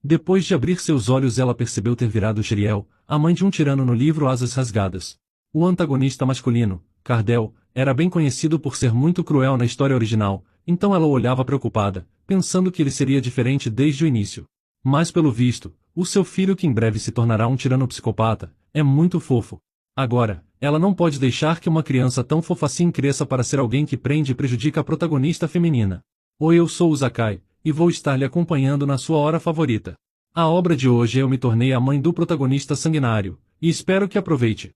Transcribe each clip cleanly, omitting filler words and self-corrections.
Depois de abrir seus olhos, ela percebeu ter virado Sheriel, a mãe de um tirano no livro Asas Rasgadas. O antagonista masculino, Cardell, era bem conhecido por ser muito cruel na história original, então ela o olhava preocupada, pensando que ele seria diferente desde o início. Mas pelo visto, o seu filho, que em breve se tornará um tirano psicopata, é muito fofo. Agora, ela não pode deixar que uma criança tão fofa assim cresça para ser alguém que prende e prejudica a protagonista feminina. Oi, eu sou o Zakai, e vou estar lhe acompanhando na sua hora favorita. A obra de hoje Eu me tornei a mãe do protagonista sanguinário, e espero que aproveite.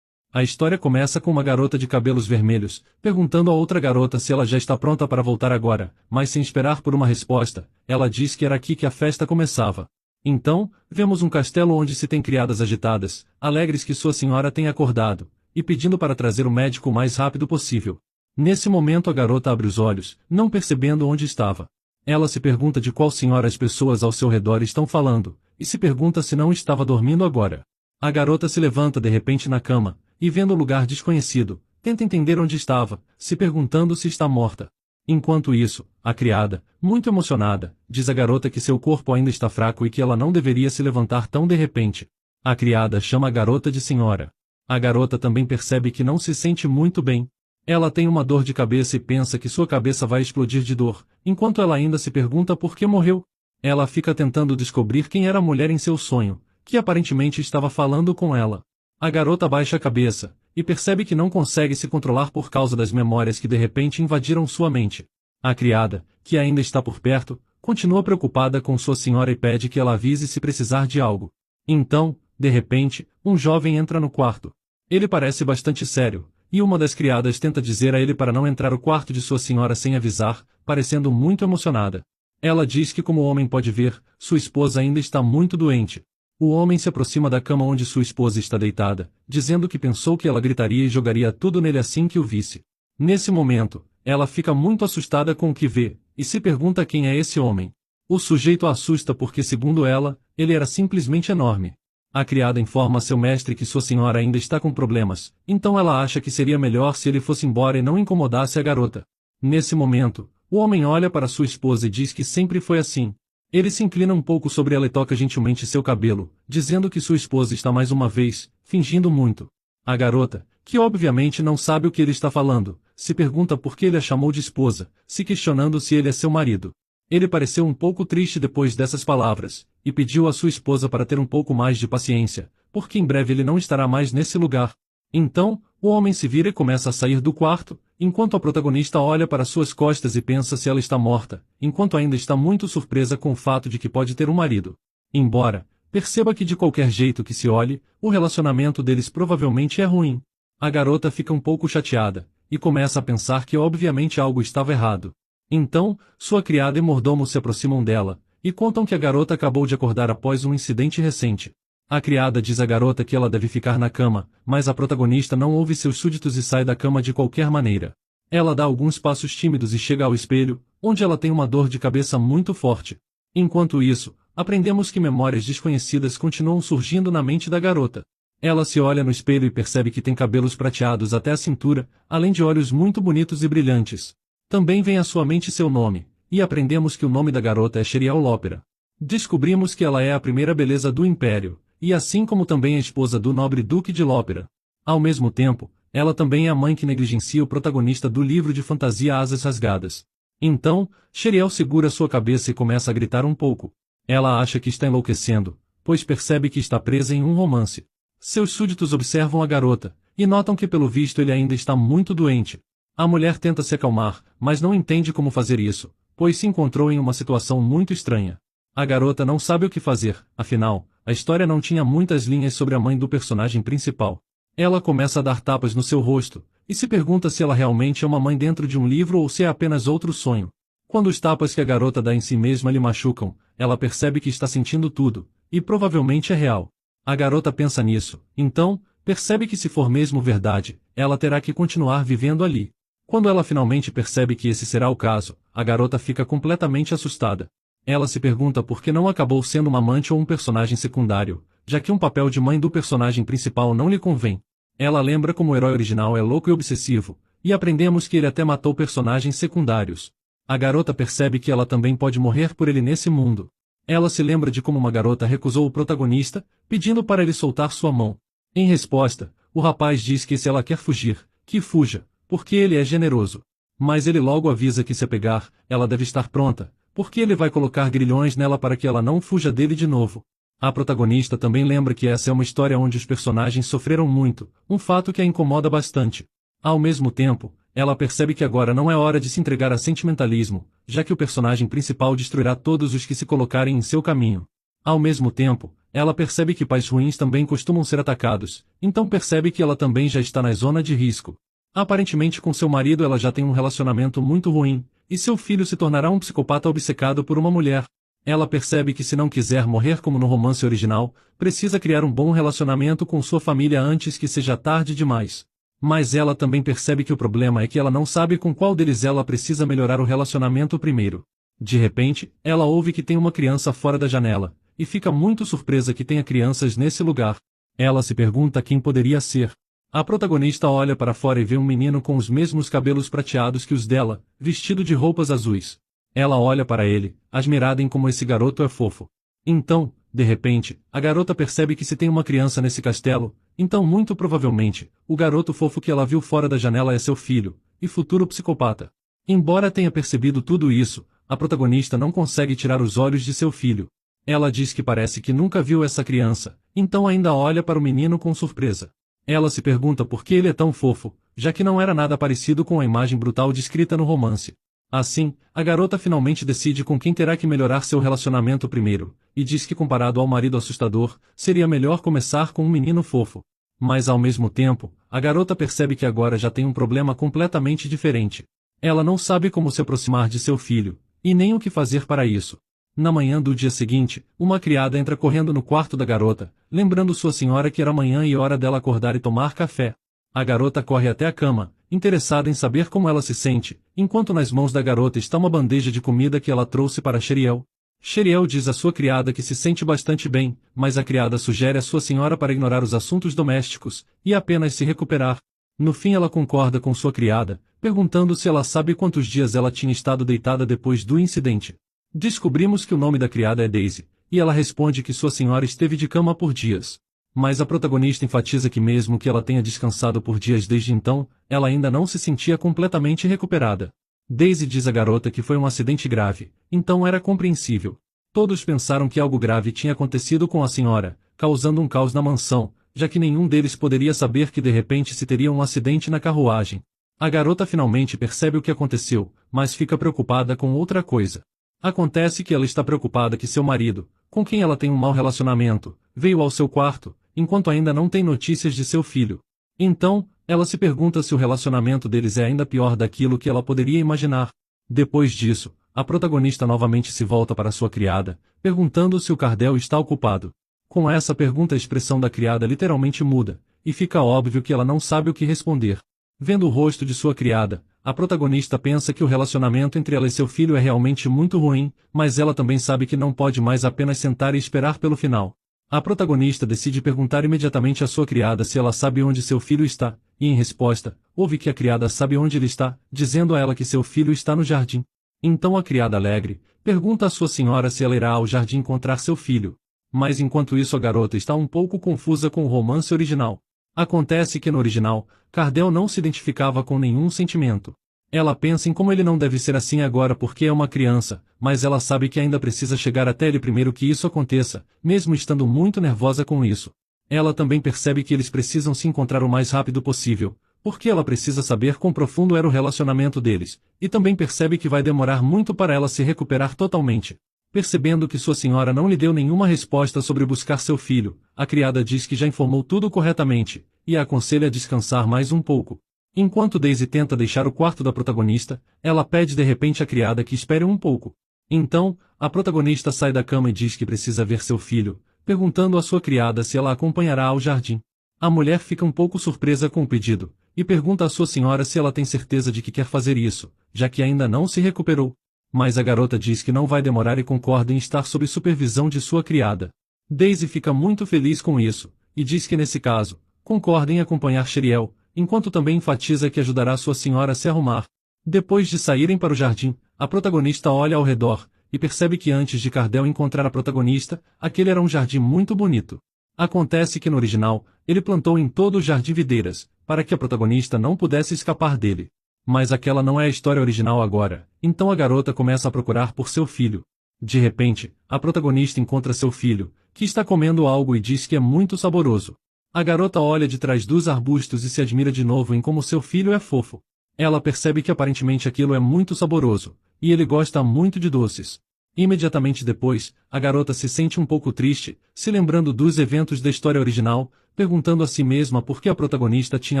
A história começa com uma garota de cabelos vermelhos, perguntando a outra garota se ela já está pronta para voltar agora, mas sem esperar por uma resposta, ela diz que era aqui que a festa começava. Então, vemos um castelo onde se tem criadas agitadas, alegres que sua senhora tem acordado, e pedindo para trazer o médico o mais rápido possível. Nesse momento a garota abre os olhos, não percebendo onde estava. Ela se pergunta de qual senhora as pessoas ao seu redor estão falando, e se pergunta se não estava dormindo agora. A garota se levanta de repente na cama, e vendo o lugar desconhecido, tenta entender onde estava, se perguntando se está morta. Enquanto isso, a criada, muito emocionada, diz à garota que seu corpo ainda está fraco e que ela não deveria se levantar tão de repente. A criada chama a garota de senhora. A garota também percebe que não se sente muito bem. Ela tem uma dor de cabeça e pensa que sua cabeça vai explodir de dor, enquanto ela ainda se pergunta por que morreu. Ela fica tentando descobrir quem era a mulher em seu sonho, que aparentemente estava falando com ela. A garota baixa a cabeça, e percebe que não consegue se controlar por causa das memórias que de repente invadiram sua mente. A criada, que ainda está por perto, continua preocupada com sua senhora e pede que ela avise se precisar de algo. Então, de repente, um jovem entra no quarto. Ele parece bastante sério, e uma das criadas tenta dizer a ele para não entrar no quarto de sua senhora sem avisar, parecendo muito emocionada. Ela diz que, como o homem pode ver, sua esposa ainda está muito doente. O homem se aproxima da cama onde sua esposa está deitada, dizendo que pensou que ela gritaria e jogaria tudo nele assim que o visse. Nesse momento, ela fica muito assustada com o que vê, e se pergunta quem é esse homem. O sujeito a assusta porque, segundo ela, ele era simplesmente enorme. A criada informa a seu mestre que sua senhora ainda está com problemas, então ela acha que seria melhor se ele fosse embora e não incomodasse a garota. Nesse momento, o homem olha para sua esposa e diz que sempre foi assim. Ele se inclina um pouco sobre ela e toca gentilmente seu cabelo, dizendo que sua esposa está mais uma vez, fingindo muito. A garota, que obviamente não sabe o que ele está falando, se pergunta por que ele a chamou de esposa, se questionando se ele é seu marido. Ele pareceu um pouco triste depois dessas palavras, e pediu à sua esposa para ter um pouco mais de paciência, porque em breve ele não estará mais nesse lugar. Então, o homem se vira e começa a sair do quarto, enquanto a protagonista olha para suas costas e pensa se ela está morta, enquanto ainda está muito surpresa com o fato de que pode ter um marido. Embora perceba que de qualquer jeito que se olhe, o relacionamento deles provavelmente é ruim. A garota fica um pouco chateada, e começa a pensar que obviamente algo estava errado. Então, sua criada e mordomo se aproximam dela, e contam que a garota acabou de acordar após um incidente recente. A criada diz à garota que ela deve ficar na cama, mas a protagonista não ouve seus súditos e sai da cama de qualquer maneira. Ela dá alguns passos tímidos e chega ao espelho, onde ela tem uma dor de cabeça muito forte. Enquanto isso, aprendemos que memórias desconhecidas continuam surgindo na mente da garota. Ela se olha no espelho e percebe que tem cabelos prateados até a cintura, além de olhos muito bonitos e brilhantes. Também vem à sua mente seu nome, e aprendemos que o nome da garota é Sheriel Lopera. Descobrimos que ela é a primeira beleza do Império, e assim como também a esposa do nobre Duque de Lopera. Ao mesmo tempo, ela também é a mãe que negligencia o protagonista do livro de fantasia Asas Rasgadas. Então, Sheriel segura sua cabeça e começa a gritar um pouco. Ela acha que está enlouquecendo, pois percebe que está presa em um romance. Seus súditos observam a garota, e notam que pelo visto ele ainda está muito doente. A mulher tenta se acalmar, mas não entende como fazer isso, pois se encontrou em uma situação muito estranha. A garota não sabe o que fazer, afinal, a história não tinha muitas linhas sobre a mãe do personagem principal. Ela começa a dar tapas no seu rosto, e se pergunta se ela realmente é uma mãe dentro de um livro ou se é apenas outro sonho. Quando os tapas que a garota dá em si mesma lhe machucam, ela percebe que está sentindo tudo, e provavelmente é real. A garota pensa nisso, então, percebe que se for mesmo verdade, ela terá que continuar vivendo ali. Quando ela finalmente percebe que esse será o caso, a garota fica completamente assustada. Ela se pergunta por que não acabou sendo uma amante ou um personagem secundário, já que um papel de mãe do personagem principal não lhe convém. Ela lembra como o herói original é louco e obsessivo, e aprendemos que ele até matou personagens secundários. A garota percebe que ela também pode morrer por ele nesse mundo. Ela se lembra de como uma garota recusou o protagonista, pedindo para ele soltar sua mão. Em resposta, o rapaz diz que se ela quer fugir, que fuja, porque ele é generoso. Mas ele logo avisa que se a pegar, ela deve estar pronta, porque ele vai colocar grilhões nela para que ela não fuja dele de novo. A protagonista também lembra que essa é uma história onde os personagens sofreram muito, um fato que a incomoda bastante. Ao mesmo tempo, ela percebe que agora não é hora de se entregar a sentimentalismo, já que o personagem principal destruirá todos os que se colocarem em seu caminho. Ao mesmo tempo, ela percebe que pais ruins também costumam ser atacados, então percebe que ela também já está na zona de risco. Aparentemente com seu marido ela já tem um relacionamento muito ruim, e seu filho se tornará um psicopata obcecado por uma mulher. Ela percebe que se não quiser morrer como no romance original, precisa criar um bom relacionamento com sua família antes que seja tarde demais. Mas ela também percebe que o problema é que ela não sabe com qual deles ela precisa melhorar o relacionamento primeiro. De repente, ela ouve que tem uma criança fora da janela, e fica muito surpresa que tenha crianças nesse lugar. Ela se pergunta quem poderia ser. A protagonista olha para fora e vê um menino com os mesmos cabelos prateados que os dela, vestido de roupas azuis. Ela olha para ele, admirada em como esse garoto é fofo. Então, de repente, a garota percebe que se tem uma criança nesse castelo, então muito provavelmente, o garoto fofo que ela viu fora da janela é seu filho, e futuro psicopata. Embora tenha percebido tudo isso, a protagonista não consegue tirar os olhos de seu filho. Ela diz que parece que nunca viu essa criança, então ainda olha para o menino com surpresa. Ela se pergunta por que ele é tão fofo, já que não era nada parecido com a imagem brutal descrita no romance. Assim, a garota finalmente decide com quem terá que melhorar seu relacionamento primeiro, e diz que comparado ao marido assustador, seria melhor começar com um menino fofo. Mas ao mesmo tempo, a garota percebe que agora já tem um problema completamente diferente. Ela não sabe como se aproximar de seu filho, e nem o que fazer para isso. Na manhã do dia seguinte, uma criada entra correndo no quarto da garota, lembrando sua senhora que era manhã e hora dela acordar e tomar café. A garota corre até a cama, interessada em saber como ela se sente, enquanto nas mãos da garota está uma bandeja de comida que ela trouxe para Sheriel. Sheriel diz à sua criada que se sente bastante bem, mas a criada sugere à sua senhora para ignorar os assuntos domésticos, e apenas se recuperar. No fim ela concorda com sua criada, perguntando se ela sabe quantos dias ela tinha estado deitada depois do incidente. Descobrimos que o nome da criada é Daisy, e ela responde que sua senhora esteve de cama por dias. Mas a protagonista enfatiza que mesmo que ela tenha descansado por dias desde então, ela ainda não se sentia completamente recuperada. Daisy diz à garota que foi um acidente grave, então era compreensível. Todos pensaram que algo grave tinha acontecido com a senhora, causando um caos na mansão, já que nenhum deles poderia saber que de repente se teria um acidente na carruagem. A garota finalmente percebe o que aconteceu, mas fica preocupada com outra coisa. Acontece que ela está preocupada que seu marido, com quem ela tem um mau relacionamento, veio ao seu quarto, enquanto ainda não tem notícias de seu filho. Então, ela se pergunta se o relacionamento deles é ainda pior daquilo que ela poderia imaginar. Depois disso, a protagonista novamente se volta para sua criada, perguntando se o Cardell está ocupado. Com essa pergunta a expressão da criada literalmente muda, e fica óbvio que ela não sabe o que responder. Vendo o rosto de sua criada, a protagonista pensa que o relacionamento entre ela e seu filho é realmente muito ruim, mas ela também sabe que não pode mais apenas sentar e esperar pelo final. A protagonista decide perguntar imediatamente à sua criada se ela sabe onde seu filho está, e em resposta, ouve que a criada sabe onde ele está, dizendo a ela que seu filho está no jardim. Então a criada alegre, pergunta à sua senhora se ela irá ao jardim encontrar seu filho. Mas enquanto isso a garota está um pouco confusa com o romance original. Acontece que no original, Cardell não se identificava com nenhum sentimento. Ela pensa em como ele não deve ser assim agora porque é uma criança, mas ela sabe que ainda precisa chegar até ele primeiro que isso aconteça, mesmo estando muito nervosa com isso. Ela também percebe que eles precisam se encontrar o mais rápido possível, porque ela precisa saber quão profundo era o relacionamento deles, e também percebe que vai demorar muito para ela se recuperar totalmente. Percebendo que sua senhora não lhe deu nenhuma resposta sobre buscar seu filho, a criada diz que já informou tudo corretamente, e a aconselha a descansar mais um pouco. Enquanto Daisy tenta deixar o quarto da protagonista, ela pede de repente à criada que espere um pouco. Então, a protagonista sai da cama e diz que precisa ver seu filho, perguntando à sua criada se ela a acompanhará ao jardim. A mulher fica um pouco surpresa com o pedido, e pergunta à sua senhora se ela tem certeza de que quer fazer isso, já que ainda não se recuperou. Mas a garota diz que não vai demorar e concorda em estar sob supervisão de sua criada. Daisy fica muito feliz com isso, e diz que nesse caso, concorda em acompanhar Sheriel, enquanto também enfatiza que ajudará sua senhora a se arrumar. Depois de saírem para o jardim, a protagonista olha ao redor, e percebe que antes de Cardell encontrar a protagonista, aquele era um jardim muito bonito. Acontece que no original, ele plantou em todo o jardim videiras, para que a protagonista não pudesse escapar dele. Mas aquela não é a história original agora, então a garota começa a procurar por seu filho. De repente, a protagonista encontra seu filho, que está comendo algo e diz que é muito saboroso. A garota olha de trás dos arbustos e se admira de novo em como seu filho é fofo. Ela percebe que aparentemente aquilo é muito saboroso, e ele gosta muito de doces. Imediatamente depois, a garota se sente um pouco triste, se lembrando dos eventos da história original, perguntando a si mesma por que a protagonista tinha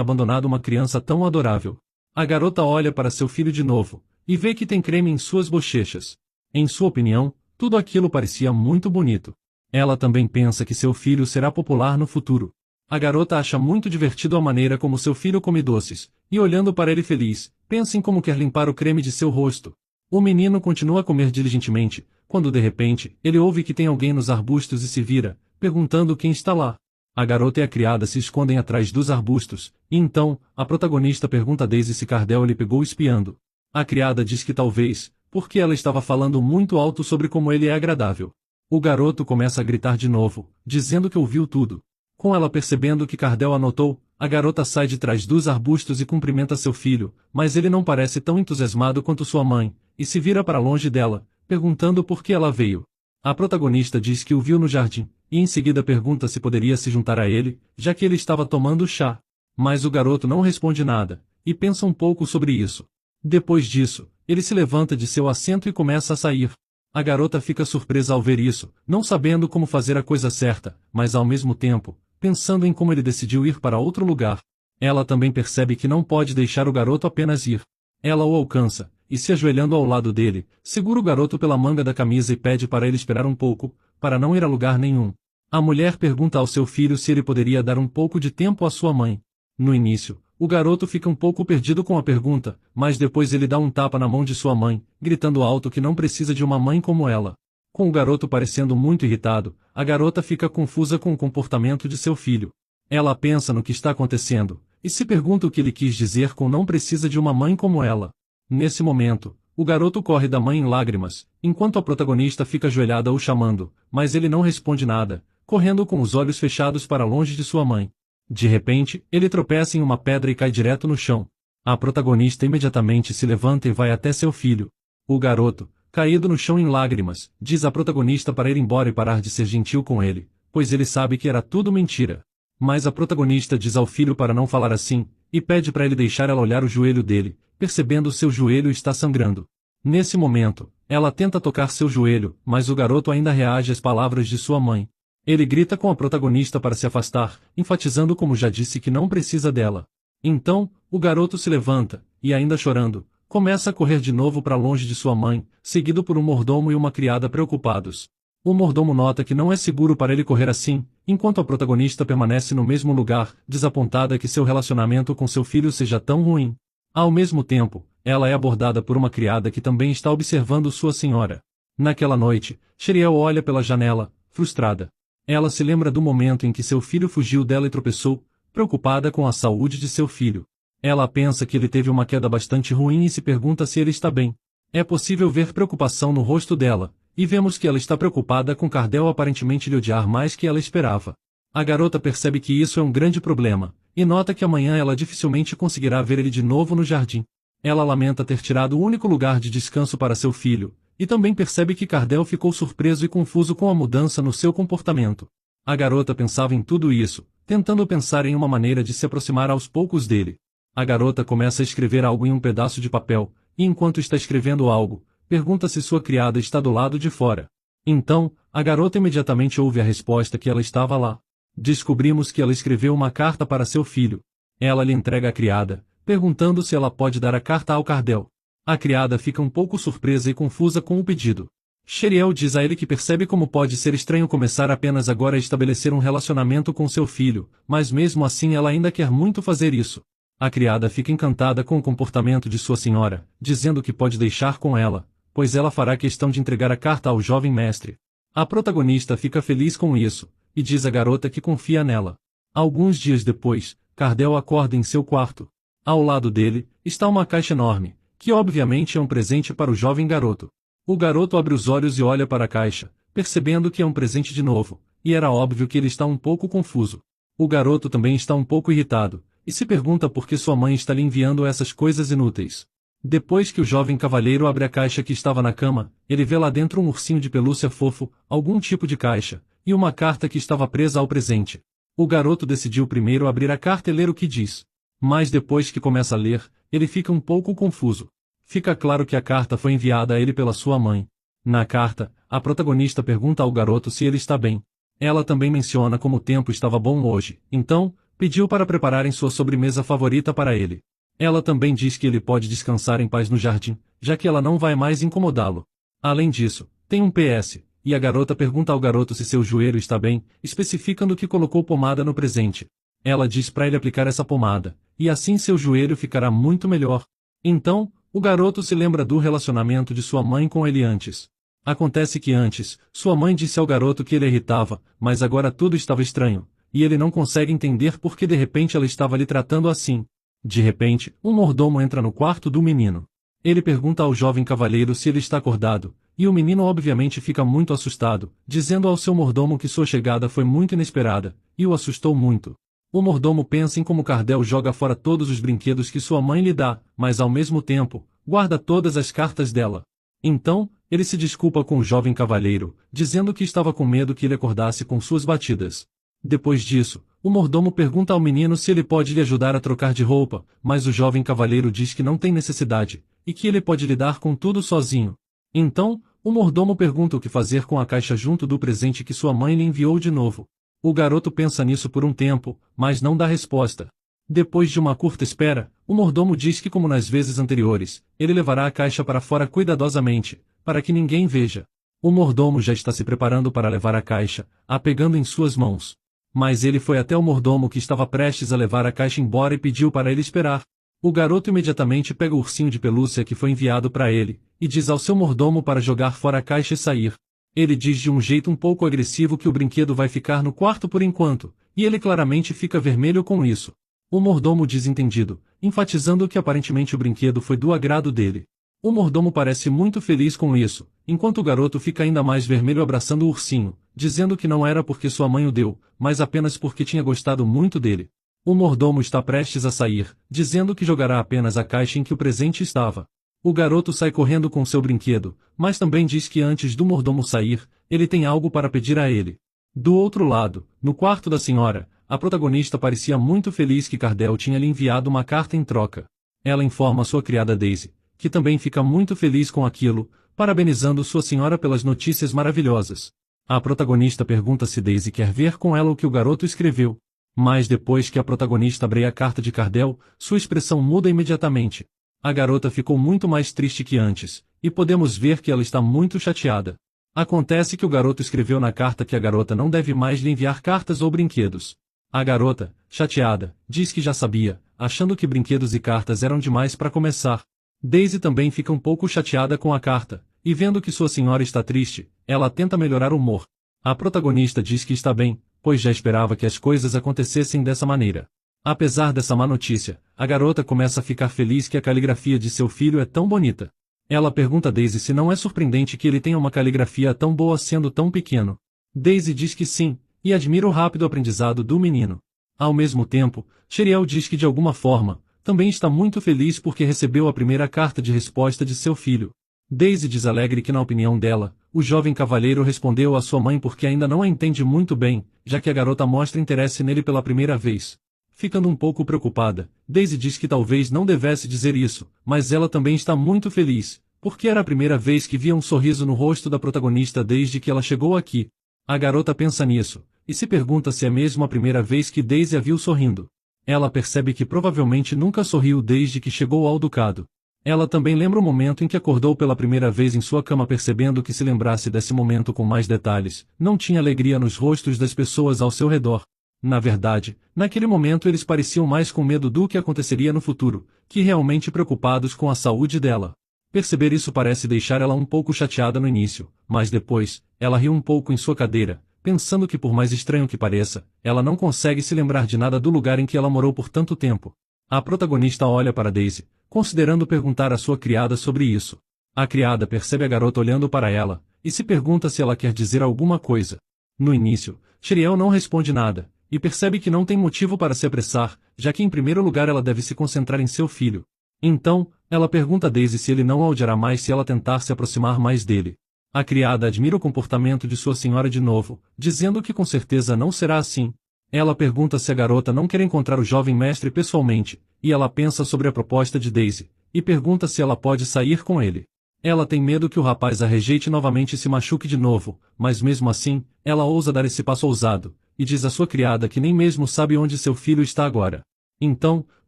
abandonado uma criança tão adorável. A garota olha para seu filho de novo, e vê que tem creme em suas bochechas. Em sua opinião, tudo aquilo parecia muito bonito. Ela também pensa que seu filho será popular no futuro. A garota acha muito divertido a maneira como seu filho come doces, e olhando para ele feliz, pensa em como quer limpar o creme de seu rosto. O menino continua a comer diligentemente, quando de repente, ele ouve que tem alguém nos arbustos e se vira, perguntando quem está lá. A garota e a criada se escondem atrás dos arbustos, e então, a protagonista pergunta a Daisy se Cardell lhe pegou espiando. A criada diz que talvez, porque ela estava falando muito alto sobre como ele é agradável. O garoto começa a gritar de novo, dizendo que ouviu tudo. Com ela percebendo que Cardell a notou, a garota sai de trás dos arbustos e cumprimenta seu filho, mas ele não parece tão entusiasmado quanto sua mãe, e se vira para longe dela, perguntando por que ela veio. A protagonista diz que o viu no jardim, e em seguida pergunta se poderia se juntar a ele, já que ele estava tomando chá. Mas o garoto não responde nada, e pensa um pouco sobre isso. Depois disso, ele se levanta de seu assento e começa a sair. A garota fica surpresa ao ver isso, não sabendo como fazer a coisa certa, mas ao mesmo tempo, pensando em como ele decidiu ir para outro lugar. Ela também percebe que não pode deixar o garoto apenas ir. Ela o alcança, e se ajoelhando ao lado dele, segura o garoto pela manga da camisa e pede para ele esperar um pouco, para não ir a lugar nenhum. A mulher pergunta ao seu filho se ele poderia dar um pouco de tempo à sua mãe. No início, o garoto fica um pouco perdido com a pergunta, mas depois ele dá um tapa na mão de sua mãe, gritando alto que não precisa de uma mãe como ela. Com o garoto parecendo muito irritado, a garota fica confusa com o comportamento de seu filho. Ela pensa no que está acontecendo, e se pergunta o que ele quis dizer com não precisa de uma mãe como ela. Nesse momento, o garoto corre da mãe em lágrimas, enquanto a protagonista fica ajoelhada o chamando, mas ele não responde nada, correndo com os olhos fechados para longe de sua mãe. De repente, ele tropeça em uma pedra e cai direto no chão. A protagonista imediatamente se levanta e vai até seu filho. O garoto, caído no chão em lágrimas, diz à protagonista para ir embora e parar de ser gentil com ele, pois ele sabe que era tudo mentira. Mas a protagonista diz ao filho para não falar assim, e pede para ele deixar ela olhar o joelho dele, percebendo seu joelho está sangrando. Nesse momento, ela tenta tocar seu joelho, mas o garoto ainda reage às palavras de sua mãe. Ele grita com a protagonista para se afastar, enfatizando como já disse que não precisa dela. Então, o garoto se levanta, e ainda chorando, começa a correr de novo para longe de sua mãe, seguido por um mordomo e uma criada preocupados. O mordomo nota que não é seguro para ele correr assim, enquanto a protagonista permanece no mesmo lugar, desapontada que seu relacionamento com seu filho seja tão ruim. Ao mesmo tempo, ela é abordada por uma criada que também está observando sua senhora. Naquela noite, Sheriel olha pela janela, frustrada. Ela se lembra do momento em que seu filho fugiu dela e tropeçou, preocupada com a saúde de seu filho. Ela pensa que ele teve uma queda bastante ruim e se pergunta se ele está bem. É possível ver preocupação no rosto dela, e vemos que ela está preocupada com Cardell aparentemente lhe odiar mais que ela esperava. A garota percebe que isso é um grande problema, e nota que amanhã ela dificilmente conseguirá ver ele de novo no jardim. Ela lamenta ter tirado o único lugar de descanso para seu filho, e também percebe que Cardell ficou surpreso e confuso com a mudança no seu comportamento. A garota pensava em tudo isso, tentando pensar em uma maneira de se aproximar aos poucos dele. A garota começa a escrever algo em um pedaço de papel, e enquanto está escrevendo algo, pergunta se sua criada está do lado de fora. Então, a garota imediatamente ouve a resposta que ela estava lá. Descobrimos que ela escreveu uma carta para seu filho. Ela lhe entrega a criada, perguntando se ela pode dar a carta ao Cardell. A criada fica um pouco surpresa e confusa com o pedido. Sheriel diz a ele que percebe como pode ser estranho começar apenas agora a estabelecer um relacionamento com seu filho, mas mesmo assim ela ainda quer muito fazer isso. A criada fica encantada com o comportamento de sua senhora, dizendo que pode deixar com ela, pois ela fará questão de entregar a carta ao jovem mestre. A protagonista fica feliz com isso, e diz à garota que confia nela. Alguns dias depois, Cardell acorda em seu quarto. Ao lado dele, está uma caixa enorme, que obviamente é um presente para o jovem garoto. O garoto abre os olhos e olha para a caixa, percebendo que é um presente de novo, e era óbvio que ele está um pouco confuso. O garoto também está um pouco irritado, e se pergunta por que sua mãe está lhe enviando essas coisas inúteis. Depois que o jovem cavalheiro abre a caixa que estava na cama, ele vê lá dentro um ursinho de pelúcia fofo, algum tipo de caixa, e uma carta que estava presa ao presente. O garoto decidiu primeiro abrir a carta e ler o que diz. Mas depois que começa a ler, ele fica um pouco confuso. Fica claro que a carta foi enviada a ele pela sua mãe. Na carta, a protagonista pergunta ao garoto se ele está bem. Ela também menciona como o tempo estava bom hoje, então, pediu para prepararem sua sobremesa favorita para ele. Ela também diz que ele pode descansar em paz no jardim, já que ela não vai mais incomodá-lo. Além disso, tem um PS, e a garota pergunta ao garoto se seu joelho está bem, especificando que colocou pomada no presente. Ela diz para ele aplicar essa pomada, e assim seu joelho ficará muito melhor. Então, o garoto se lembra do relacionamento de sua mãe com ele antes. Acontece que antes, sua mãe disse ao garoto que ele irritava, mas agora tudo estava estranho, e ele não consegue entender por que de repente ela estava lhe tratando assim. De repente, um mordomo entra no quarto do menino. Ele pergunta ao jovem cavalheiro se ele está acordado, e o menino obviamente fica muito assustado, dizendo ao seu mordomo que sua chegada foi muito inesperada, e o assustou muito. O mordomo pensa em como Cardel joga fora todos os brinquedos que sua mãe lhe dá, mas ao mesmo tempo, guarda todas as cartas dela. Então, ele se desculpa com o jovem cavalheiro, dizendo que estava com medo que ele acordasse com suas batidas. Depois disso, o mordomo pergunta ao menino se ele pode lhe ajudar a trocar de roupa, mas o jovem cavalheiro diz que não tem necessidade, e que ele pode lidar com tudo sozinho. Então, o mordomo pergunta o que fazer com a caixa junto do presente que sua mãe lhe enviou de novo. O garoto pensa nisso por um tempo, mas não dá resposta. Depois de uma curta espera, o mordomo diz que, como nas vezes anteriores, ele levará a caixa para fora cuidadosamente, para que ninguém veja. O mordomo já está se preparando para levar a caixa, a pegando em suas mãos. Mas ele foi até o mordomo que estava prestes a levar a caixa embora e pediu para ele esperar. O garoto imediatamente pega o ursinho de pelúcia que foi enviado para ele, e diz ao seu mordomo para jogar fora a caixa e sair. Ele diz de um jeito um pouco agressivo que o brinquedo vai ficar no quarto por enquanto, e ele claramente fica vermelho com isso. O mordomo diz entendido, enfatizando que aparentemente o brinquedo foi do agrado dele. O mordomo parece muito feliz com isso, enquanto o garoto fica ainda mais vermelho abraçando o ursinho, dizendo que não era porque sua mãe o deu, mas apenas porque tinha gostado muito dele. O mordomo está prestes a sair, dizendo que jogará apenas a caixa em que o presente estava. O garoto sai correndo com seu brinquedo, mas também diz que antes do mordomo sair, ele tem algo para pedir a ele. Do outro lado, no quarto da senhora, a protagonista parecia muito feliz que Cardel tinha lhe enviado uma carta em troca. Ela informa sua criada Daisy, que também fica muito feliz com aquilo, parabenizando sua senhora pelas notícias maravilhosas. A protagonista pergunta se Daisy quer ver com ela o que o garoto escreveu. Mas depois que a protagonista abre a carta de Cardel, sua expressão muda imediatamente. A garota ficou muito mais triste que antes, e podemos ver que ela está muito chateada. Acontece que o garoto escreveu na carta que a garota não deve mais lhe enviar cartas ou brinquedos. A garota, chateada, diz que já sabia, achando que brinquedos e cartas eram demais para começar. Daisy também fica um pouco chateada com a carta, e vendo que sua senhora está triste, ela tenta melhorar o humor. A protagonista diz que está bem, pois já esperava que as coisas acontecessem dessa maneira. Apesar dessa má notícia, a garota começa a ficar feliz que a caligrafia de seu filho é tão bonita. Ela pergunta a Daisy se não é surpreendente que ele tenha uma caligrafia tão boa sendo tão pequeno. Daisy diz que sim, e admira o rápido aprendizado do menino. Ao mesmo tempo, Sheriel diz que de alguma forma, também está muito feliz porque recebeu a primeira carta de resposta de seu filho. Daisy diz alegre que na opinião dela, o jovem cavalheiro respondeu à sua mãe porque ainda não a entende muito bem, já que a garota mostra interesse nele pela primeira vez. Ficando um pouco preocupada, Daisy diz que talvez não devesse dizer isso, mas ela também está muito feliz, porque era a primeira vez que via um sorriso no rosto da protagonista desde que ela chegou aqui. A garota pensa nisso, e se pergunta se é mesmo a primeira vez que Daisy a viu sorrindo. Ela percebe que provavelmente nunca sorriu desde que chegou ao ducado. Ela também lembra o momento em que acordou pela primeira vez em sua cama percebendo que se lembrasse desse momento com mais detalhes, não tinha alegria nos rostos das pessoas ao seu redor. Na verdade, naquele momento eles pareciam mais com medo do que aconteceria no futuro, que realmente preocupados com a saúde dela. Perceber isso parece deixar ela um pouco chateada no início, mas depois, ela riu um pouco em sua cadeira, pensando que por mais estranho que pareça, ela não consegue se lembrar de nada do lugar em que ela morou por tanto tempo. A protagonista olha para Daisy, considerando perguntar à sua criada sobre isso. A criada percebe a garota olhando para ela, e se pergunta se ela quer dizer alguma coisa. No início, Sheriel não responde nada, e percebe que não tem motivo para se apressar, já que em primeiro lugar ela deve se concentrar em seu filho. Então, ela pergunta a Daisy se ele não a odiará mais se ela tentar se aproximar mais dele. A criada admira o comportamento de sua senhora de novo, dizendo que com certeza não será assim. Ela pergunta se a garota não quer encontrar o jovem mestre pessoalmente, e ela pensa sobre a proposta de Daisy, e pergunta se ela pode sair com ele. Ela tem medo que o rapaz a rejeite novamente e se machuque de novo, mas mesmo assim, ela ousa dar esse passo ousado, e diz à sua criada que nem mesmo sabe onde seu filho está agora. Então,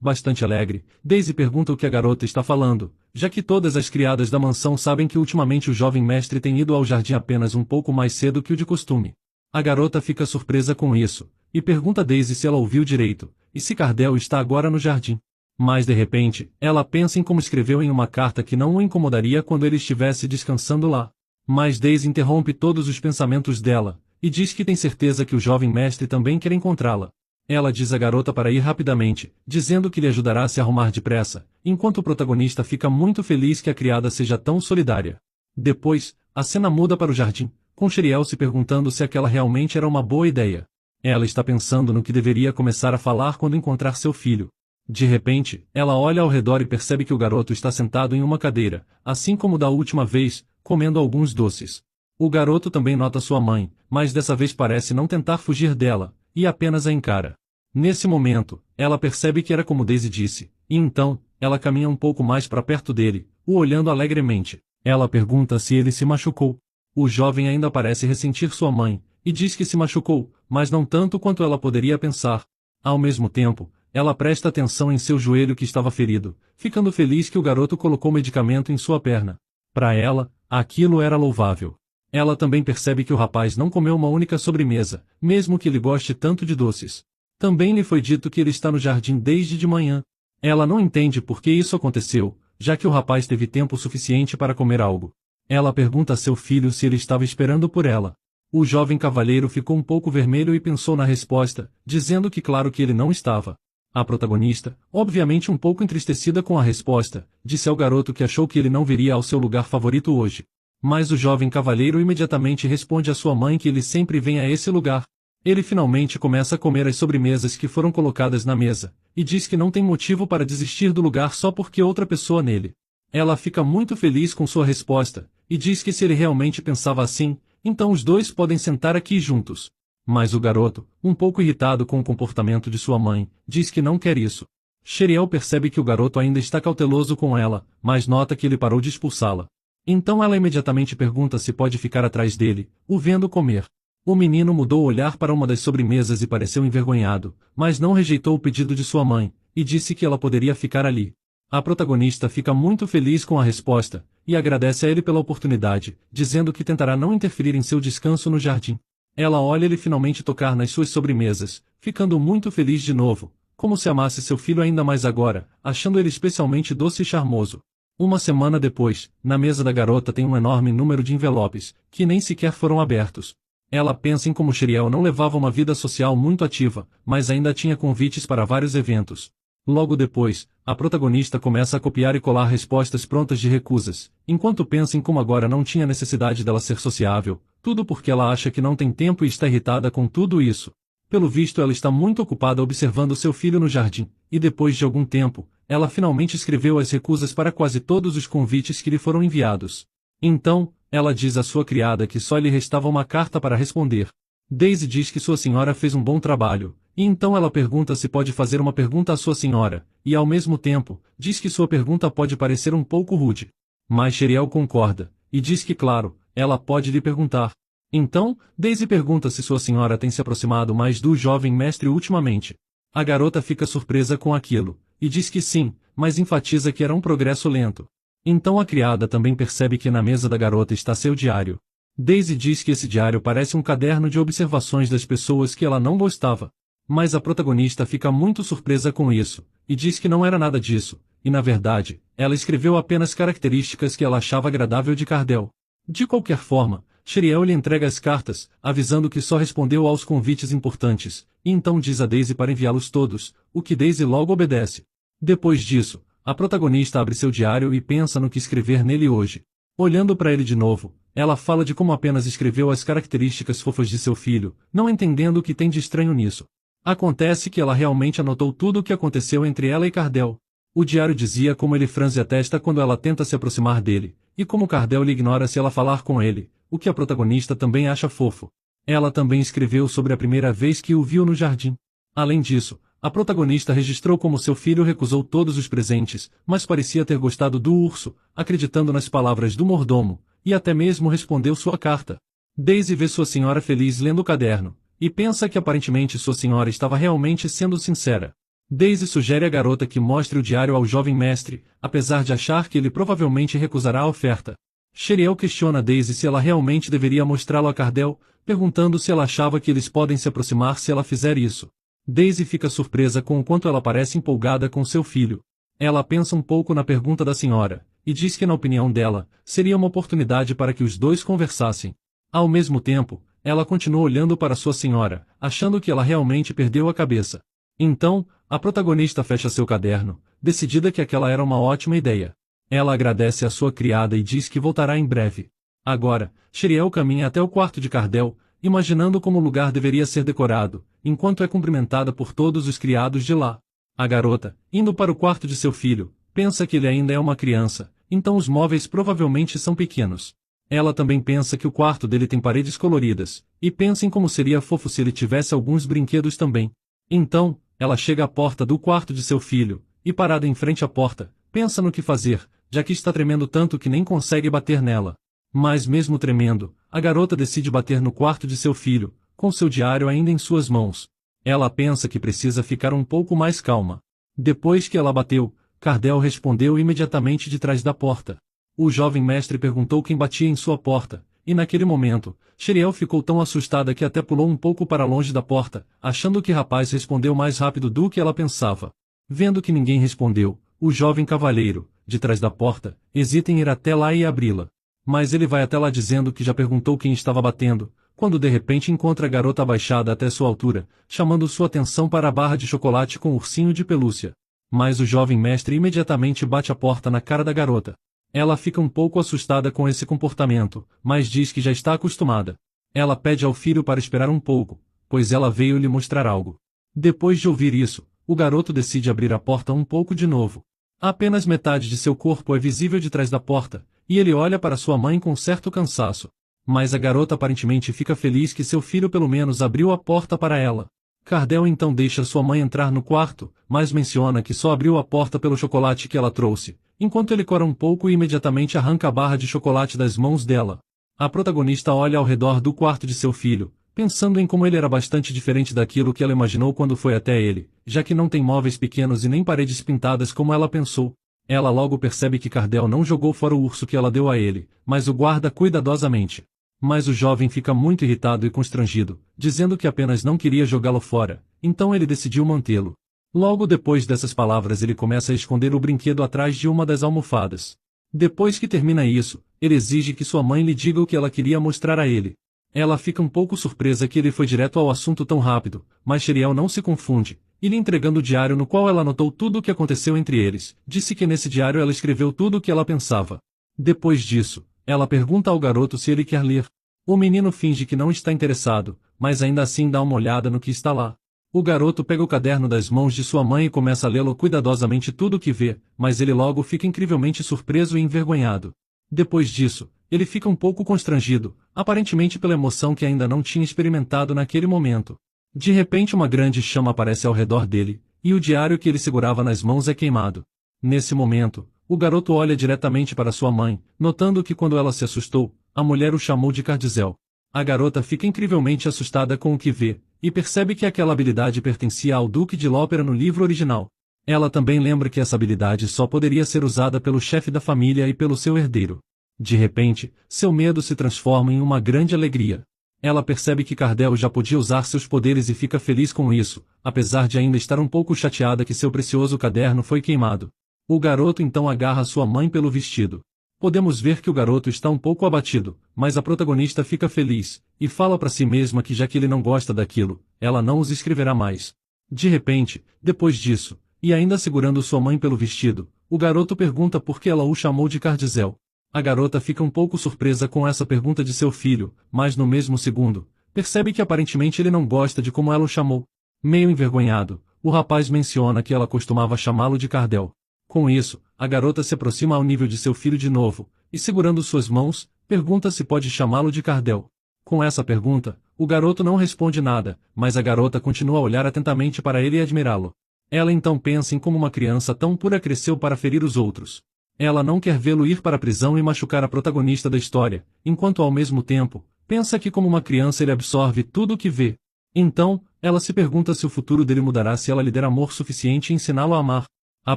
bastante alegre, Daisy pergunta o que a garota está falando, já que todas as criadas da mansão sabem que ultimamente o jovem mestre tem ido ao jardim apenas um pouco mais cedo que o de costume. A garota fica surpresa com isso, e pergunta a Daisy se ela ouviu direito, e se Cardell está agora no jardim. Mas de repente, ela pensa em como escreveu em uma carta que não o incomodaria quando ele estivesse descansando lá. Mas Daisy interrompe todos os pensamentos dela, e diz que tem certeza que o jovem mestre também quer encontrá-la. Ela diz à garota para ir rapidamente, dizendo que lhe ajudará a se arrumar depressa, enquanto o protagonista fica muito feliz que a criada seja tão solidária. Depois, a cena muda para o jardim, com Sheriel se perguntando se aquela realmente era uma boa ideia. Ela está pensando no que deveria começar a falar quando encontrar seu filho. De repente, ela olha ao redor e percebe que o garoto está sentado em uma cadeira, assim como da última vez, comendo alguns doces. O garoto também nota sua mãe, mas dessa vez parece não tentar fugir dela, e apenas a encara. Nesse momento, ela percebe que era como Daisy disse, e então, ela caminha um pouco mais para perto dele, o olhando alegremente. Ela pergunta se ele se machucou. O jovem ainda parece ressentir sua mãe, e diz que se machucou, mas não tanto quanto ela poderia pensar. Ao mesmo tempo, ela presta atenção em seu joelho que estava ferido, ficando feliz que o garoto colocou medicamento em sua perna. Para ela, aquilo era louvável. Ela também percebe que o rapaz não comeu uma única sobremesa, mesmo que ele goste tanto de doces. Também lhe foi dito que ele está no jardim desde de manhã. Ela não entende por que isso aconteceu, já que o rapaz teve tempo suficiente para comer algo. Ela pergunta a seu filho se ele estava esperando por ela. O jovem cavalheiro ficou um pouco vermelho e pensou na resposta, dizendo que claro que ele não estava. A protagonista, obviamente um pouco entristecida com a resposta, disse ao garoto que achou que ele não viria ao seu lugar favorito hoje. Mas o jovem cavalheiro imediatamente responde à sua mãe que ele sempre vem a esse lugar. Ele finalmente começa a comer as sobremesas que foram colocadas na mesa, e diz que não tem motivo para desistir do lugar só porque outra pessoa nele. Ela fica muito feliz com sua resposta, e diz que se ele realmente pensava assim, então os dois podem sentar aqui juntos. Mas o garoto, um pouco irritado com o comportamento de sua mãe, diz que não quer isso. Sheriel percebe que o garoto ainda está cauteloso com ela, mas nota que ele parou de expulsá-la. Então ela imediatamente pergunta se pode ficar atrás dele, o vendo comer. O menino mudou o olhar para uma das sobremesas e pareceu envergonhado, mas não rejeitou o pedido de sua mãe, e disse que ela poderia ficar ali. A protagonista fica muito feliz com a resposta, e agradece a ele pela oportunidade, dizendo que tentará não interferir em seu descanso no jardim. Ela olha ele finalmente tocar nas suas sobremesas, ficando muito feliz de novo, como se amasse seu filho ainda mais agora, achando ele especialmente doce e charmoso. Uma semana depois, na mesa da garota tem um enorme número de envelopes, que nem sequer foram abertos. Ela pensa em como Sheriel não levava uma vida social muito ativa, mas ainda tinha convites para vários eventos. Logo depois, a protagonista começa a copiar e colar respostas prontas de recusas, enquanto pensa em como agora não tinha necessidade dela ser sociável, tudo porque ela acha que não tem tempo e está irritada com tudo isso. Pelo visto ela está muito ocupada observando seu filho no jardim, e depois de algum tempo, ela finalmente escreveu as recusas para quase todos os convites que lhe foram enviados. Então, ela diz à sua criada que só lhe restava uma carta para responder. Daisy diz que sua senhora fez um bom trabalho, e então ela pergunta se pode fazer uma pergunta à sua senhora, e ao mesmo tempo, diz que sua pergunta pode parecer um pouco rude. Mas Sheriel concorda, e diz que claro, ela pode lhe perguntar. Então, Daisy pergunta se sua senhora tem se aproximado mais do jovem mestre ultimamente. A garota fica surpresa com aquilo, e diz que sim, mas enfatiza que era um progresso lento. Então a criada também percebe que na mesa da garota está seu diário. Daisy diz que esse diário parece um caderno de observações das pessoas que ela não gostava. Mas a protagonista fica muito surpresa com isso, e diz que não era nada disso, e na verdade, ela escreveu apenas características que ela achava agradável de Cardell. De qualquer forma, Sheriel lhe entrega as cartas, avisando que só respondeu aos convites importantes, e então diz a Daisy para enviá-los todos, o que Daisy logo obedece. Depois disso, a protagonista abre seu diário e pensa no que escrever nele hoje. Olhando para ele de novo, ela fala de como apenas escreveu as características fofas de seu filho, não entendendo o que tem de estranho nisso. Acontece que ela realmente anotou tudo o que aconteceu entre ela e Cardell. O diário dizia como ele franze a testa quando ela tenta se aproximar dele, e como Cardell lhe ignora se ela falar com ele, o que a protagonista também acha fofo. Ela também escreveu sobre a primeira vez que o viu no jardim. Além disso, a protagonista registrou como seu filho recusou todos os presentes, mas parecia ter gostado do urso, acreditando nas palavras do mordomo, e até mesmo respondeu sua carta. Daisy vê sua senhora feliz lendo o caderno, e pensa que aparentemente sua senhora estava realmente sendo sincera. Daisy sugere à garota que mostre o diário ao jovem mestre, apesar de achar que ele provavelmente recusará a oferta. Sheriel questiona Daisy se ela realmente deveria mostrá-lo a Cardell, perguntando se ela achava que eles podem se aproximar se ela fizer isso. Daisy fica surpresa com o quanto ela parece empolgada com seu filho. Ela pensa um pouco na pergunta da senhora, e diz que na opinião dela, seria uma oportunidade para que os dois conversassem. Ao mesmo tempo, ela continua olhando para sua senhora, achando que ela realmente perdeu a cabeça. Então, a protagonista fecha seu caderno, decidida que aquela era uma ótima ideia. Ela agradece à sua criada e diz que voltará em breve. Agora, Sheriel caminha até o quarto de Cardell, imaginando como o lugar deveria ser decorado, enquanto é cumprimentada por todos os criados de lá. A garota, indo para o quarto de seu filho, pensa que ele ainda é uma criança, então os móveis provavelmente são pequenos. Ela também pensa que o quarto dele tem paredes coloridas, e pensa em como seria fofo se ele tivesse alguns brinquedos também. Então, ela chega à porta do quarto de seu filho, e parada em frente à porta, pensa no que fazer, já que está tremendo tanto que nem consegue bater nela. Mas mesmo tremendo, a garota decide bater no quarto de seu filho, com seu diário ainda em suas mãos. Ela pensa que precisa ficar um pouco mais calma. Depois que ela bateu, Cardell respondeu imediatamente de trás da porta. O jovem mestre perguntou quem batia em sua porta, e naquele momento, Sheriel ficou tão assustada que até pulou um pouco para longe da porta, achando que o rapaz respondeu mais rápido do que ela pensava. Vendo que ninguém respondeu, o jovem cavalheiro, de trás da porta, hesita em ir até lá e abri-la. Mas ele vai até lá dizendo que já perguntou quem estava batendo, quando de repente encontra a garota abaixada até sua altura, chamando sua atenção para a barra de chocolate com o ursinho de pelúcia. Mas o jovem mestre imediatamente bate a porta na cara da garota. Ela fica um pouco assustada com esse comportamento, mas diz que já está acostumada. Ela pede ao filho para esperar um pouco, pois ela veio lhe mostrar algo. Depois de ouvir isso, o garoto decide abrir a porta um pouco de novo. Apenas metade de seu corpo é visível de trás da porta, e ele olha para sua mãe com certo cansaço. Mas a garota aparentemente fica feliz que seu filho pelo menos abriu a porta para ela. Cardell então deixa sua mãe entrar no quarto, mas menciona que só abriu a porta pelo chocolate que ela trouxe, enquanto ele cora um pouco e imediatamente arranca a barra de chocolate das mãos dela. A protagonista olha ao redor do quarto de seu filho, pensando em como ele era bastante diferente daquilo que ela imaginou quando foi até ele, já que não tem móveis pequenos e nem paredes pintadas como ela pensou. Ela logo percebe que Cardell não jogou fora o urso que ela deu a ele, mas o guarda cuidadosamente. Mas o jovem fica muito irritado e constrangido, dizendo que apenas não queria jogá-lo fora, então ele decidiu mantê-lo. Logo depois dessas palavras ele começa a esconder o brinquedo atrás de uma das almofadas. Depois que termina isso, ele exige que sua mãe lhe diga o que ela queria mostrar a ele. Ela fica um pouco surpresa que ele foi direto ao assunto tão rápido, mas Sheriel não se confunde, e lhe entregando o diário no qual ela anotou tudo o que aconteceu entre eles, disse que nesse diário ela escreveu tudo o que ela pensava. Depois disso, ela pergunta ao garoto se ele quer ler. O menino finge que não está interessado, mas ainda assim dá uma olhada no que está lá. O garoto pega o caderno das mãos de sua mãe e começa a lê-lo cuidadosamente tudo o que vê, mas ele logo fica incrivelmente surpreso e envergonhado. Depois disso, ele fica um pouco constrangido, aparentemente pela emoção que ainda não tinha experimentado naquele momento. De repente uma grande chama aparece ao redor dele, e o diário que ele segurava nas mãos é queimado. Nesse momento, o garoto olha diretamente para sua mãe, notando que quando ela se assustou, a mulher o chamou de Cardizel. A garota fica incrivelmente assustada com o que vê, e percebe que aquela habilidade pertencia ao Duque de Lópera no livro original. Ela também lembra que essa habilidade só poderia ser usada pelo chefe da família e pelo seu herdeiro. De repente, seu medo se transforma em uma grande alegria. Ela percebe que Cardell já podia usar seus poderes e fica feliz com isso, apesar de ainda estar um pouco chateada que seu precioso caderno foi queimado. O garoto então agarra sua mãe pelo vestido. Podemos ver que o garoto está um pouco abatido, mas a protagonista fica feliz, e fala para si mesma que já que ele não gosta daquilo, ela não os escreverá mais. De repente, depois disso, e ainda segurando sua mãe pelo vestido, o garoto pergunta por que ela o chamou de Cardizel. A garota fica um pouco surpresa com essa pergunta de seu filho, mas no mesmo segundo, percebe que aparentemente ele não gosta de como ela o chamou. Meio envergonhado, o rapaz menciona que ela costumava chamá-lo de Cardel. Com isso, a garota se aproxima ao nível de seu filho de novo, e segurando suas mãos, pergunta se pode chamá-lo de Cardel. Com essa pergunta, o garoto não responde nada, mas a garota continua a olhar atentamente para ele e admirá-lo. Ela então pensa em como uma criança tão pura cresceu para ferir os outros. Ela não quer vê-lo ir para a prisão e machucar a protagonista da história, enquanto ao mesmo tempo, pensa que como uma criança ele absorve tudo o que vê. Então, ela se pergunta se o futuro dele mudará se ela lhe der amor suficiente e ensiná-lo a amar. A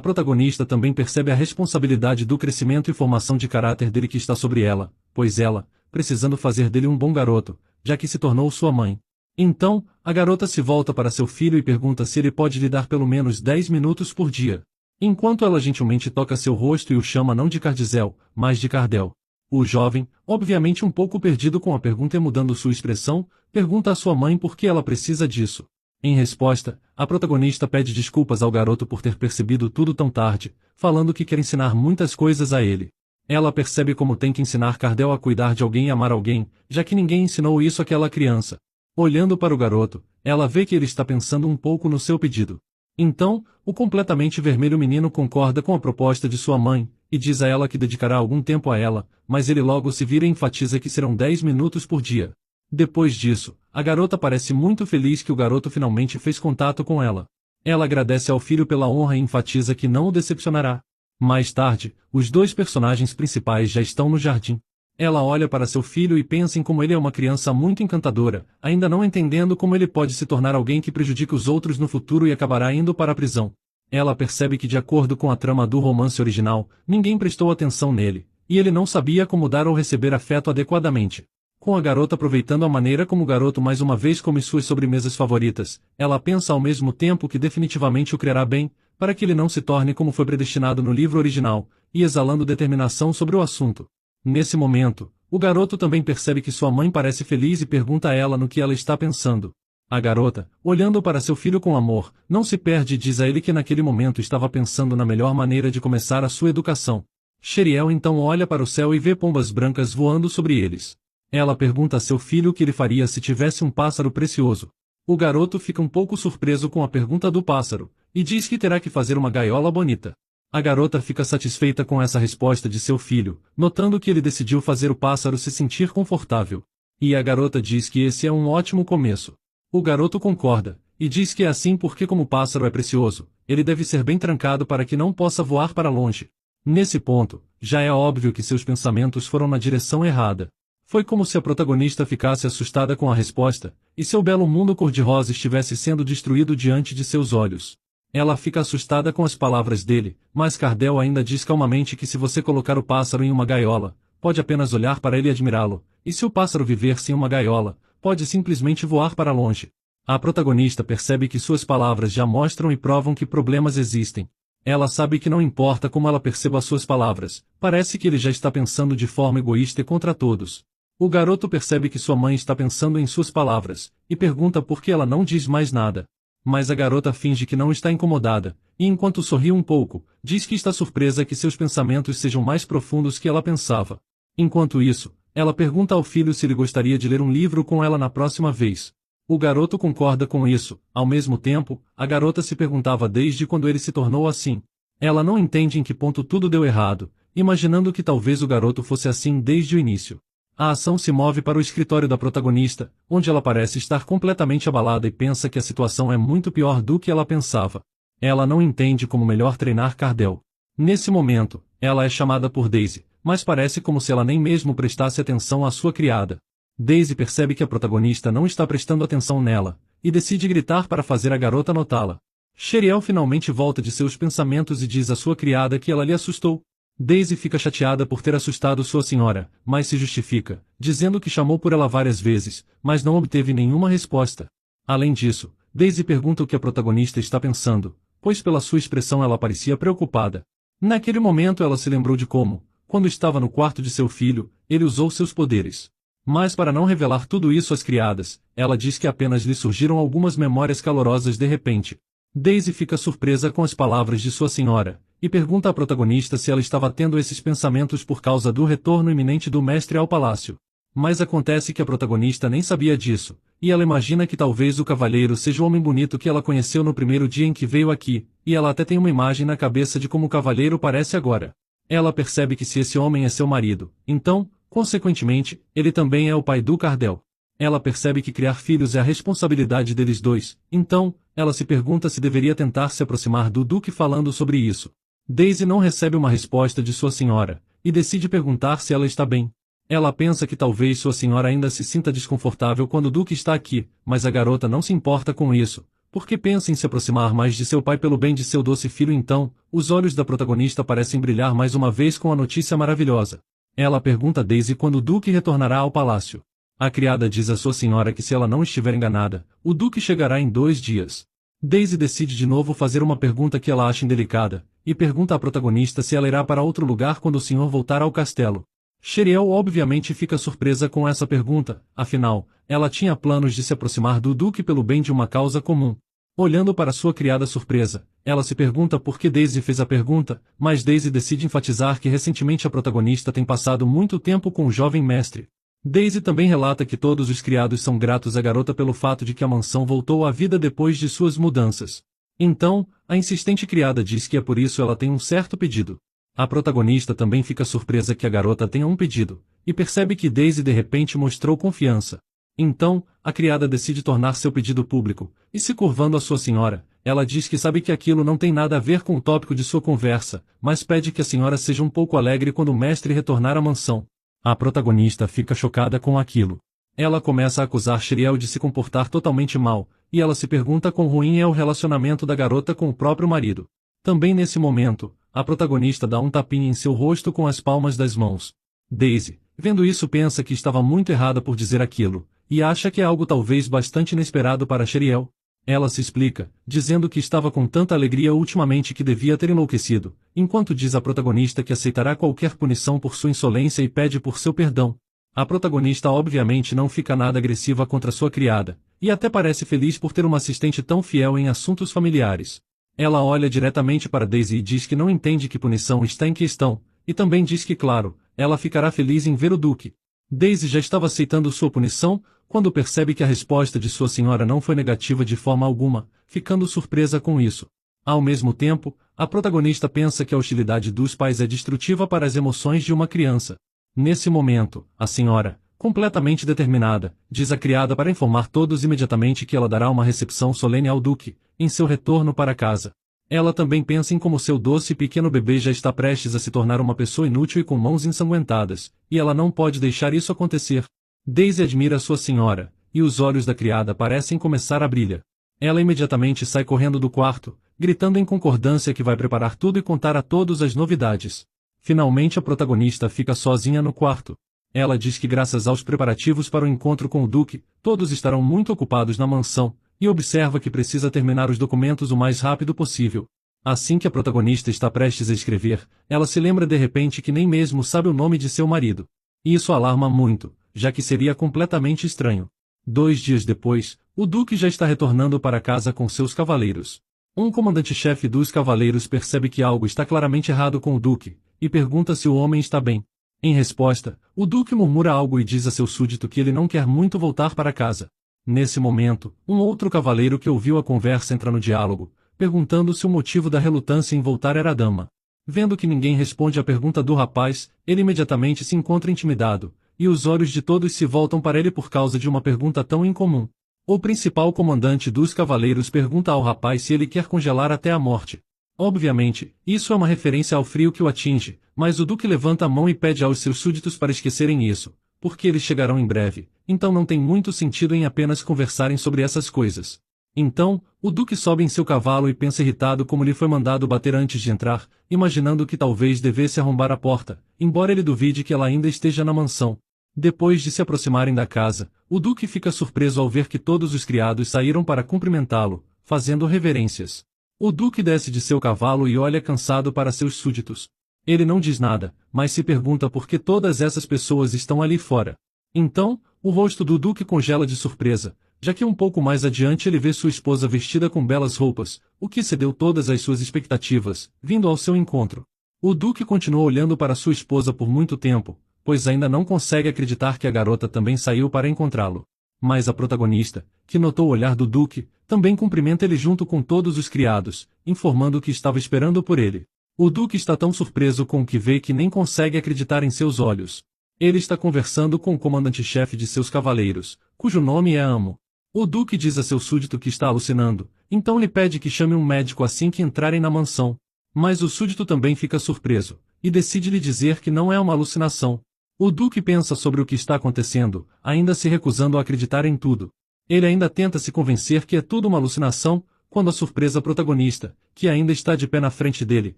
protagonista também percebe a responsabilidade do crescimento e formação de caráter dele que está sobre ela, pois ela, precisando fazer dele um bom garoto, já que se tornou sua mãe. Então, a garota se volta para seu filho e pergunta se ele pode lhe dar pelo menos 10 minutos por dia. Enquanto ela gentilmente toca seu rosto e o chama não de Cardizel, mas de Cardel. O jovem, obviamente um pouco perdido com a pergunta e mudando sua expressão, pergunta à sua mãe por que ela precisa disso. Em resposta, a protagonista pede desculpas ao garoto por ter percebido tudo tão tarde, falando que quer ensinar muitas coisas a ele. Ela percebe como tem que ensinar Cardel a cuidar de alguém e amar alguém, já que ninguém ensinou isso àquela criança. Olhando para o garoto, ela vê que ele está pensando um pouco no seu pedido. Então, o completamente vermelho menino concorda com a proposta de sua mãe, e diz a ela que dedicará algum tempo a ela, mas ele logo se vira e enfatiza que serão 10 minutos por dia. Depois disso, a garota parece muito feliz que o garoto finalmente fez contato com ela. Ela agradece ao filho pela honra e enfatiza que não o decepcionará. Mais tarde, os dois personagens principais já estão no jardim. Ela olha para seu filho e pensa em como ele é uma criança muito encantadora, ainda não entendendo como ele pode se tornar alguém que prejudique os outros no futuro e acabará indo para a prisão. Ela percebe que de acordo com a trama do romance original, ninguém prestou atenção nele, e ele não sabia como dar ou receber afeto adequadamente. Com a garota aproveitando a maneira como o garoto mais uma vez come suas sobremesas favoritas, ela pensa ao mesmo tempo que definitivamente o criará bem, para que ele não se torne como foi predestinado no livro original, e exalando determinação sobre o assunto. Nesse momento, o garoto também percebe que sua mãe parece feliz e pergunta a ela no que ela está pensando. A garota, olhando para seu filho com amor, não se perde e diz a ele que naquele momento estava pensando na melhor maneira de começar a sua educação. Sheriel então olha para o céu e vê pombas brancas voando sobre eles. Ela pergunta a seu filho o que ele faria se tivesse um pássaro precioso. O garoto fica um pouco surpreso com a pergunta do pássaro, e diz que terá que fazer uma gaiola bonita. A garota fica satisfeita com essa resposta de seu filho, notando que ele decidiu fazer o pássaro se sentir confortável. E a garota diz que esse é um ótimo começo. O garoto concorda, e diz que é assim porque como o pássaro é precioso, ele deve ser bem trancado para que não possa voar para longe. Nesse ponto, já é óbvio que seus pensamentos foram na direção errada. Foi como se a protagonista ficasse assustada com a resposta, e seu belo mundo cor-de-rosa estivesse sendo destruído diante de seus olhos. Ela fica assustada com as palavras dele, mas Cardel ainda diz calmamente que se você colocar o pássaro em uma gaiola, pode apenas olhar para ele e admirá-lo, e se o pássaro viver sem uma gaiola, pode simplesmente voar para longe. A protagonista percebe que suas palavras já mostram e provam que problemas existem. Ela sabe que não importa como ela perceba as suas palavras, parece que ele já está pensando de forma egoísta e contra todos. O garoto percebe que sua mãe está pensando em suas palavras, e pergunta por que ela não diz mais nada. Mas a garota finge que não está incomodada, e enquanto sorri um pouco, diz que está surpresa que seus pensamentos sejam mais profundos que ela pensava. Enquanto isso, ela pergunta ao filho se ele gostaria de ler um livro com ela na próxima vez. O garoto concorda com isso, ao mesmo tempo, a garota se perguntava desde quando ele se tornou assim. Ela não entende em que ponto tudo deu errado, imaginando que talvez o garoto fosse assim desde o início. A ação se move para o escritório da protagonista, onde ela parece estar completamente abalada e pensa que a situação é muito pior do que ela pensava. Ela não entende como melhor treinar Cardel. Nesse momento, ela é chamada por Daisy, mas parece como se ela nem mesmo prestasse atenção à sua criada. Daisy percebe que a protagonista não está prestando atenção nela, e decide gritar para fazer a garota notá-la. Sheriel finalmente volta de seus pensamentos e diz à sua criada que ela lhe assustou. Daisy fica chateada por ter assustado sua senhora, mas se justifica, dizendo que chamou por ela várias vezes, mas não obteve nenhuma resposta. Além disso, Daisy pergunta o que a protagonista está pensando, pois pela sua expressão ela parecia preocupada. Naquele momento ela se lembrou de como, quando estava no quarto de seu filho, ele usou seus poderes. Mas para não revelar tudo isso às criadas, ela diz que apenas lhe surgiram algumas memórias calorosas de repente. Daisy fica surpresa com as palavras de sua senhora, e pergunta à protagonista se ela estava tendo esses pensamentos por causa do retorno iminente do mestre ao palácio. Mas acontece que a protagonista nem sabia disso, e ela imagina que talvez o cavalheiro seja o homem bonito que ela conheceu no primeiro dia em que veio aqui, e ela até tem uma imagem na cabeça de como o cavalheiro parece agora. Ela percebe que se esse homem é seu marido, então, consequentemente, ele também é o pai do Cardel. Ela percebe que criar filhos é a responsabilidade deles dois, então, ela se pergunta se deveria tentar se aproximar do Duque falando sobre isso. Daisy não recebe uma resposta de sua senhora, e decide perguntar se ela está bem. Ela pensa que talvez sua senhora ainda se sinta desconfortável quando o Duque está aqui, mas a garota não se importa com isso, porque pensa em se aproximar mais de seu pai pelo bem de seu doce filho. Então, os olhos da protagonista parecem brilhar mais uma vez com a notícia maravilhosa. Ela pergunta a Daisy quando o Duque retornará ao palácio. A criada diz à sua senhora que se ela não estiver enganada, o Duque chegará em 2 dias. Daisy decide de novo fazer uma pergunta que ela acha indelicada, e pergunta à protagonista se ela irá para outro lugar quando o senhor voltar ao castelo. Sheriel obviamente fica surpresa com essa pergunta, afinal, ela tinha planos de se aproximar do Duque pelo bem de uma causa comum. Olhando para sua criada surpresa, ela se pergunta por que Daisy fez a pergunta, mas Daisy decide enfatizar que recentemente a protagonista tem passado muito tempo com o jovem mestre. Daisy também relata que todos os criados são gratos à garota pelo fato de que a mansão voltou à vida depois de suas mudanças. Então, a insistente criada diz que é por isso ela tem um certo pedido. A protagonista também fica surpresa que a garota tenha um pedido, e percebe que Daisy de repente mostrou confiança. Então, a criada decide tornar seu pedido público, e se curvando à sua senhora, ela diz que sabe que aquilo não tem nada a ver com o tópico de sua conversa, mas pede que a senhora seja um pouco alegre quando o mestre retornar à mansão. A protagonista fica chocada com aquilo. Ela começa a acusar Sheriel de se comportar totalmente mal, e ela se pergunta quão ruim é o relacionamento da garota com o próprio marido. Também nesse momento, a protagonista dá um tapinha em seu rosto com as palmas das mãos. Daisy, vendo isso, pensa que estava muito errada por dizer aquilo, e acha que é algo talvez bastante inesperado para Sheriel. Ela se explica, dizendo que estava com tanta alegria ultimamente que devia ter enlouquecido, enquanto diz à protagonista que aceitará qualquer punição por sua insolência e pede por seu perdão. A protagonista obviamente não fica nada agressiva contra sua criada, e até parece feliz por ter uma assistente tão fiel em assuntos familiares. Ela olha diretamente para Daisy e diz que não entende que punição está em questão, e também diz que, claro, ela ficará feliz em ver o Duque. Daisy já estava aceitando sua punição, quando percebe que a resposta de sua senhora não foi negativa de forma alguma, ficando surpresa com isso. Ao mesmo tempo, a protagonista pensa que a hostilidade dos pais é destrutiva para as emoções de uma criança. Nesse momento, a senhora, completamente determinada, diz à criada para informar todos imediatamente que ela dará uma recepção solene ao Duque, em seu retorno para casa. Ela também pensa em como seu doce e pequeno bebê já está prestes a se tornar uma pessoa inútil e com mãos ensanguentadas, e ela não pode deixar isso acontecer. Daisy admira sua senhora, e os olhos da criada parecem começar a brilhar. Ela imediatamente sai correndo do quarto, gritando em concordância que vai preparar tudo e contar a todos as novidades. Finalmente a protagonista fica sozinha no quarto. Ela diz que graças aos preparativos para o encontro com o Duque, todos estarão muito ocupados na mansão, e observa que precisa terminar os documentos o mais rápido possível. Assim que a protagonista está prestes a escrever, ela se lembra de repente que nem mesmo sabe o nome de seu marido. Isso alarma muito, já que seria completamente estranho. 2 dias depois, o Duque já está retornando para casa com seus cavaleiros. Um comandante-chefe dos cavaleiros percebe que algo está claramente errado com o Duque, e pergunta se o homem está bem. Em resposta, o Duque murmura algo e diz a seu súdito que ele não quer muito voltar para casa. Nesse momento, um outro cavaleiro que ouviu a conversa entra no diálogo, perguntando se o motivo da relutância em voltar era a dama. Vendo que ninguém responde à pergunta do rapaz, ele imediatamente se encontra intimidado, e os olhos de todos se voltam para ele por causa de uma pergunta tão incomum. O principal comandante dos cavaleiros pergunta ao rapaz se ele quer congelar até a morte. Obviamente, isso é uma referência ao frio que o atinge, mas o Duque levanta a mão e pede aos seus súditos para esquecerem isso, porque eles chegarão em breve, então não tem muito sentido em apenas conversarem sobre essas coisas. Então, o Duque sobe em seu cavalo e pensa irritado como lhe foi mandado bater antes de entrar, imaginando que talvez devesse arrombar a porta, embora ele duvide que ela ainda esteja na mansão. Depois de se aproximarem da casa, o Duque fica surpreso ao ver que todos os criados saíram para cumprimentá-lo, fazendo reverências. O Duque desce de seu cavalo e olha cansado para seus súditos. Ele não diz nada, mas se pergunta por que todas essas pessoas estão ali fora. Então, o rosto do Duque congela de surpresa, já que um pouco mais adiante ele vê sua esposa vestida com belas roupas, o que excedeu todas as suas expectativas, vindo ao seu encontro. O Duque continua olhando para sua esposa por muito tempo, pois ainda não consegue acreditar que a garota também saiu para encontrá-lo. Mas a protagonista, que notou o olhar do Duque, também cumprimenta ele junto com todos os criados, informando que estava esperando por ele. O Duque está tão surpreso com o que vê que nem consegue acreditar em seus olhos. Ele está conversando com o comandante-chefe de seus cavaleiros, cujo nome é Amo. O Duque diz a seu súdito que está alucinando, então lhe pede que chame um médico assim que entrarem na mansão. Mas o súdito também fica surpreso, e decide lhe dizer que não é uma alucinação. O Duque pensa sobre o que está acontecendo, ainda se recusando a acreditar em tudo. Ele ainda tenta se convencer que é tudo uma alucinação, quando a surpresa protagonista, que ainda está de pé na frente dele,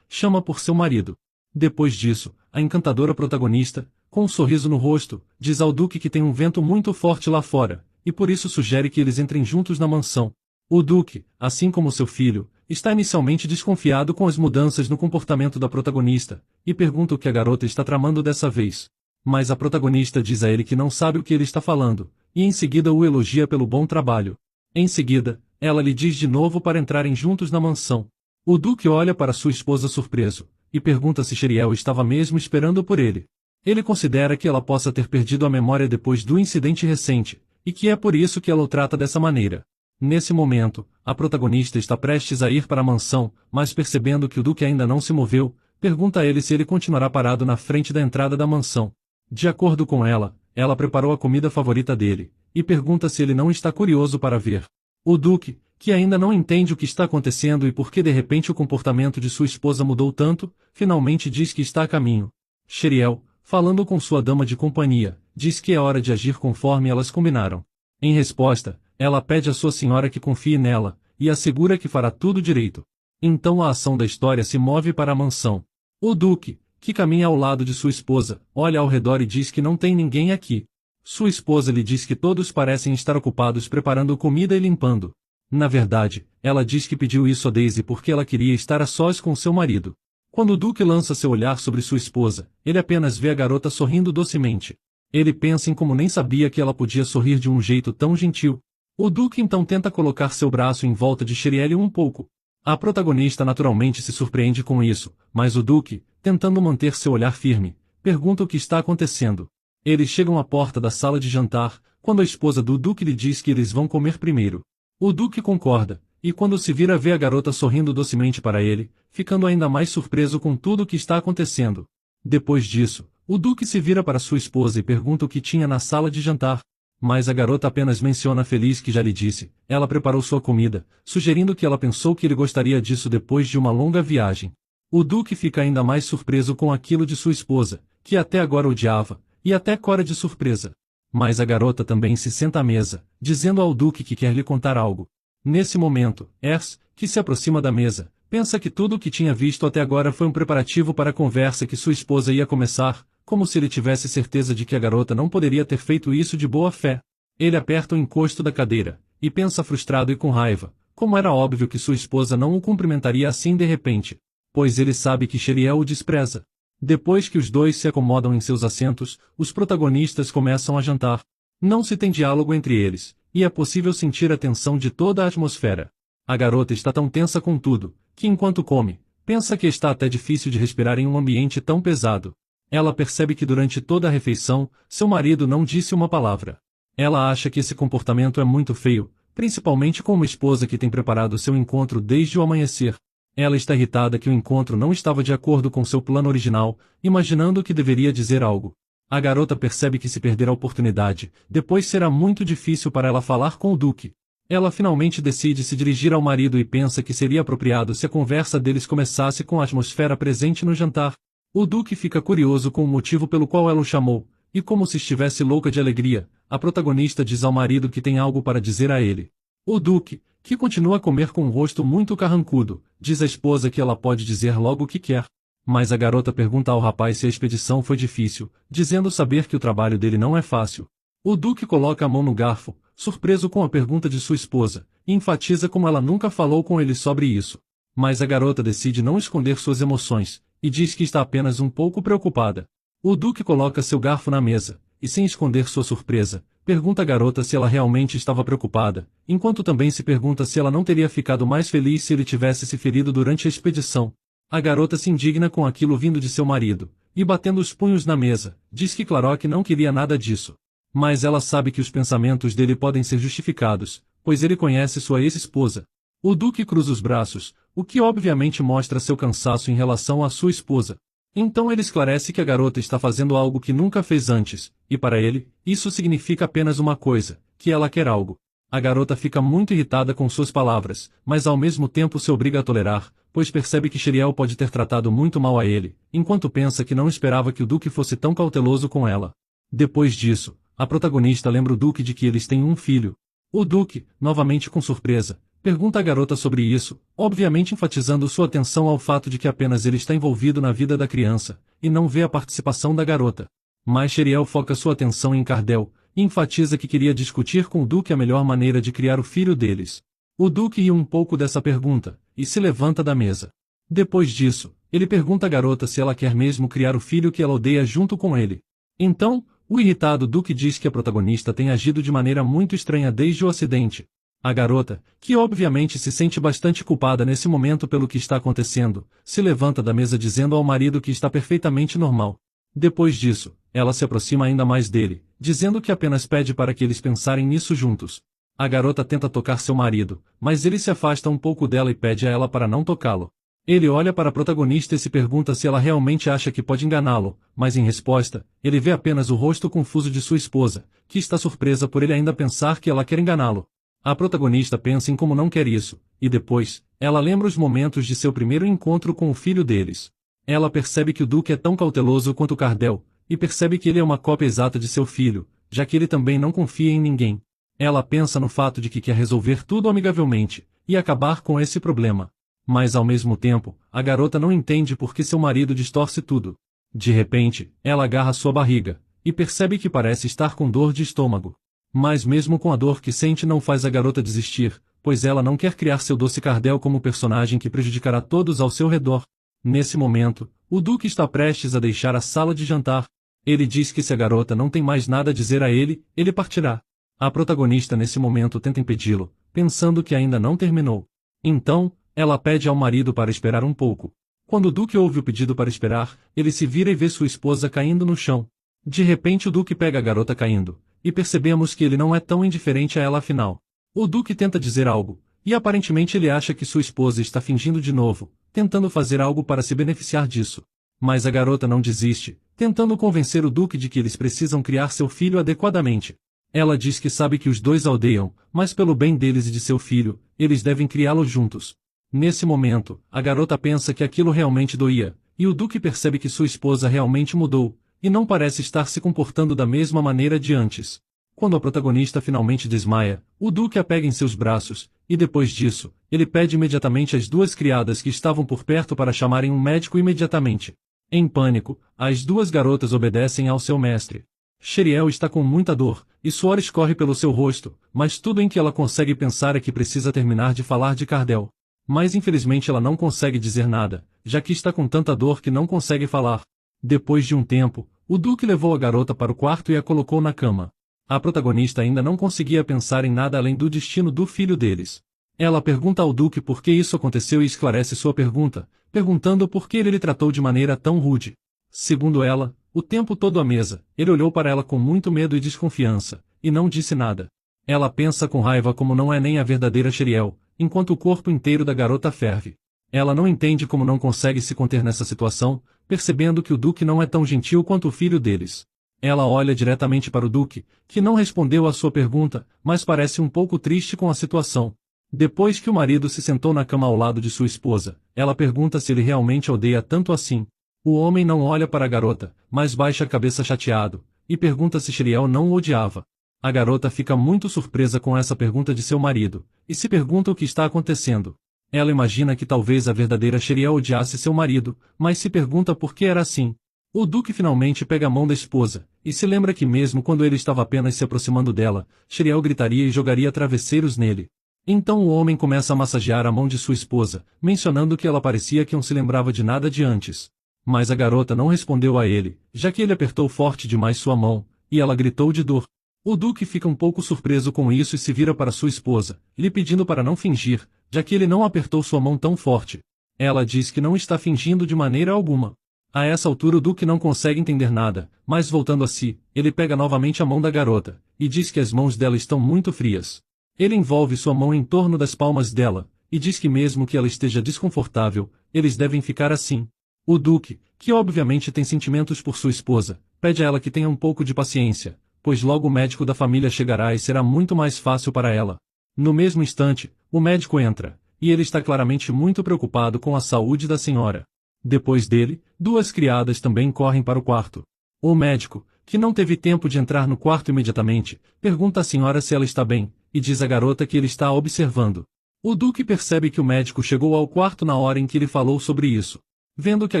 chama por seu marido. Depois disso, a encantadora protagonista, com um sorriso no rosto, diz ao Duque que tem um vento muito forte lá fora, e por isso sugere que eles entrem juntos na mansão. O Duque, assim como seu filho, está inicialmente desconfiado com as mudanças no comportamento da protagonista, e pergunta o que a garota está tramando dessa vez. Mas a protagonista diz a ele que não sabe o que ele está falando, e em seguida o elogia pelo bom trabalho. Em seguida, ela lhe diz de novo para entrarem juntos na mansão. O Duque olha para sua esposa surpreso, e pergunta se Sheriel estava mesmo esperando por ele. Ele considera que ela possa ter perdido a memória depois do incidente recente, e que é por isso que ela o trata dessa maneira. Nesse momento, a protagonista está prestes a ir para a mansão, mas percebendo que o Duque ainda não se moveu, pergunta a ele se ele continuará parado na frente da entrada da mansão. De acordo com ela preparou a comida favorita dele, e pergunta se ele não está curioso para ver. O Duque, que ainda não entende o que está acontecendo e por que de repente o comportamento de sua esposa mudou tanto, finalmente diz que está a caminho. Sheriel, falando com sua dama de companhia, diz que é hora de agir conforme elas combinaram. Em resposta, ela pede à sua senhora que confie nela, e assegura que fará tudo direito. Então a ação da história se move para a mansão. O Duque, que caminha ao lado de sua esposa, olha ao redor e diz que não tem ninguém aqui. Sua esposa lhe diz que todos parecem estar ocupados preparando comida e limpando. Na verdade, ela diz que pediu isso a Daisy porque ela queria estar a sós com seu marido. Quando o Duque lança seu olhar sobre sua esposa, ele apenas vê a garota sorrindo docemente. Ele pensa em como nem sabia que ela podia sorrir de um jeito tão gentil. O Duque então tenta colocar seu braço em volta de Sheriel um pouco. A protagonista naturalmente se surpreende com isso, mas o Duque, tentando manter seu olhar firme, pergunta o que está acontecendo. Eles chegam à porta da sala de jantar, quando a esposa do Duque lhe diz que eles vão comer primeiro. O Duque concorda, e quando se vira vê a garota sorrindo docemente para ele, ficando ainda mais surpreso com tudo o que está acontecendo. Depois disso, o Duque se vira para sua esposa e pergunta o que tinha na sala de jantar. Mas a garota apenas menciona feliz que já lhe disse, ela preparou sua comida, sugerindo que ela pensou que ele gostaria disso depois de uma longa viagem. O Duque fica ainda mais surpreso com aquilo de sua esposa, que até agora odiava, e até cora de surpresa. Mas a garota também se senta à mesa, dizendo ao Duque que quer lhe contar algo. Nesse momento, Ers, que se aproxima da mesa, pensa que tudo o que tinha visto até agora foi um preparativo para a conversa que sua esposa ia começar, como se ele tivesse certeza de que a garota não poderia ter feito isso de boa fé. Ele aperta o encosto da cadeira, e pensa frustrado e com raiva, como era óbvio que sua esposa não o cumprimentaria assim de repente, pois ele sabe que Sheriel o despreza. Depois que os dois se acomodam em seus assentos, os protagonistas começam a jantar. Não se tem diálogo entre eles, e é possível sentir a tensão de toda a atmosfera. A garota está tão tensa com tudo, que enquanto come, pensa que está até difícil de respirar em um ambiente tão pesado. Ela percebe que durante toda a refeição, seu marido não disse uma palavra. Ela acha que esse comportamento é muito feio, principalmente com uma esposa que tem preparado seu encontro desde o amanhecer. Ela está irritada que o encontro não estava de acordo com seu plano original, imaginando que deveria dizer algo. A garota percebe que se perder a oportunidade, depois será muito difícil para ela falar com o Duque. Ela finalmente decide se dirigir ao marido e pensa que seria apropriado se a conversa deles começasse com a atmosfera presente no jantar. O Duque fica curioso com o motivo pelo qual ela o chamou, e como se estivesse louca de alegria, a protagonista diz ao marido que tem algo para dizer a ele. O Duque, que continua a comer com um rosto muito carrancudo, diz à esposa que ela pode dizer logo o que quer. Mas a garota pergunta ao rapaz se a expedição foi difícil, dizendo saber que o trabalho dele não é fácil. O Duque coloca a mão no garfo, surpreso com a pergunta de sua esposa, e enfatiza como ela nunca falou com ele sobre isso. Mas a garota decide não esconder suas emoções, e diz que está apenas um pouco preocupada. O Duque coloca seu garfo na mesa, e sem esconder sua surpresa, Pergunta a garota se ela realmente estava preocupada, enquanto também se pergunta se ela não teria ficado mais feliz se ele tivesse se ferido durante a expedição. A garota se indigna com aquilo vindo de seu marido, e batendo os punhos na mesa, diz que Clarok não queria nada disso. Mas ela sabe que os pensamentos dele podem ser justificados, pois ele conhece sua ex-esposa. O Duque cruza os braços, o que obviamente mostra seu cansaço em relação à sua esposa. Então ele esclarece que a garota está fazendo algo que nunca fez antes, e para ele, isso significa apenas uma coisa, que ela quer algo. A garota fica muito irritada com suas palavras, mas ao mesmo tempo se obriga a tolerar, pois percebe que Sheriel pode ter tratado muito mal a ele, enquanto pensa que não esperava que o Duque fosse tão cauteloso com ela. Depois disso, a protagonista lembra o Duque de que eles têm um filho. O Duque, novamente com surpresa, pergunta à garota sobre isso, obviamente enfatizando sua atenção ao fato de que apenas ele está envolvido na vida da criança, e não vê a participação da garota. Mas Sheriel foca sua atenção em Cardell, e enfatiza que queria discutir com o Duque a melhor maneira de criar o filho deles. O Duque ri um pouco dessa pergunta, e se levanta da mesa. Depois disso, ele pergunta à garota se ela quer mesmo criar o filho que ela odeia junto com ele. Então, o irritado Duque diz que a protagonista tem agido de maneira muito estranha desde o acidente. A garota, que obviamente se sente bastante culpada nesse momento pelo que está acontecendo, se levanta da mesa dizendo ao marido que está perfeitamente normal. Depois disso, ela se aproxima ainda mais dele, dizendo que apenas pede para que eles pensarem nisso juntos. A garota tenta tocar seu marido, mas ele se afasta um pouco dela e pede a ela para não tocá-lo. Ele olha para a protagonista e se pergunta se ela realmente acha que pode enganá-lo, mas em resposta, ele vê apenas o rosto confuso de sua esposa, que está surpresa por ele ainda pensar que ela quer enganá-lo. A protagonista pensa em como não quer isso, e depois, ela lembra os momentos de seu primeiro encontro com o filho deles. Ela percebe que o Duque é tão cauteloso quanto Cardell, e percebe que ele é uma cópia exata de seu filho, já que ele também não confia em ninguém. Ela pensa no fato de que quer resolver tudo amigavelmente, e acabar com esse problema. Mas ao mesmo tempo, a garota não entende por que seu marido distorce tudo. De repente, ela agarra sua barriga, e percebe que parece estar com dor de estômago. Mas mesmo com a dor que sente não faz a garota desistir, pois ela não quer criar seu doce Cardell como personagem que prejudicará todos ao seu redor. Nesse momento, o Duque está prestes a deixar a sala de jantar. Ele diz que se a garota não tem mais nada a dizer a ele, ele partirá. A protagonista nesse momento tenta impedi-lo, pensando que ainda não terminou. Então, ela pede ao marido para esperar um pouco. Quando o Duque ouve o pedido para esperar, ele se vira e vê sua esposa caindo no chão. De repente o Duque pega a garota caindo, e percebemos que ele não é tão indiferente a ela afinal. O Duque tenta dizer algo, e aparentemente ele acha que sua esposa está fingindo de novo, tentando fazer algo para se beneficiar disso. Mas a garota não desiste, tentando convencer o Duque de que eles precisam criar seu filho adequadamente. Ela diz que sabe que os dois a odeiam, mas pelo bem deles e de seu filho, eles devem criá-lo juntos. Nesse momento, a garota pensa que aquilo realmente doía, e o Duque percebe que sua esposa realmente mudou, e não parece estar se comportando da mesma maneira de antes. Quando a protagonista finalmente desmaia, o Duque a pega em seus braços, e depois disso, ele pede imediatamente às duas criadas que estavam por perto para chamarem um médico imediatamente. Em pânico, as duas garotas obedecem ao seu mestre. Sheriel está com muita dor, e suor escorre pelo seu rosto, mas tudo em que ela consegue pensar é que precisa terminar de falar de Cardell. Mas infelizmente ela não consegue dizer nada, já que está com tanta dor que não consegue falar. Depois de um tempo, o Duque levou a garota para o quarto e a colocou na cama. A protagonista ainda não conseguia pensar em nada além do destino do filho deles. Ela pergunta ao Duque por que isso aconteceu e esclarece sua pergunta, perguntando por que ele lhe tratou de maneira tão rude. Segundo ela, o tempo todo à mesa, ele olhou para ela com muito medo e desconfiança, e não disse nada. Ela pensa com raiva como não é nem a verdadeira Sheriel, enquanto o corpo inteiro da garota ferve. Ela não entende como não consegue se conter nessa situação, percebendo que o Duque não é tão gentil quanto o filho deles. Ela olha diretamente para o Duque, que não respondeu à sua pergunta, mas parece um pouco triste com a situação. Depois que o marido se sentou na cama ao lado de sua esposa, ela pergunta se ele realmente a odeia tanto assim. O homem não olha para a garota, mas baixa a cabeça chateado, e pergunta se Sheriel não o odiava. A garota fica muito surpresa com essa pergunta de seu marido, e se pergunta o que está acontecendo. Ela imagina que talvez a verdadeira Sheriel odiasse seu marido, mas se pergunta por que era assim. O Duque finalmente pega a mão da esposa, e se lembra que mesmo quando ele estava apenas se aproximando dela, Sheriel gritaria e jogaria travesseiros nele. Então o homem começa a massagear a mão de sua esposa, mencionando que ela parecia que não se lembrava de nada de antes. Mas a garota não respondeu a ele, já que ele apertou forte demais sua mão, e ela gritou de dor. O Duque fica um pouco surpreso com isso e se vira para sua esposa, lhe pedindo para não fingir, já que ele não apertou sua mão tão forte. Ela diz que não está fingindo de maneira alguma. A essa altura o Duque não consegue entender nada, mas voltando a si, ele pega novamente a mão da garota, e diz que as mãos dela estão muito frias. Ele envolve sua mão em torno das palmas dela, e diz que mesmo que ela esteja desconfortável, eles devem ficar assim. O Duque, que obviamente tem sentimentos por sua esposa, pede a ela que tenha um pouco de paciência, pois logo o médico da família chegará e será muito mais fácil para ela. No mesmo instante, o médico entra, e ele está claramente muito preocupado com a saúde da senhora. Depois dele, duas criadas também correm para o quarto. O médico, que não teve tempo de entrar no quarto imediatamente, pergunta à senhora se ela está bem, e diz à garota que ele está a observando. O Duque percebe que o médico chegou ao quarto na hora em que ele falou sobre isso. Vendo que a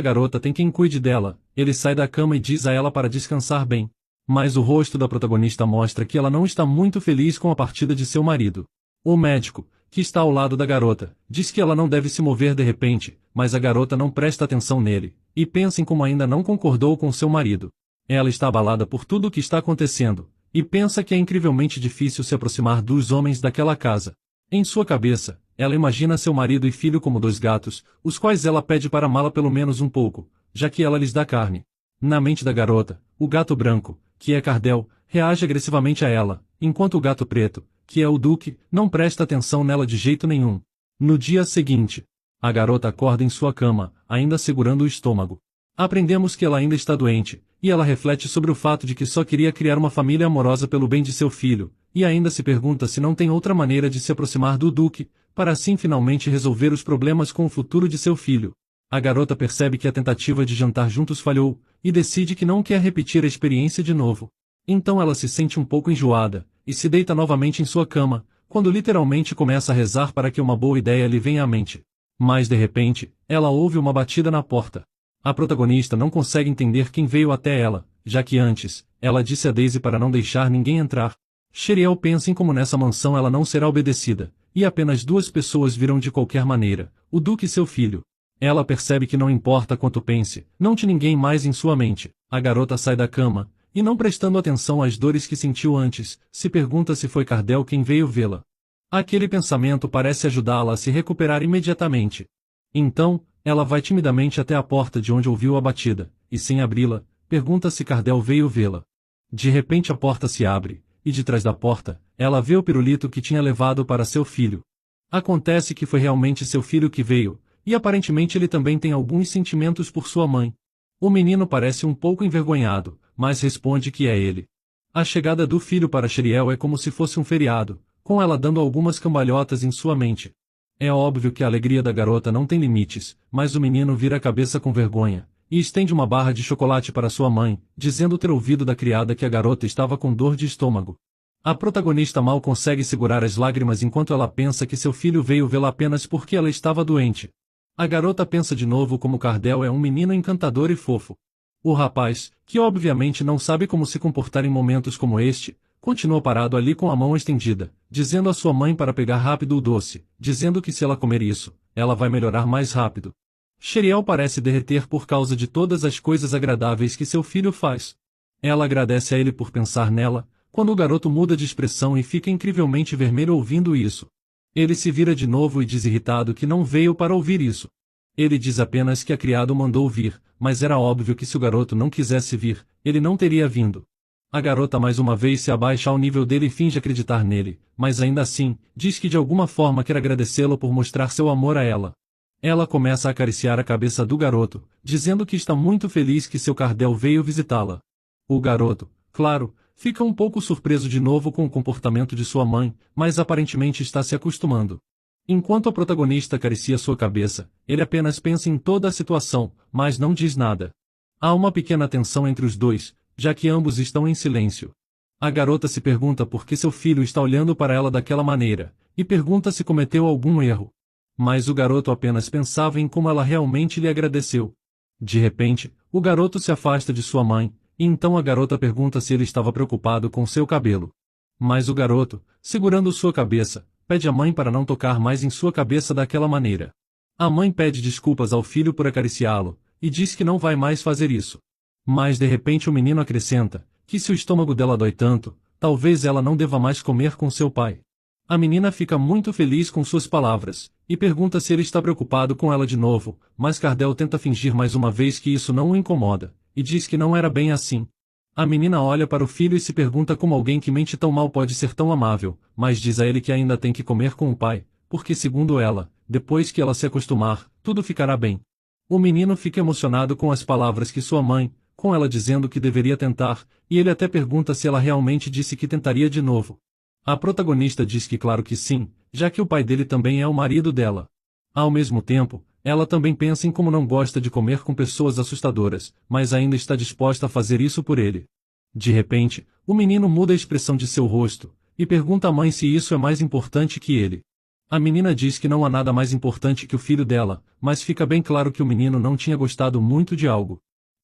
garota tem quem cuide dela, ele sai da cama e diz a ela para descansar bem. Mas o rosto da protagonista mostra que ela não está muito feliz com a partida de seu marido. O médico, que está ao lado da garota, diz que ela não deve se mover de repente, mas a garota não presta atenção nele, e pensa em como ainda não concordou com seu marido. Ela está abalada por tudo o que está acontecendo, e pensa que é incrivelmente difícil se aproximar dos homens daquela casa. Em sua cabeça, ela imagina seu marido e filho como dois gatos, os quais ela pede para amá-la pelo menos um pouco, já que ela lhes dá carne. Na mente da garota, o gato branco, que é Cardel, reage agressivamente a ela, enquanto o gato preto, que é o Duque, não presta atenção nela de jeito nenhum. No dia seguinte, a garota acorda em sua cama, ainda segurando o estômago. Aprendemos que ela ainda está doente, e ela reflete sobre o fato de que só queria criar uma família amorosa pelo bem de seu filho, e ainda se pergunta se não tem outra maneira de se aproximar do Duque, para assim finalmente resolver os problemas com o futuro de seu filho. A garota percebe que a tentativa de jantar juntos falhou, e decide que não quer repetir a experiência de novo. Então ela se sente um pouco enjoada, e se deita novamente em sua cama, quando literalmente começa a rezar para que uma boa ideia lhe venha à mente. Mas de repente, ela ouve uma batida na porta. A protagonista não consegue entender quem veio até ela, já que antes, ela disse a Daisy para não deixar ninguém entrar. Sheriel pensa em como nessa mansão ela não será obedecida, e apenas duas pessoas virão de qualquer maneira, o Duque e seu filho. Ela percebe que não importa quanto pense, não tinha ninguém mais em sua mente. A garota sai da cama, e não prestando atenção às dores que sentiu antes, se pergunta se foi Cardel quem veio vê-la. Aquele pensamento parece ajudá-la a se recuperar imediatamente. Então, ela vai timidamente até a porta de onde ouviu a batida, e sem abri-la, pergunta se Cardel veio vê-la. De repente a porta se abre, e de trás da porta, ela vê o pirulito que tinha levado para seu filho. Acontece que foi realmente seu filho que veio, e aparentemente ele também tem alguns sentimentos por sua mãe. O menino parece um pouco envergonhado, mas responde que é ele. A chegada do filho para Sheriel é como se fosse um feriado, com ela dando algumas cambalhotas em sua mente. É óbvio que a alegria da garota não tem limites, mas o menino vira a cabeça com vergonha, e estende uma barra de chocolate para sua mãe, dizendo ter ouvido da criada que a garota estava com dor de estômago. A protagonista mal consegue segurar as lágrimas enquanto ela pensa que seu filho veio vê-la apenas porque ela estava doente. A garota pensa de novo como Cardel é um menino encantador e fofo. O rapaz, que obviamente não sabe como se comportar em momentos como este, continua parado ali com a mão estendida, dizendo à sua mãe para pegar rápido o doce, dizendo que se ela comer isso, ela vai melhorar mais rápido. Sheriel parece derreter por causa de todas as coisas agradáveis que seu filho faz. Ela agradece a ele por pensar nela, quando o garoto muda de expressão e fica incrivelmente vermelho ouvindo isso. Ele se vira de novo e diz irritado que não veio para ouvir isso. Ele diz apenas que a criada o mandou vir, mas era óbvio que se o garoto não quisesse vir, ele não teria vindo. A garota mais uma vez se abaixa ao nível dele e finge acreditar nele, mas ainda assim, diz que de alguma forma quer agradecê-lo por mostrar seu amor a ela. Ela começa a acariciar a cabeça do garoto, dizendo que está muito feliz que seu Cardel veio visitá-la. O garoto, claro, fica um pouco surpreso de novo com o comportamento de sua mãe, mas aparentemente está se acostumando. Enquanto a protagonista acaricia sua cabeça, ele apenas pensa em toda a situação, mas não diz nada. Há uma pequena tensão entre os dois, já que ambos estão em silêncio. A garota se pergunta por que seu filho está olhando para ela daquela maneira, e pergunta se cometeu algum erro. Mas o garoto apenas pensava em como ela realmente lhe agradeceu. De repente, o garoto se afasta de sua mãe, e então a garota pergunta se ele estava preocupado com seu cabelo. Mas o garoto, segurando sua cabeça, pede à mãe para não tocar mais em sua cabeça daquela maneira. A mãe pede desculpas ao filho por acariciá-lo, e diz que não vai mais fazer isso. Mas de repente o menino acrescenta, que se o estômago dela dói tanto, talvez ela não deva mais comer com seu pai. A menina fica muito feliz com suas palavras, e pergunta se ele está preocupado com ela de novo, mas Cardell tenta fingir mais uma vez que isso não o incomoda, e diz que não era bem assim. A menina olha para o filho e se pergunta como alguém que mente tão mal pode ser tão amável, mas diz a ele que ainda tem que comer com o pai, porque segundo ela, depois que ela se acostumar, tudo ficará bem. O menino fica emocionado com as palavras que sua mãe, com ela dizendo que deveria tentar, e ele até pergunta se ela realmente disse que tentaria de novo. A protagonista diz que claro que sim, já que o pai dele também é o marido dela. Ao mesmo tempo, ela também pensa em como não gosta de comer com pessoas assustadoras, mas ainda está disposta a fazer isso por ele. De repente, o menino muda a expressão de seu rosto, e pergunta à mãe se isso é mais importante que ele. A menina diz que não há nada mais importante que o filho dela, mas fica bem claro que o menino não tinha gostado muito de algo.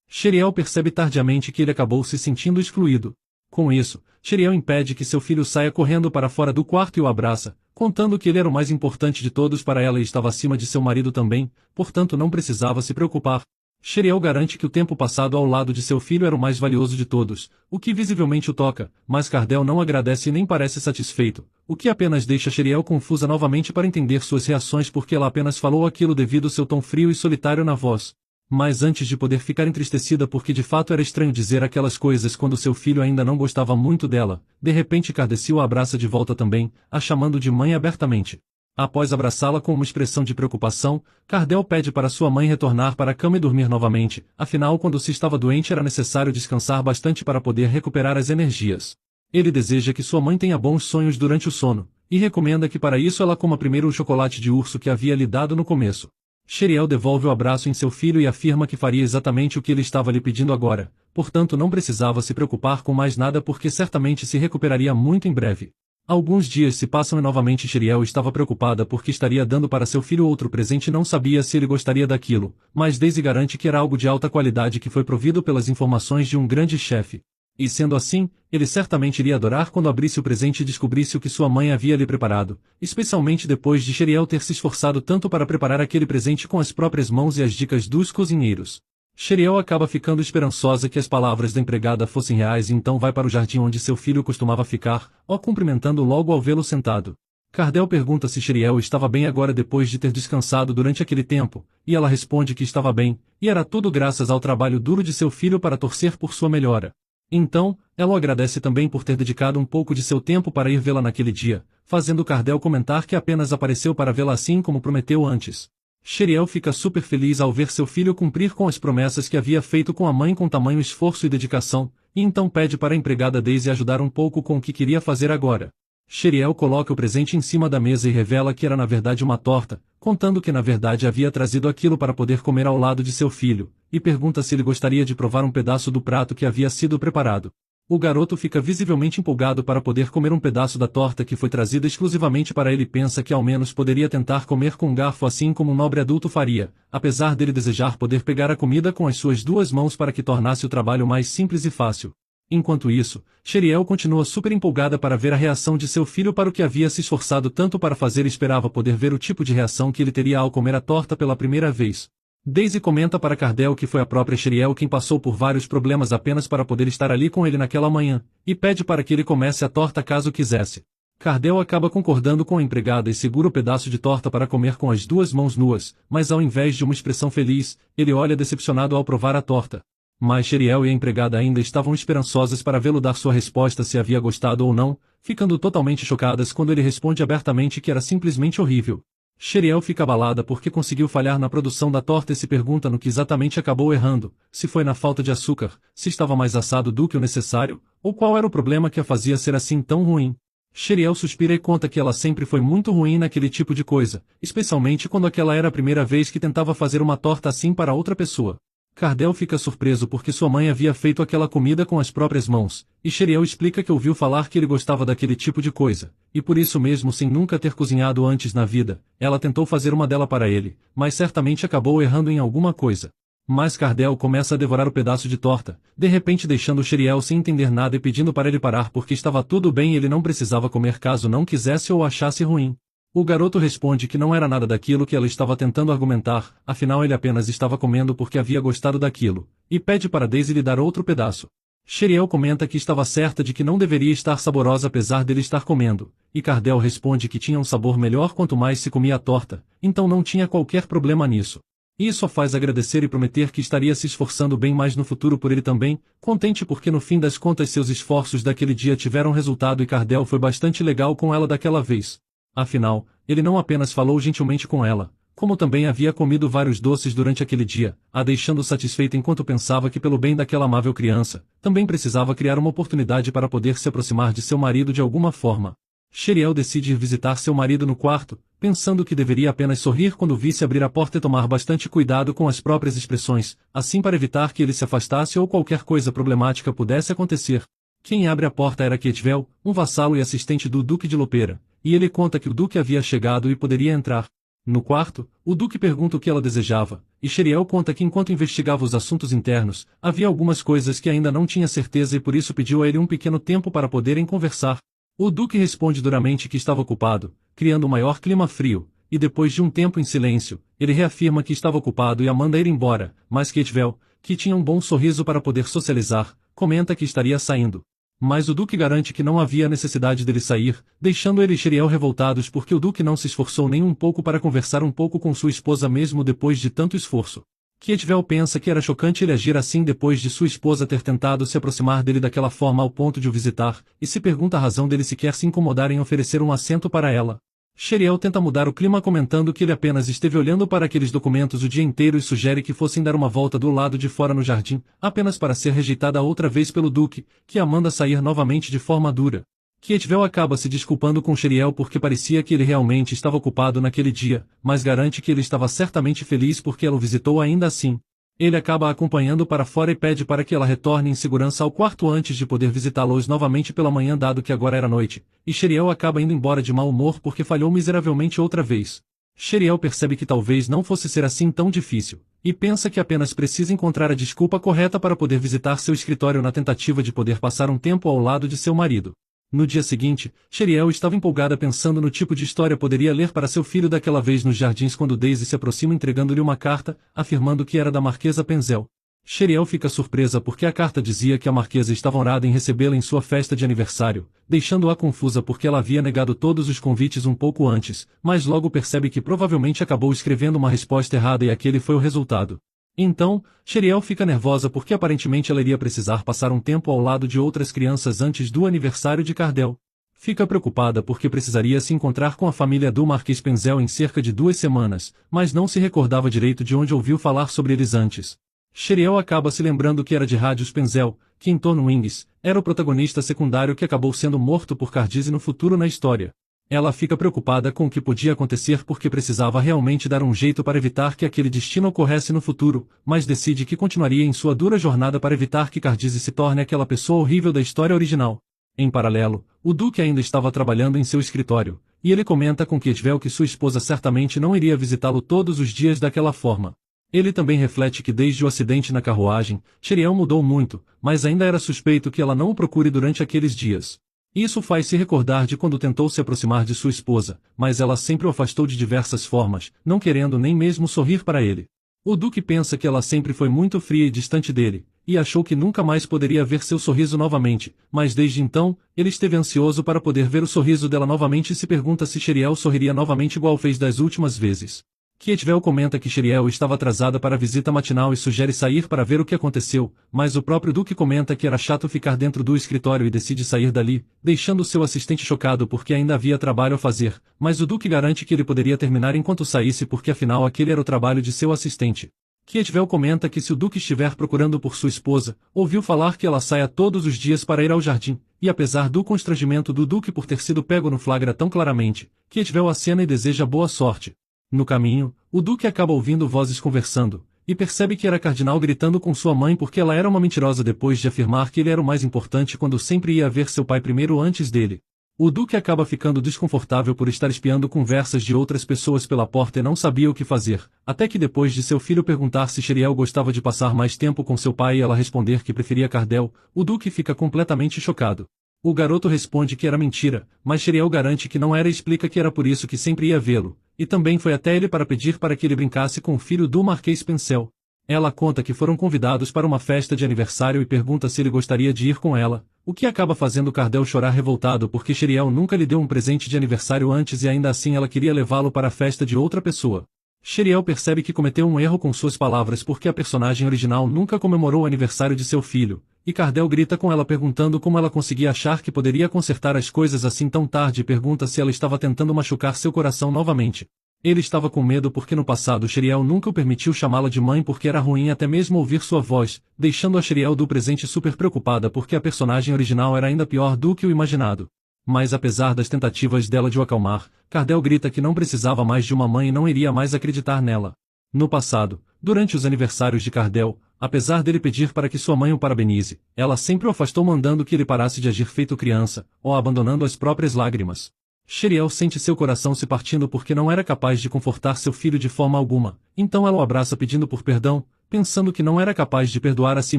Sheriel percebe tardiamente que ele acabou se sentindo excluído. Com isso, Sheriel impede que seu filho saia correndo para fora do quarto e o abraça, contando que ele era o mais importante de todos para ela e estava acima de seu marido também, portanto não precisava se preocupar. Sheriel garante que o tempo passado ao lado de seu filho era o mais valioso de todos, o que visivelmente o toca, mas Cardell não agradece e nem parece satisfeito, o que apenas deixa Sheriel confusa novamente para entender suas reações porque ela apenas falou aquilo devido ao seu tom frio e solitário na voz. Mas antes de poder ficar entristecida porque de fato era estranho dizer aquelas coisas quando seu filho ainda não gostava muito dela, de repente Cardecil a abraça de volta também, a chamando de mãe abertamente. Após abraçá-la com uma expressão de preocupação, Cardell pede para sua mãe retornar para a cama e dormir novamente, afinal quando se estava doente era necessário descansar bastante para poder recuperar as energias. Ele deseja que sua mãe tenha bons sonhos durante o sono, e recomenda que para isso ela coma primeiro o chocolate de urso que havia lhe dado no começo. Sheriel devolve o abraço em seu filho e afirma que faria exatamente o que ele estava lhe pedindo agora, portanto não precisava se preocupar com mais nada porque certamente se recuperaria muito em breve. Alguns dias se passam e novamente Sheriel estava preocupada porque estaria dando para seu filho outro presente e não sabia se ele gostaria daquilo, mas Daisy garante que era algo de alta qualidade que foi provido pelas informações de um grande chefe. E sendo assim, ele certamente iria adorar quando abrisse o presente e descobrisse o que sua mãe havia lhe preparado, especialmente depois de Sheriel ter se esforçado tanto para preparar aquele presente com as próprias mãos e as dicas dos cozinheiros. Sheriel acaba ficando esperançosa que as palavras da empregada fossem reais e então vai para o jardim onde seu filho costumava ficar, cumprimentando logo ao vê-lo sentado. Cardell pergunta se Sheriel estava bem agora depois de ter descansado durante aquele tempo, e ela responde que estava bem, e era tudo graças ao trabalho duro de seu filho para torcer por sua melhora. Então, ela o agradece também por ter dedicado um pouco de seu tempo para ir vê-la naquele dia, fazendo Cardell comentar que apenas apareceu para vê-la assim como prometeu antes. Sheriel fica super feliz ao ver seu filho cumprir com as promessas que havia feito com a mãe com tamanho esforço e dedicação, e então pede para a empregada Daisy ajudar um pouco com o que queria fazer agora. Sheriel coloca o presente em cima da mesa e revela que era na verdade uma torta, contando que na verdade havia trazido aquilo para poder comer ao lado de seu filho, e pergunta se ele gostaria de provar um pedaço do prato que havia sido preparado. O garoto fica visivelmente empolgado para poder comer um pedaço da torta que foi trazida exclusivamente para ele e pensa que ao menos poderia tentar comer com um garfo assim como um nobre adulto faria, apesar dele desejar poder pegar a comida com as suas duas mãos para que tornasse o trabalho mais simples e fácil. Enquanto isso, Sheriel continua super empolgada para ver a reação de seu filho para o que havia se esforçado tanto para fazer e esperava poder ver o tipo de reação que ele teria ao comer a torta pela primeira vez. Daisy comenta para Cardell que foi a própria Sheriel quem passou por vários problemas apenas para poder estar ali com ele naquela manhã, e pede para que ele comece a torta caso quisesse. Cardell acaba concordando com a empregada e segura o pedaço de torta para comer com as duas mãos nuas, mas ao invés de uma expressão feliz, ele olha decepcionado ao provar a torta. Mas Sheriel e a empregada ainda estavam esperançosas para vê-lo dar sua resposta se havia gostado ou não, ficando totalmente chocadas quando ele responde abertamente que era simplesmente horrível. Sheriel fica abalada porque conseguiu falhar na produção da torta e se pergunta no que exatamente acabou errando, se foi na falta de açúcar, se estava mais assado do que o necessário, ou qual era o problema que a fazia ser assim tão ruim. Sheriel suspira e conta que ela sempre foi muito ruim naquele tipo de coisa, especialmente quando aquela era a primeira vez que tentava fazer uma torta assim para outra pessoa. Cardell fica surpreso porque sua mãe havia feito aquela comida com as próprias mãos, e Sheriel explica que ouviu falar que ele gostava daquele tipo de coisa, e por isso mesmo sem nunca ter cozinhado antes na vida, ela tentou fazer uma dela para ele, mas certamente acabou errando em alguma coisa. Mas Cardell começa a devorar o pedaço de torta, de repente deixando Sheriel sem entender nada e pedindo para ele parar porque estava tudo bem e ele não precisava comer caso não quisesse ou achasse ruim. O garoto responde que não era nada daquilo que ela estava tentando argumentar, afinal ele apenas estava comendo porque havia gostado daquilo, e pede para Daisy lhe dar outro pedaço. Sheriel comenta que estava certa de que não deveria estar saborosa apesar dele estar comendo, e Cardell responde que tinha um sabor melhor quanto mais se comia a torta, então não tinha qualquer problema nisso. Isso a faz agradecer e prometer que estaria se esforçando bem mais no futuro por ele também, contente porque no fim das contas seus esforços daquele dia tiveram resultado e Cardell foi bastante legal com ela daquela vez. Afinal, ele não apenas falou gentilmente com ela, como também havia comido vários doces durante aquele dia, a deixando satisfeita enquanto pensava que pelo bem daquela amável criança, também precisava criar uma oportunidade para poder se aproximar de seu marido de alguma forma. Sheriel decide ir visitar seu marido no quarto, pensando que deveria apenas sorrir quando visse abrir a porta e tomar bastante cuidado com as próprias expressões, assim para evitar que ele se afastasse ou qualquer coisa problemática pudesse acontecer. Quem abre a porta era Ketvel, um vassalo e assistente do Duque de Lopera, e ele conta que o Duque havia chegado e poderia entrar. No quarto, o Duque pergunta o que ela desejava, e Sheriel conta que enquanto investigava os assuntos internos, havia algumas coisas que ainda não tinha certeza e por isso pediu a ele um pequeno tempo para poderem conversar. O Duque responde duramente que estava ocupado, criando um maior clima frio, e depois de um tempo em silêncio, ele reafirma que estava ocupado e a manda ir embora, mas Ketvel, que tinha um bom sorriso para poder socializar, comenta que estaria saindo. Mas o Duque garante que não havia necessidade dele sair, deixando ele e Sheriel revoltados porque o Duque não se esforçou nem um pouco para conversar um pouco com sua esposa mesmo depois de tanto esforço. Ketvel pensa que era chocante ele agir assim depois de sua esposa ter tentado se aproximar dele daquela forma ao ponto de o visitar, e se pergunta a razão dele sequer se incomodar em oferecer um assento para ela. Sheriel tenta mudar o clima comentando que ele apenas esteve olhando para aqueles documentos o dia inteiro e sugere que fossem dar uma volta do lado de fora no jardim, apenas para ser rejeitada outra vez pelo Duque, que a manda sair novamente de forma dura. Ketvel acaba se desculpando com Sheriel porque parecia que ele realmente estava ocupado naquele dia, mas garante que ele estava certamente feliz porque ela o visitou ainda assim. Ele acaba a acompanhando para fora e pede para que ela retorne em segurança ao quarto antes de poder visitá-los novamente pela manhã dado que agora era noite, e Sheriel acaba indo embora de mau humor porque falhou miseravelmente outra vez. Sheriel percebe que talvez não fosse ser assim tão difícil, e pensa que apenas precisa encontrar a desculpa correta para poder visitar seu escritório na tentativa de poder passar um tempo ao lado de seu marido. No dia seguinte, Sheriel estava empolgada pensando no tipo de história poderia ler para seu filho daquela vez nos jardins quando Daisy se aproxima entregando-lhe uma carta, afirmando que era da Marquesa Penzel. Sheriel fica surpresa porque a carta dizia que a Marquesa estava honrada em recebê-la em sua festa de aniversário, deixando-a confusa porque ela havia negado todos os convites um pouco antes, mas logo percebe que provavelmente acabou escrevendo uma resposta errada e aquele foi o resultado. Então, Sheriel fica nervosa porque aparentemente ela iria precisar passar um tempo ao lado de outras crianças antes do aniversário de Cardell. Fica preocupada porque precisaria se encontrar com a família do Marquês Penzel em cerca de 2 semanas, mas não se recordava direito de onde ouviu falar sobre eles antes. Sheriel acaba se lembrando que era de Rádios Penzel, que em Tom Wings, era o protagonista secundário que acabou sendo morto por Cardise no futuro na história. Ela fica preocupada com o que podia acontecer porque precisava realmente dar um jeito para evitar que aquele destino ocorresse no futuro, mas decide que continuaria em sua dura jornada para evitar que Cardise se torne aquela pessoa horrível da história original. Em paralelo, o Duque ainda estava trabalhando em seu escritório, e ele comenta com Ketvel que sua esposa certamente não iria visitá-lo todos os dias daquela forma. Ele também reflete que desde o acidente na carruagem, Sheriel mudou muito, mas ainda era suspeito que ela não o procure durante aqueles dias. Isso faz se recordar de quando tentou se aproximar de sua esposa, mas ela sempre o afastou de diversas formas, não querendo nem mesmo sorrir para ele. O Duque pensa que ela sempre foi muito fria e distante dele, e achou que nunca mais poderia ver seu sorriso novamente, mas desde então, ele esteve ansioso para poder ver o sorriso dela novamente e se pergunta se Sheriel sorriria novamente igual fez das últimas vezes. Ketvel comenta que Sheriel estava atrasada para a visita matinal e sugere sair para ver o que aconteceu, mas o próprio Duque comenta que era chato ficar dentro do escritório e decide sair dali, deixando seu assistente chocado porque ainda havia trabalho a fazer, mas o Duque garante que ele poderia terminar enquanto saísse porque afinal aquele era o trabalho de seu assistente. Ketvel comenta que se o Duque estiver procurando por sua esposa, ouviu falar que ela saia todos os dias para ir ao jardim, e apesar do constrangimento do Duque por ter sido pego no flagra tão claramente, Ketvel acena e deseja boa sorte. No caminho, o Duque acaba ouvindo vozes conversando, e percebe que era Cardinal gritando com sua mãe porque ela era uma mentirosa depois de afirmar que ele era o mais importante quando sempre ia ver seu pai primeiro antes dele. O Duque acaba ficando desconfortável por estar espiando conversas de outras pessoas pela porta e não sabia o que fazer, até que depois de seu filho perguntar se Sheriel gostava de passar mais tempo com seu pai e ela responder que preferia Cardell, o Duque fica completamente chocado. O garoto responde que era mentira, mas Sheriel garante que não era e explica que era por isso que sempre ia vê-lo, e também foi até ele para pedir para que ele brincasse com o filho do Marquês Pensel. Ela conta que foram convidados para uma festa de aniversário e pergunta se ele gostaria de ir com ela, o que acaba fazendo Cardell chorar revoltado porque Sheriel nunca lhe deu um presente de aniversário antes e ainda assim ela queria levá-lo para a festa de outra pessoa. Sheriel percebe que cometeu um erro com suas palavras porque a personagem original nunca comemorou o aniversário de seu filho, e Cardell grita com ela perguntando como ela conseguia achar que poderia consertar as coisas assim tão tarde e pergunta se ela estava tentando machucar seu coração novamente. Ele estava com medo porque no passado Sheriel nunca o permitiu chamá-la de mãe porque era ruim até mesmo ouvir sua voz, deixando a Sheriel do presente super preocupada porque a personagem original era ainda pior do que o imaginado. Mas apesar das tentativas dela de o acalmar, Cardell grita que não precisava mais de uma mãe e não iria mais acreditar nela. No passado, durante os aniversários de Cardell, apesar dele pedir para que sua mãe o parabenize, ela sempre o afastou mandando que ele parasse de agir feito criança, ou abandonando as próprias lágrimas. Sheriel sente seu coração se partindo porque não era capaz de confortar seu filho de forma alguma, então ela o abraça pedindo por perdão, pensando que não era capaz de perdoar a si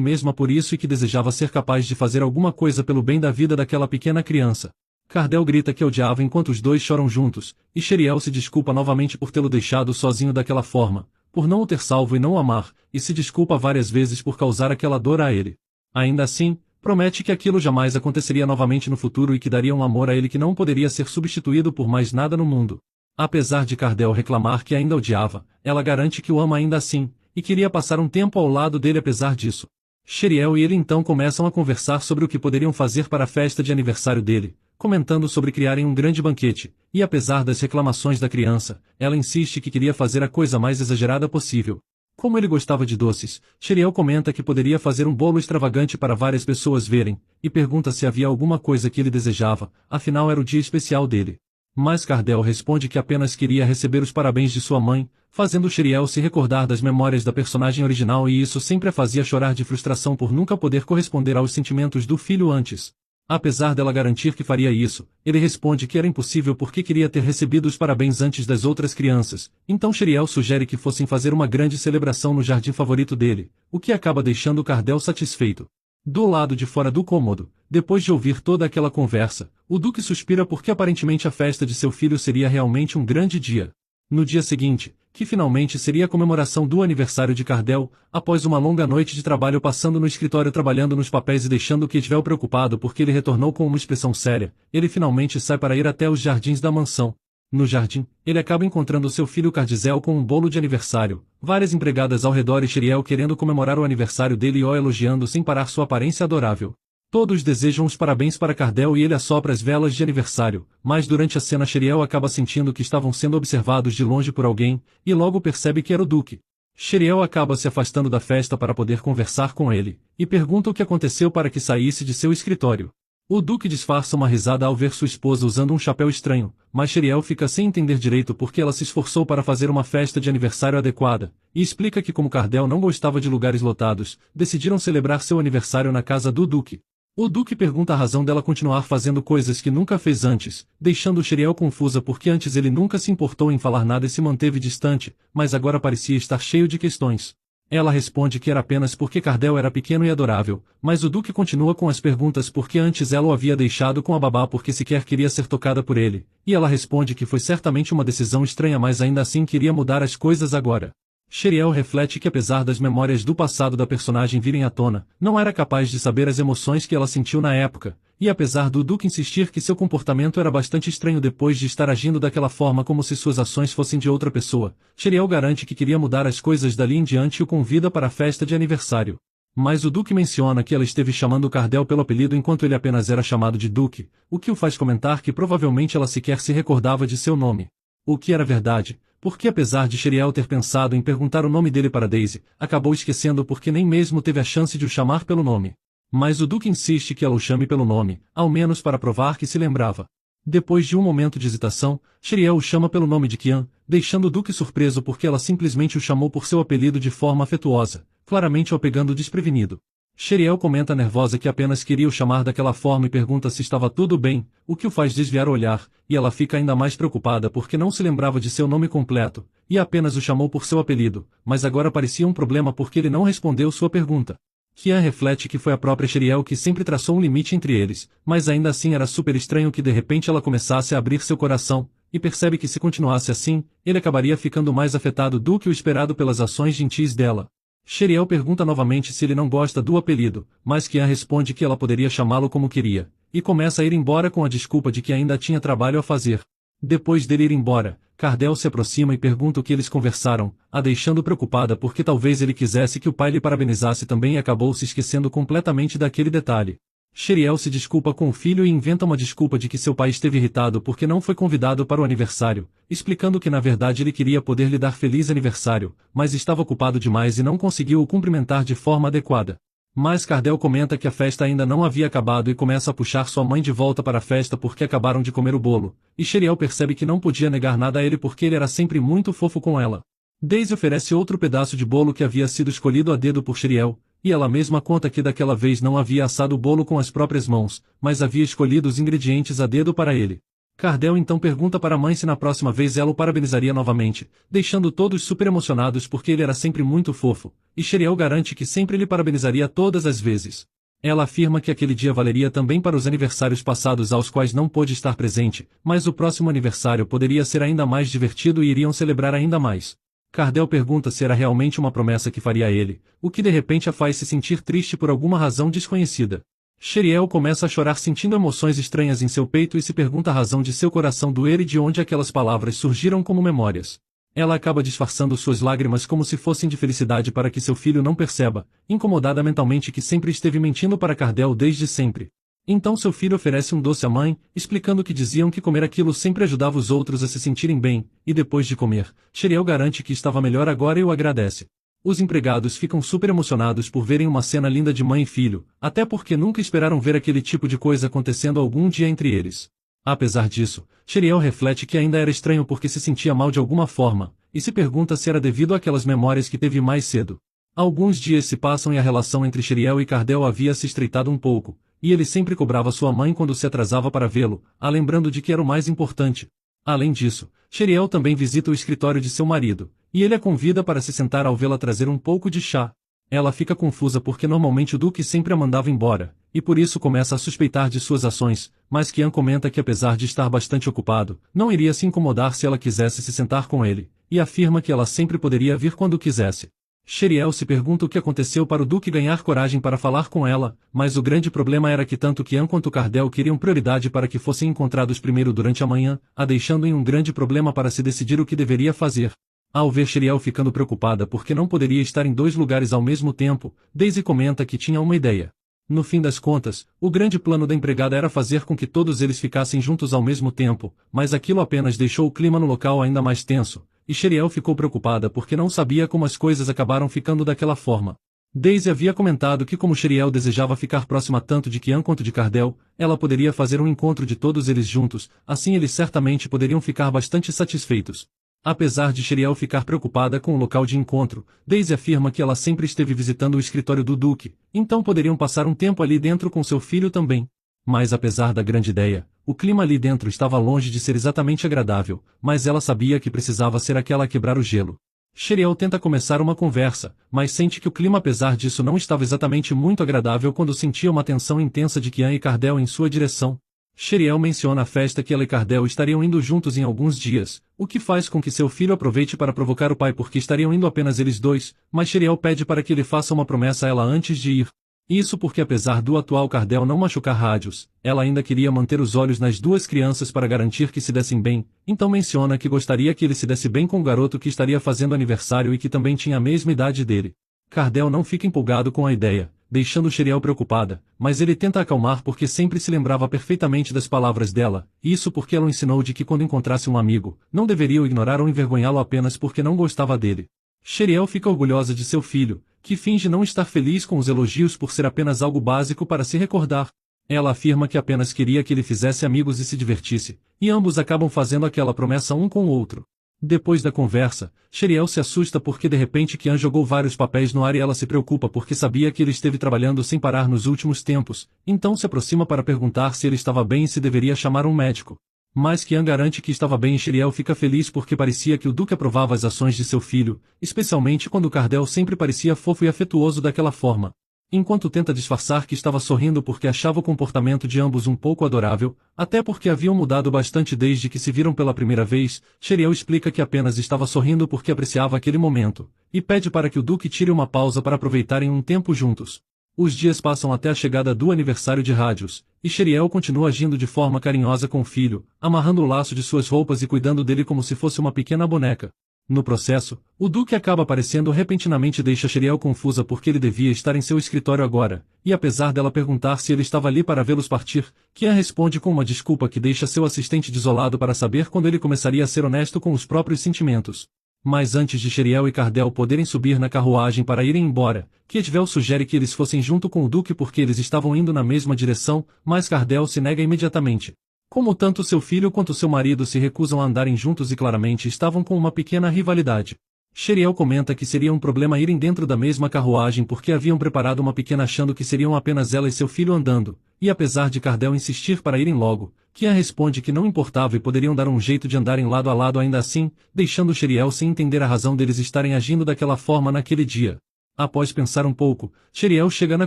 mesma por isso e que desejava ser capaz de fazer alguma coisa pelo bem da vida daquela pequena criança. Cardell grita que a odiava enquanto os dois choram juntos, e Sheriel se desculpa novamente por tê-lo deixado sozinho daquela forma, por não o ter salvo e não o amar, e se desculpa várias vezes por causar aquela dor a ele. Ainda assim, promete que aquilo jamais aconteceria novamente no futuro e que daria um amor a ele que não poderia ser substituído por mais nada no mundo. Apesar de Cardell reclamar que ainda odiava, ela garante que o ama ainda assim, e queria passar um tempo ao lado dele apesar disso. Sheriel e ele então começam a conversar sobre o que poderiam fazer para a festa de aniversário dele, comentando sobre criarem um grande banquete, e apesar das reclamações da criança, ela insiste que queria fazer a coisa mais exagerada possível. Como ele gostava de doces, Sheriel comenta que poderia fazer um bolo extravagante para várias pessoas verem, e pergunta se havia alguma coisa que ele desejava, afinal era o dia especial dele. Mas Cardell responde que apenas queria receber os parabéns de sua mãe, fazendo Sheriel se recordar das memórias da personagem original e isso sempre a fazia chorar de frustração por nunca poder corresponder aos sentimentos do filho antes. Apesar dela garantir que faria isso, ele responde que era impossível porque queria ter recebido os parabéns antes das outras crianças, então Sheriel sugere que fossem fazer uma grande celebração no jardim favorito dele, o que acaba deixando Cardell satisfeito. Do lado de fora do cômodo, depois de ouvir toda aquela conversa, o Duque suspira porque aparentemente a festa de seu filho seria realmente um grande dia. No dia seguinte, que finalmente seria a comemoração do aniversário de Cardell, após uma longa noite de trabalho passando no escritório trabalhando nos papéis e deixando Kedwell preocupado porque ele retornou com uma expressão séria, ele finalmente sai para ir até os jardins da mansão. No jardim, ele acaba encontrando seu filho Cardizel com um bolo de aniversário, várias empregadas ao redor e Sheriel querendo comemorar o aniversário dele e o elogiando sem parar sua aparência adorável. Todos desejam os parabéns para Cardell e ele assopra as velas de aniversário, mas durante a cena Sheriel acaba sentindo que estavam sendo observados de longe por alguém, e logo percebe que era o Duque. Sheriel acaba se afastando da festa para poder conversar com ele, e pergunta o que aconteceu para que saísse de seu escritório. O Duque disfarça uma risada ao ver sua esposa usando um chapéu estranho, mas Sheriel fica sem entender direito porque ela se esforçou para fazer uma festa de aniversário adequada, e explica que como Cardell não gostava de lugares lotados, decidiram celebrar seu aniversário na casa do Duque. O Duque pergunta a razão dela continuar fazendo coisas que nunca fez antes, deixando Sheriel confusa porque antes ele nunca se importou em falar nada e se manteve distante, mas agora parecia estar cheio de questões. Ela responde que era apenas porque Cardell era pequeno e adorável, mas o Duque continua com as perguntas porque antes ela o havia deixado com a babá porque sequer queria ser tocada por ele, e ela responde que foi certamente uma decisão estranha mas ainda assim queria mudar as coisas agora. Sheriel reflete que apesar das memórias do passado da personagem virem à tona, não era capaz de saber as emoções que ela sentiu na época, e apesar do Duque insistir que seu comportamento era bastante estranho depois de estar agindo daquela forma como se suas ações fossem de outra pessoa, Sheriel garante que queria mudar as coisas dali em diante e o convida para a festa de aniversário. Mas o Duque menciona que ela esteve chamando Cardell pelo apelido enquanto ele apenas era chamado de Duque, o que o faz comentar que provavelmente ela sequer se recordava de seu nome. O que era verdade, porque apesar de Sheriel ter pensado em perguntar o nome dele para Daisy, acabou esquecendo porque nem mesmo teve a chance de o chamar pelo nome. Mas o Duque insiste que ela o chame pelo nome, ao menos para provar que se lembrava. Depois de um momento de hesitação, Sheriel o chama pelo nome de Kian, deixando o Duque surpreso porque ela simplesmente o chamou por seu apelido de forma afetuosa, claramente o pegando desprevenido. Sheriel comenta nervosa que apenas queria o chamar daquela forma e pergunta se estava tudo bem, o que o faz desviar o olhar, e ela fica ainda mais preocupada porque não se lembrava de seu nome completo, e apenas o chamou por seu apelido, mas agora parecia um problema porque ele não respondeu sua pergunta. Kian reflete que foi a própria Sheriel que sempre traçou um limite entre eles, mas ainda assim era super estranho que de repente ela começasse a abrir seu coração, e percebe que se continuasse assim, ele acabaria ficando mais afetado do que o esperado pelas ações gentis dela. Sheriel pergunta novamente se ele não gosta do apelido, mas Kian responde que ela poderia chamá-lo como queria, e começa a ir embora com a desculpa de que ainda tinha trabalho a fazer. Depois dele ir embora, Cardell se aproxima e pergunta o que eles conversaram, a deixando preocupada porque talvez ele quisesse que o pai lhe parabenizasse também e acabou se esquecendo completamente daquele detalhe. Sheriel se desculpa com o filho e inventa uma desculpa de que seu pai esteve irritado porque não foi convidado para o aniversário, explicando que na verdade ele queria poder lhe dar feliz aniversário, mas estava ocupado demais e não conseguiu o cumprimentar de forma adequada. Mas Cardell comenta que a festa ainda não havia acabado e começa a puxar sua mãe de volta para a festa porque acabaram de comer o bolo, e Sheriel percebe que não podia negar nada a ele porque ele era sempre muito fofo com ela. Daisy oferece outro pedaço de bolo que havia sido escolhido a dedo por Sheriel, e ela mesma conta que daquela vez não havia assado o bolo com as próprias mãos, mas havia escolhido os ingredientes a dedo para ele. Cardell então pergunta para a mãe se na próxima vez ela o parabenizaria novamente, deixando todos super emocionados porque ele era sempre muito fofo, e Sheriel garante que sempre lhe parabenizaria todas as vezes. Ela afirma que aquele dia valeria também para os aniversários passados aos quais não pôde estar presente, mas o próximo aniversário poderia ser ainda mais divertido e iriam celebrar ainda mais. Cardell pergunta se era realmente uma promessa que faria a ele, o que de repente a faz se sentir triste por alguma razão desconhecida. Sheriel começa a chorar sentindo emoções estranhas em seu peito e se pergunta a razão de seu coração doer e de onde aquelas palavras surgiram como memórias. Ela acaba disfarçando suas lágrimas como se fossem de felicidade para que seu filho não perceba, incomodada mentalmente que sempre esteve mentindo para Cardell desde sempre. Então seu filho oferece um doce à mãe, explicando que diziam que comer aquilo sempre ajudava os outros a se sentirem bem, e depois de comer, Sheriel garante que estava melhor agora e o agradece. Os empregados ficam super emocionados por verem uma cena linda de mãe e filho, até porque nunca esperaram ver aquele tipo de coisa acontecendo algum dia entre eles. Apesar disso, Sheriel reflete que ainda era estranho porque se sentia mal de alguma forma, e se pergunta se era devido àquelas memórias que teve mais cedo. Alguns dias se passam e a relação entre Sheriel e Cardell havia se estreitado um pouco, e ele sempre cobrava sua mãe quando se atrasava para vê-lo, a lembrando de que era o mais importante. Além disso, Sheriel também visita o escritório de seu marido, e ele a convida para se sentar ao vê-la trazer um pouco de chá. Ela fica confusa porque normalmente o Duque sempre a mandava embora, e por isso começa a suspeitar de suas ações, mas Kian comenta que apesar de estar bastante ocupado, não iria se incomodar se ela quisesse se sentar com ele, e afirma que ela sempre poderia vir quando quisesse. Sheriel se pergunta o que aconteceu para o Duque ganhar coragem para falar com ela, mas o grande problema era que tanto Kian quanto Cardell queriam prioridade para que fossem encontrados primeiro durante a manhã, a deixando em um grande problema para se decidir o que deveria fazer. Ao ver Sheriel ficando preocupada porque não poderia estar em dois lugares ao mesmo tempo, Daisy comenta que tinha uma ideia. No fim das contas, o grande plano da empregada era fazer com que todos eles ficassem juntos ao mesmo tempo, mas aquilo apenas deixou o clima no local ainda mais tenso, e Sheriel ficou preocupada porque não sabia como as coisas acabaram ficando daquela forma. Daisy havia comentado que como Sheriel desejava ficar próxima tanto de Kian quanto de Cardell, ela poderia fazer um encontro de todos eles juntos, assim eles certamente poderiam ficar bastante satisfeitos. Apesar de Sheriel ficar preocupada com o local de encontro, Daisy afirma que ela sempre esteve visitando o escritório do Duque, então poderiam passar um tempo ali dentro com seu filho também. Mas apesar da grande ideia, o clima ali dentro estava longe de ser exatamente agradável, mas ela sabia que precisava ser aquela a quebrar o gelo. Sheriel tenta começar uma conversa, mas sente que o clima apesar disso não estava exatamente muito agradável quando sentia uma tensão intensa de Kian e Cardell em sua direção. Sheriel menciona a festa que ela e Cardell estariam indo juntos em alguns dias, o que faz com que seu filho aproveite para provocar o pai porque estariam indo apenas eles dois, mas Sheriel pede para que ele faça uma promessa a ela antes de ir. Isso porque apesar do atual Cardell não machucar rádios, ela ainda queria manter os olhos nas duas crianças para garantir que se dessem bem, então menciona que gostaria que ele se desse bem com o garoto que estaria fazendo aniversário e que também tinha a mesma idade dele. Cardell não fica empolgado com a ideia, deixando Sheriel preocupada, mas ele tenta acalmar porque sempre se lembrava perfeitamente das palavras dela, isso porque ela o ensinou de que quando encontrasse um amigo, não deveria o ignorar ou envergonhá-lo apenas porque não gostava dele. Sheriel fica orgulhosa de seu filho, que finge não estar feliz com os elogios por ser apenas algo básico para se recordar. Ela afirma que apenas queria que ele fizesse amigos e se divertisse, e ambos acabam fazendo aquela promessa um com o outro. Depois da conversa, Sheriel se assusta porque de repente Kian jogou vários papéis no ar e ela se preocupa porque sabia que ele esteve trabalhando sem parar nos últimos tempos, então se aproxima para perguntar se ele estava bem e se deveria chamar um médico. Mas Kian garante que estava bem e Sheriel fica feliz porque parecia que o Duque aprovava as ações de seu filho, especialmente quando Cardell sempre parecia fofo e afetuoso daquela forma. Enquanto tenta disfarçar que estava sorrindo porque achava o comportamento de ambos um pouco adorável, até porque haviam mudado bastante desde que se viram pela primeira vez, Sheriel explica que apenas estava sorrindo porque apreciava aquele momento, e pede para que o Duque tire uma pausa para aproveitarem um tempo juntos. Os dias passam até a chegada do aniversário de Rádios, e Sheriel continua agindo de forma carinhosa com o filho, amarrando o laço de suas roupas e cuidando dele como se fosse uma pequena boneca. No processo, o Duque acaba aparecendo repentinamente e deixa Sheriel confusa porque ele devia estar em seu escritório agora, e apesar dela perguntar se ele estava ali para vê-los partir, Kian responde com uma desculpa que deixa seu assistente desolado para saber quando ele começaria a ser honesto com os próprios sentimentos. Mas antes de Sheriel e Cardell poderem subir na carruagem para irem embora, Kedvel sugere que eles fossem junto com o Duque porque eles estavam indo na mesma direção, mas Cardell se nega imediatamente. Como tanto seu filho quanto seu marido se recusam a andarem juntos e claramente estavam com uma pequena rivalidade. Sheriel comenta que seria um problema irem dentro da mesma carruagem porque haviam preparado uma pequena achando que seriam apenas ela e seu filho andando, e apesar de Cardell insistir para irem logo, Kian responde que não importava e poderiam dar um jeito de andarem lado a lado ainda assim, deixando Sheriel sem entender a razão deles estarem agindo daquela forma naquele dia. Após pensar um pouco, Sheriel chega na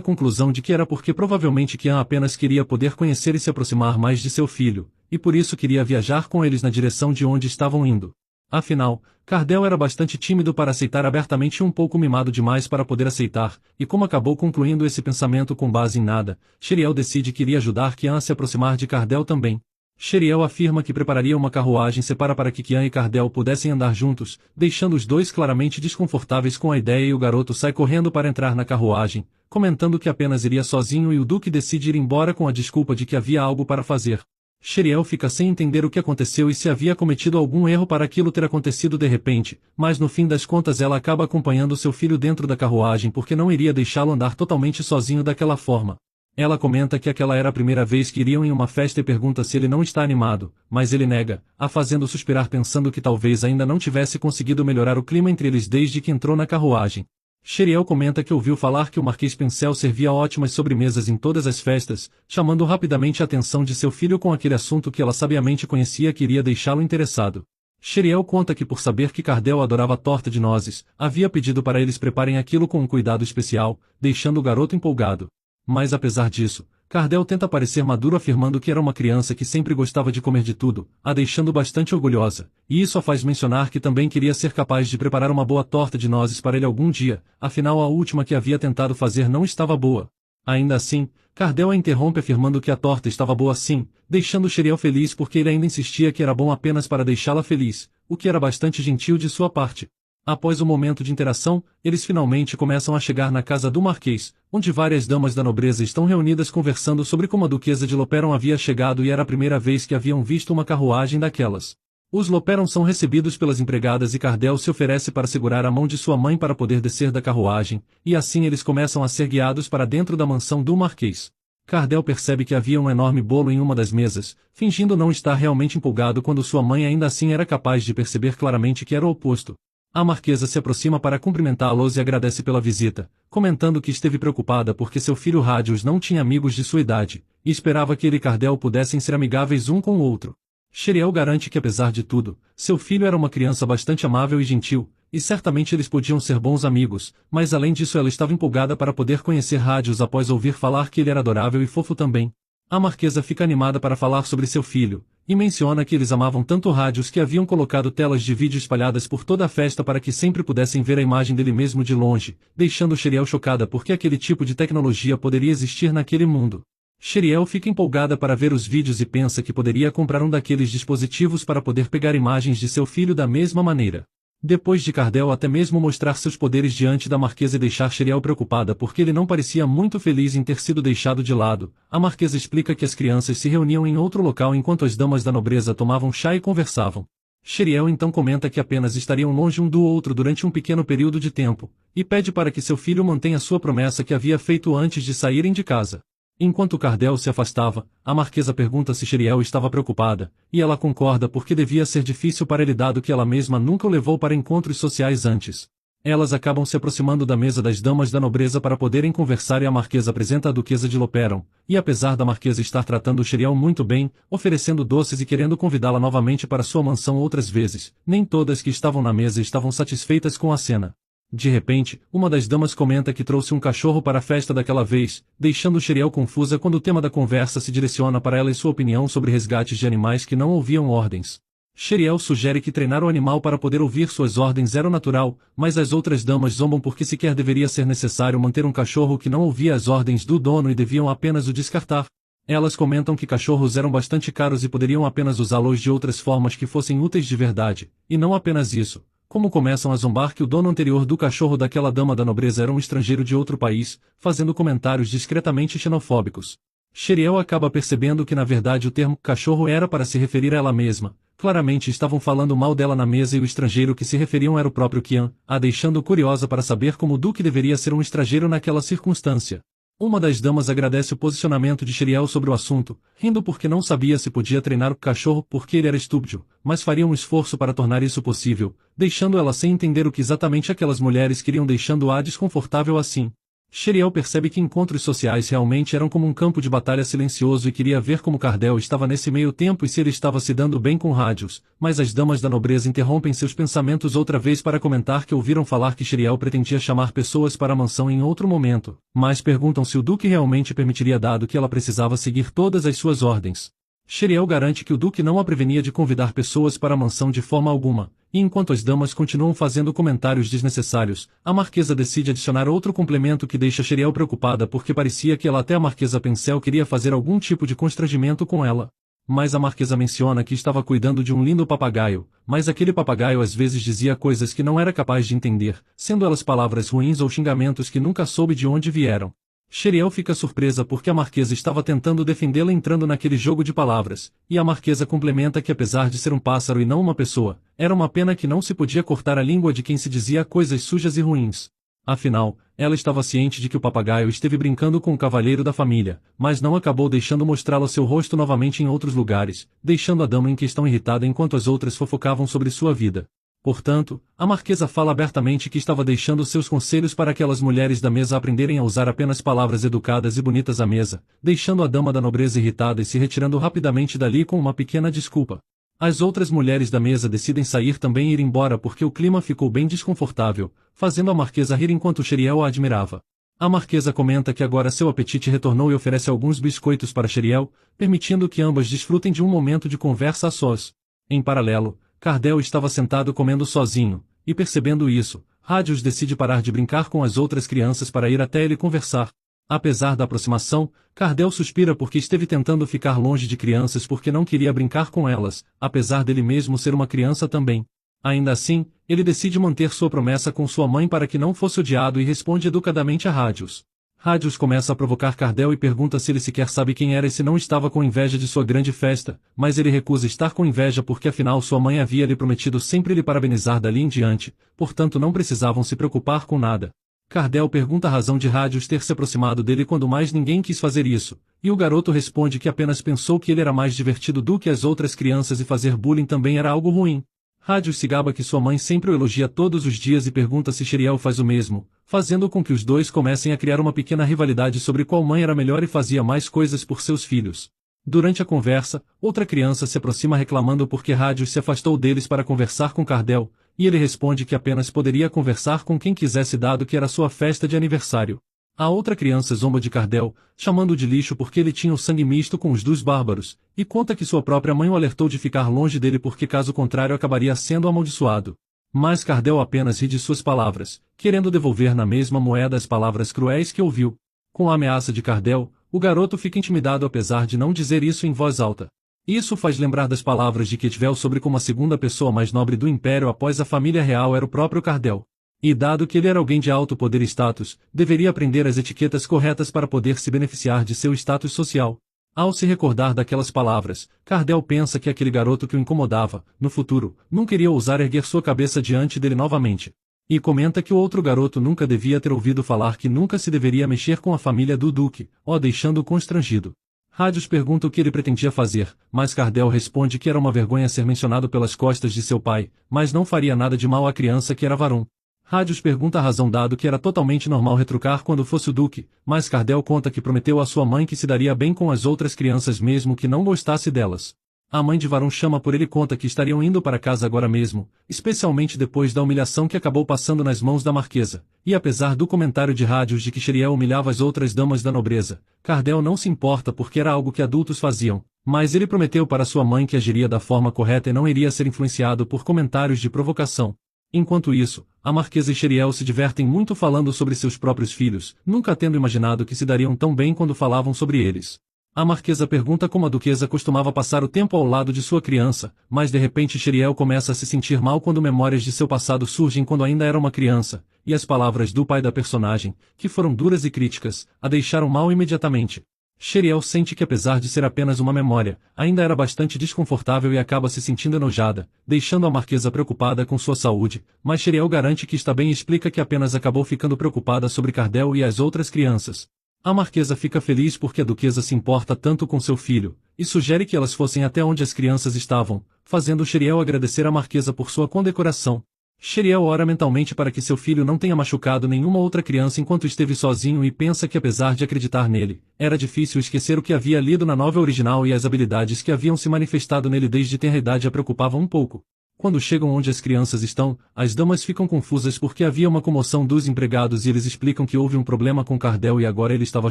conclusão de que era porque provavelmente Kian apenas queria poder conhecer e se aproximar mais de seu filho, e por isso queria viajar com eles na direção de onde estavam indo. Afinal, Cardell era bastante tímido para aceitar abertamente e um pouco mimado demais para poder aceitar, e como acabou concluindo esse pensamento com base em nada, Sheriel decide que iria ajudar Kian a se aproximar de Cardell também. Sheriel afirma que prepararia uma carruagem separa para que Kian e Cardell pudessem andar juntos, deixando os dois claramente desconfortáveis com a ideia e o garoto sai correndo para entrar na carruagem, comentando que apenas iria sozinho e o Duque decide ir embora com a desculpa de que havia algo para fazer. Sheriel fica sem entender o que aconteceu e se havia cometido algum erro para aquilo ter acontecido de repente, mas no fim das contas ela acaba acompanhando seu filho dentro da carruagem porque não iria deixá-lo andar totalmente sozinho daquela forma. Ela comenta que aquela era a primeira vez que iriam em uma festa e pergunta se ele não está animado, mas ele nega, a fazendo suspirar pensando que talvez ainda não tivesse conseguido melhorar o clima entre eles desde que entrou na carruagem. Sheriel comenta que ouviu falar que o Marquês Pencel servia ótimas sobremesas em todas as festas, chamando rapidamente a atenção de seu filho com aquele assunto que ela sabiamente conhecia que iria deixá-lo interessado. Sheriel conta que por saber que Cardell adorava torta de nozes, havia pedido para eles preparem aquilo com um cuidado especial, deixando o garoto empolgado. Mas apesar disso, Cardell tenta parecer maduro afirmando que era uma criança que sempre gostava de comer de tudo, a deixando bastante orgulhosa, e isso a faz mencionar que também queria ser capaz de preparar uma boa torta de nozes para ele algum dia, afinal a última que havia tentado fazer não estava boa. Ainda assim, Cardell a interrompe afirmando que a torta estava boa sim, deixando Sheriel feliz porque ele ainda insistia que era bom apenas para deixá-la feliz, o que era bastante gentil de sua parte. Após o momento de interação, eles finalmente começam a chegar na casa do Marquês, onde várias damas da nobreza estão reunidas conversando sobre como a duquesa de Loperon havia chegado e era a primeira vez que haviam visto uma carruagem daquelas. Os Loperon são recebidos pelas empregadas e Cardell se oferece para segurar a mão de sua mãe para poder descer da carruagem, e assim eles começam a ser guiados para dentro da mansão do Marquês. Cardell percebe que havia um enorme bolo em uma das mesas, fingindo não estar realmente empolgado quando sua mãe ainda assim era capaz de perceber claramente que era o oposto. A marquesa se aproxima para cumprimentá-los e agradece pela visita, comentando que esteve preocupada porque seu filho Rádios não tinha amigos de sua idade, e esperava que ele e Cardell pudessem ser amigáveis um com o outro. Sheriel garante que apesar de tudo, seu filho era uma criança bastante amável e gentil, e certamente eles podiam ser bons amigos, mas além disso ela estava empolgada para poder conhecer Rádios após ouvir falar que ele era adorável e fofo também. A marquesa fica animada para falar sobre seu filho, e menciona que eles amavam tanto Rádios que haviam colocado telas de vídeo espalhadas por toda a festa para que sempre pudessem ver a imagem dele mesmo de longe, deixando Sheriel chocada porque aquele tipo de tecnologia poderia existir naquele mundo. Sheriel fica empolgada para ver os vídeos e pensa que poderia comprar um daqueles dispositivos para poder pegar imagens de seu filho da mesma maneira. Depois de Cardell até mesmo mostrar seus poderes diante da marquesa e deixar Sheriel preocupada porque ele não parecia muito feliz em ter sido deixado de lado, a marquesa explica que as crianças se reuniam em outro local enquanto as damas da nobreza tomavam chá e conversavam. Sheriel então comenta que apenas estariam longe um do outro durante um pequeno período de tempo, e pede para que seu filho mantenha sua promessa que havia feito antes de saírem de casa. Enquanto Cardell se afastava, a marquesa pergunta se Sheriel estava preocupada, e ela concorda porque devia ser difícil para ele dado que ela mesma nunca o levou para encontros sociais antes. Elas acabam se aproximando da mesa das damas da nobreza para poderem conversar e a marquesa apresenta a duquesa de Loperon, e apesar da marquesa estar tratando Sheriel muito bem, oferecendo doces e querendo convidá-la novamente para sua mansão outras vezes, nem todas que estavam na mesa estavam satisfeitas com a cena. De repente, uma das damas comenta que trouxe um cachorro para a festa daquela vez, deixando Sheriel confusa quando o tema da conversa se direciona para ela e sua opinião sobre resgates de animais que não ouviam ordens. Sheriel sugere que treinar o animal para poder ouvir suas ordens era o natural, mas as outras damas zombam porque sequer deveria ser necessário manter um cachorro que não ouvia as ordens do dono e deviam apenas o descartar. Elas comentam que cachorros eram bastante caros e poderiam apenas usá-los de outras formas que fossem úteis de verdade, e não apenas isso. Como começam a zombar que o dono anterior do cachorro daquela dama da nobreza era um estrangeiro de outro país, fazendo comentários discretamente xenofóbicos. Sheriel acaba percebendo que na verdade o termo cachorro era para se referir a ela mesma. Claramente estavam falando mal dela na mesa e o estrangeiro que se referiam era o próprio Qian, a deixando curiosa para saber como o duque deveria ser um estrangeiro naquela circunstância. Uma das damas agradece o posicionamento de Sheriel sobre o assunto, rindo porque não sabia se podia treinar o cachorro porque ele era estúpido, mas faria um esforço para tornar isso possível, deixando ela sem entender o que exatamente aquelas mulheres queriam, deixando-a desconfortável assim. Sheriel percebe que encontros sociais realmente eram como um campo de batalha silencioso e queria ver como Cardell estava nesse meio tempo e se ele estava se dando bem com Rádios, mas as damas da nobreza interrompem seus pensamentos outra vez para comentar que ouviram falar que Sheriel pretendia chamar pessoas para a mansão em outro momento, mas perguntam se o duque realmente permitiria dado que ela precisava seguir todas as suas ordens. Sheriel garante que o duque não a prevenia de convidar pessoas para a mansão de forma alguma, e enquanto as damas continuam fazendo comentários desnecessários, a marquesa decide adicionar outro complemento que deixa Sheriel preocupada porque parecia que ela até a marquesa Pencel queria fazer algum tipo de constrangimento com ela. Mas a marquesa menciona que estava cuidando de um lindo papagaio, mas aquele papagaio às vezes dizia coisas que não era capaz de entender, sendo elas palavras ruins ou xingamentos que nunca soube de onde vieram. Sheriel fica surpresa porque a marquesa estava tentando defendê-la entrando naquele jogo de palavras, e a marquesa complementa que apesar de ser um pássaro e não uma pessoa, era uma pena que não se podia cortar a língua de quem se dizia coisas sujas e ruins. Afinal, ela estava ciente de que o papagaio esteve brincando com o cavalheiro da família, mas não acabou deixando mostrá-lo seu rosto novamente em outros lugares, deixando a dama em questão irritada enquanto as outras fofocavam sobre sua vida. Portanto, a marquesa fala abertamente que estava deixando seus conselhos para aquelas mulheres da mesa aprenderem a usar apenas palavras educadas e bonitas à mesa, deixando a dama da nobreza irritada e se retirando rapidamente dali com uma pequena desculpa. As outras mulheres da mesa decidem sair também e ir embora porque o clima ficou bem desconfortável, fazendo a marquesa rir enquanto Sheriel a admirava. A marquesa comenta que agora seu apetite retornou e oferece alguns biscoitos para Sheriel, permitindo que ambas desfrutem de um momento de conversa a sós. Em paralelo, Cardell estava sentado comendo sozinho, e percebendo isso, Rádios decide parar de brincar com as outras crianças para ir até ele conversar. Apesar da aproximação, Cardell suspira porque esteve tentando ficar longe de crianças porque não queria brincar com elas, apesar dele mesmo ser uma criança também. Ainda assim, ele decide manter sua promessa com sua mãe para que não fosse odiado e responde educadamente a Rádios. Rádios começa a provocar Cardell e pergunta se ele sequer sabe quem era e se não estava com inveja de sua grande festa, mas ele recusa estar com inveja porque afinal sua mãe havia lhe prometido sempre lhe parabenizar dali em diante, portanto não precisavam se preocupar com nada. Cardell pergunta a razão de Rádios ter se aproximado dele quando mais ninguém quis fazer isso, e o garoto responde que apenas pensou que ele era mais divertido do que as outras crianças e fazer bullying também era algo ruim. Rádios se gaba que sua mãe sempre o elogia todos os dias e pergunta se Sheriel faz o mesmo, fazendo com que os dois comecem a criar uma pequena rivalidade sobre qual mãe era melhor e fazia mais coisas por seus filhos. Durante a conversa, outra criança se aproxima reclamando porque Rádios se afastou deles para conversar com Cardell, e ele responde que apenas poderia conversar com quem quisesse dado que era sua festa de aniversário. A outra criança zomba de Cardell, chamando-o de lixo porque ele tinha o sangue misto com os dos bárbaros, e conta que sua própria mãe o alertou de ficar longe dele porque caso contrário acabaria sendo amaldiçoado. Mas Cardell apenas ri de suas palavras, querendo devolver na mesma moeda as palavras cruéis que ouviu. Com a ameaça de Cardell, o garoto fica intimidado apesar de não dizer isso em voz alta. Isso faz lembrar das palavras de Ketvel sobre como a segunda pessoa mais nobre do Império após a família real era o próprio Cardell. E dado que ele era alguém de alto poder e status, deveria aprender as etiquetas corretas para poder se beneficiar de seu status social. Ao se recordar daquelas palavras, Cardell pensa que aquele garoto que o incomodava, no futuro, nunca iria ousar erguer sua cabeça diante dele novamente. E comenta que o outro garoto nunca devia ter ouvido falar que nunca se deveria mexer com a família do Duque, deixando-o constrangido. Rádios pergunta o que ele pretendia fazer, mas Cardell responde que era uma vergonha ser mencionado pelas costas de seu pai, mas não faria nada de mal à criança que era Varun. Rádios pergunta a razão dado que era totalmente normal retrucar quando fosse o Duque, mas Cardell conta que prometeu à sua mãe que se daria bem com as outras crianças mesmo que não gostasse delas. A mãe de Varun chama por ele e conta que estariam indo para casa agora mesmo, especialmente depois da humilhação que acabou passando nas mãos da marquesa, e apesar do comentário de rádios de que Sheriel humilhava as outras damas da nobreza, Cardel não se importa porque era algo que adultos faziam, mas ele prometeu para sua mãe que agiria da forma correta e não iria ser influenciado por comentários de provocação. Enquanto isso, a marquesa e Sheriel se divertem muito falando sobre seus próprios filhos, nunca tendo imaginado que se dariam tão bem quando falavam sobre eles. A marquesa pergunta como a duquesa costumava passar o tempo ao lado de sua criança, mas de repente Sheriel começa a se sentir mal quando memórias de seu passado surgem quando ainda era uma criança, e as palavras do pai da personagem, que foram duras e críticas, a deixaram mal imediatamente. Sheriel sente que apesar de ser apenas uma memória, ainda era bastante desconfortável e acaba se sentindo enojada, deixando a marquesa preocupada com sua saúde, mas Sheriel garante que está bem e explica que apenas acabou ficando preocupada sobre Cardel e as outras crianças. A marquesa fica feliz porque a duquesa se importa tanto com seu filho, e sugere que elas fossem até onde as crianças estavam, fazendo Sheriel agradecer à marquesa por sua condecoração. Sheriel ora mentalmente para que seu filho não tenha machucado nenhuma outra criança enquanto esteve sozinho e pensa que apesar de acreditar nele, era difícil esquecer o que havia lido na novela original e as habilidades que haviam se manifestado nele desde tenra idade a preocupavam um pouco. Quando chegam onde as crianças estão, as damas ficam confusas porque havia uma comoção dos empregados e eles explicam que houve um problema com Cardel e agora ele estava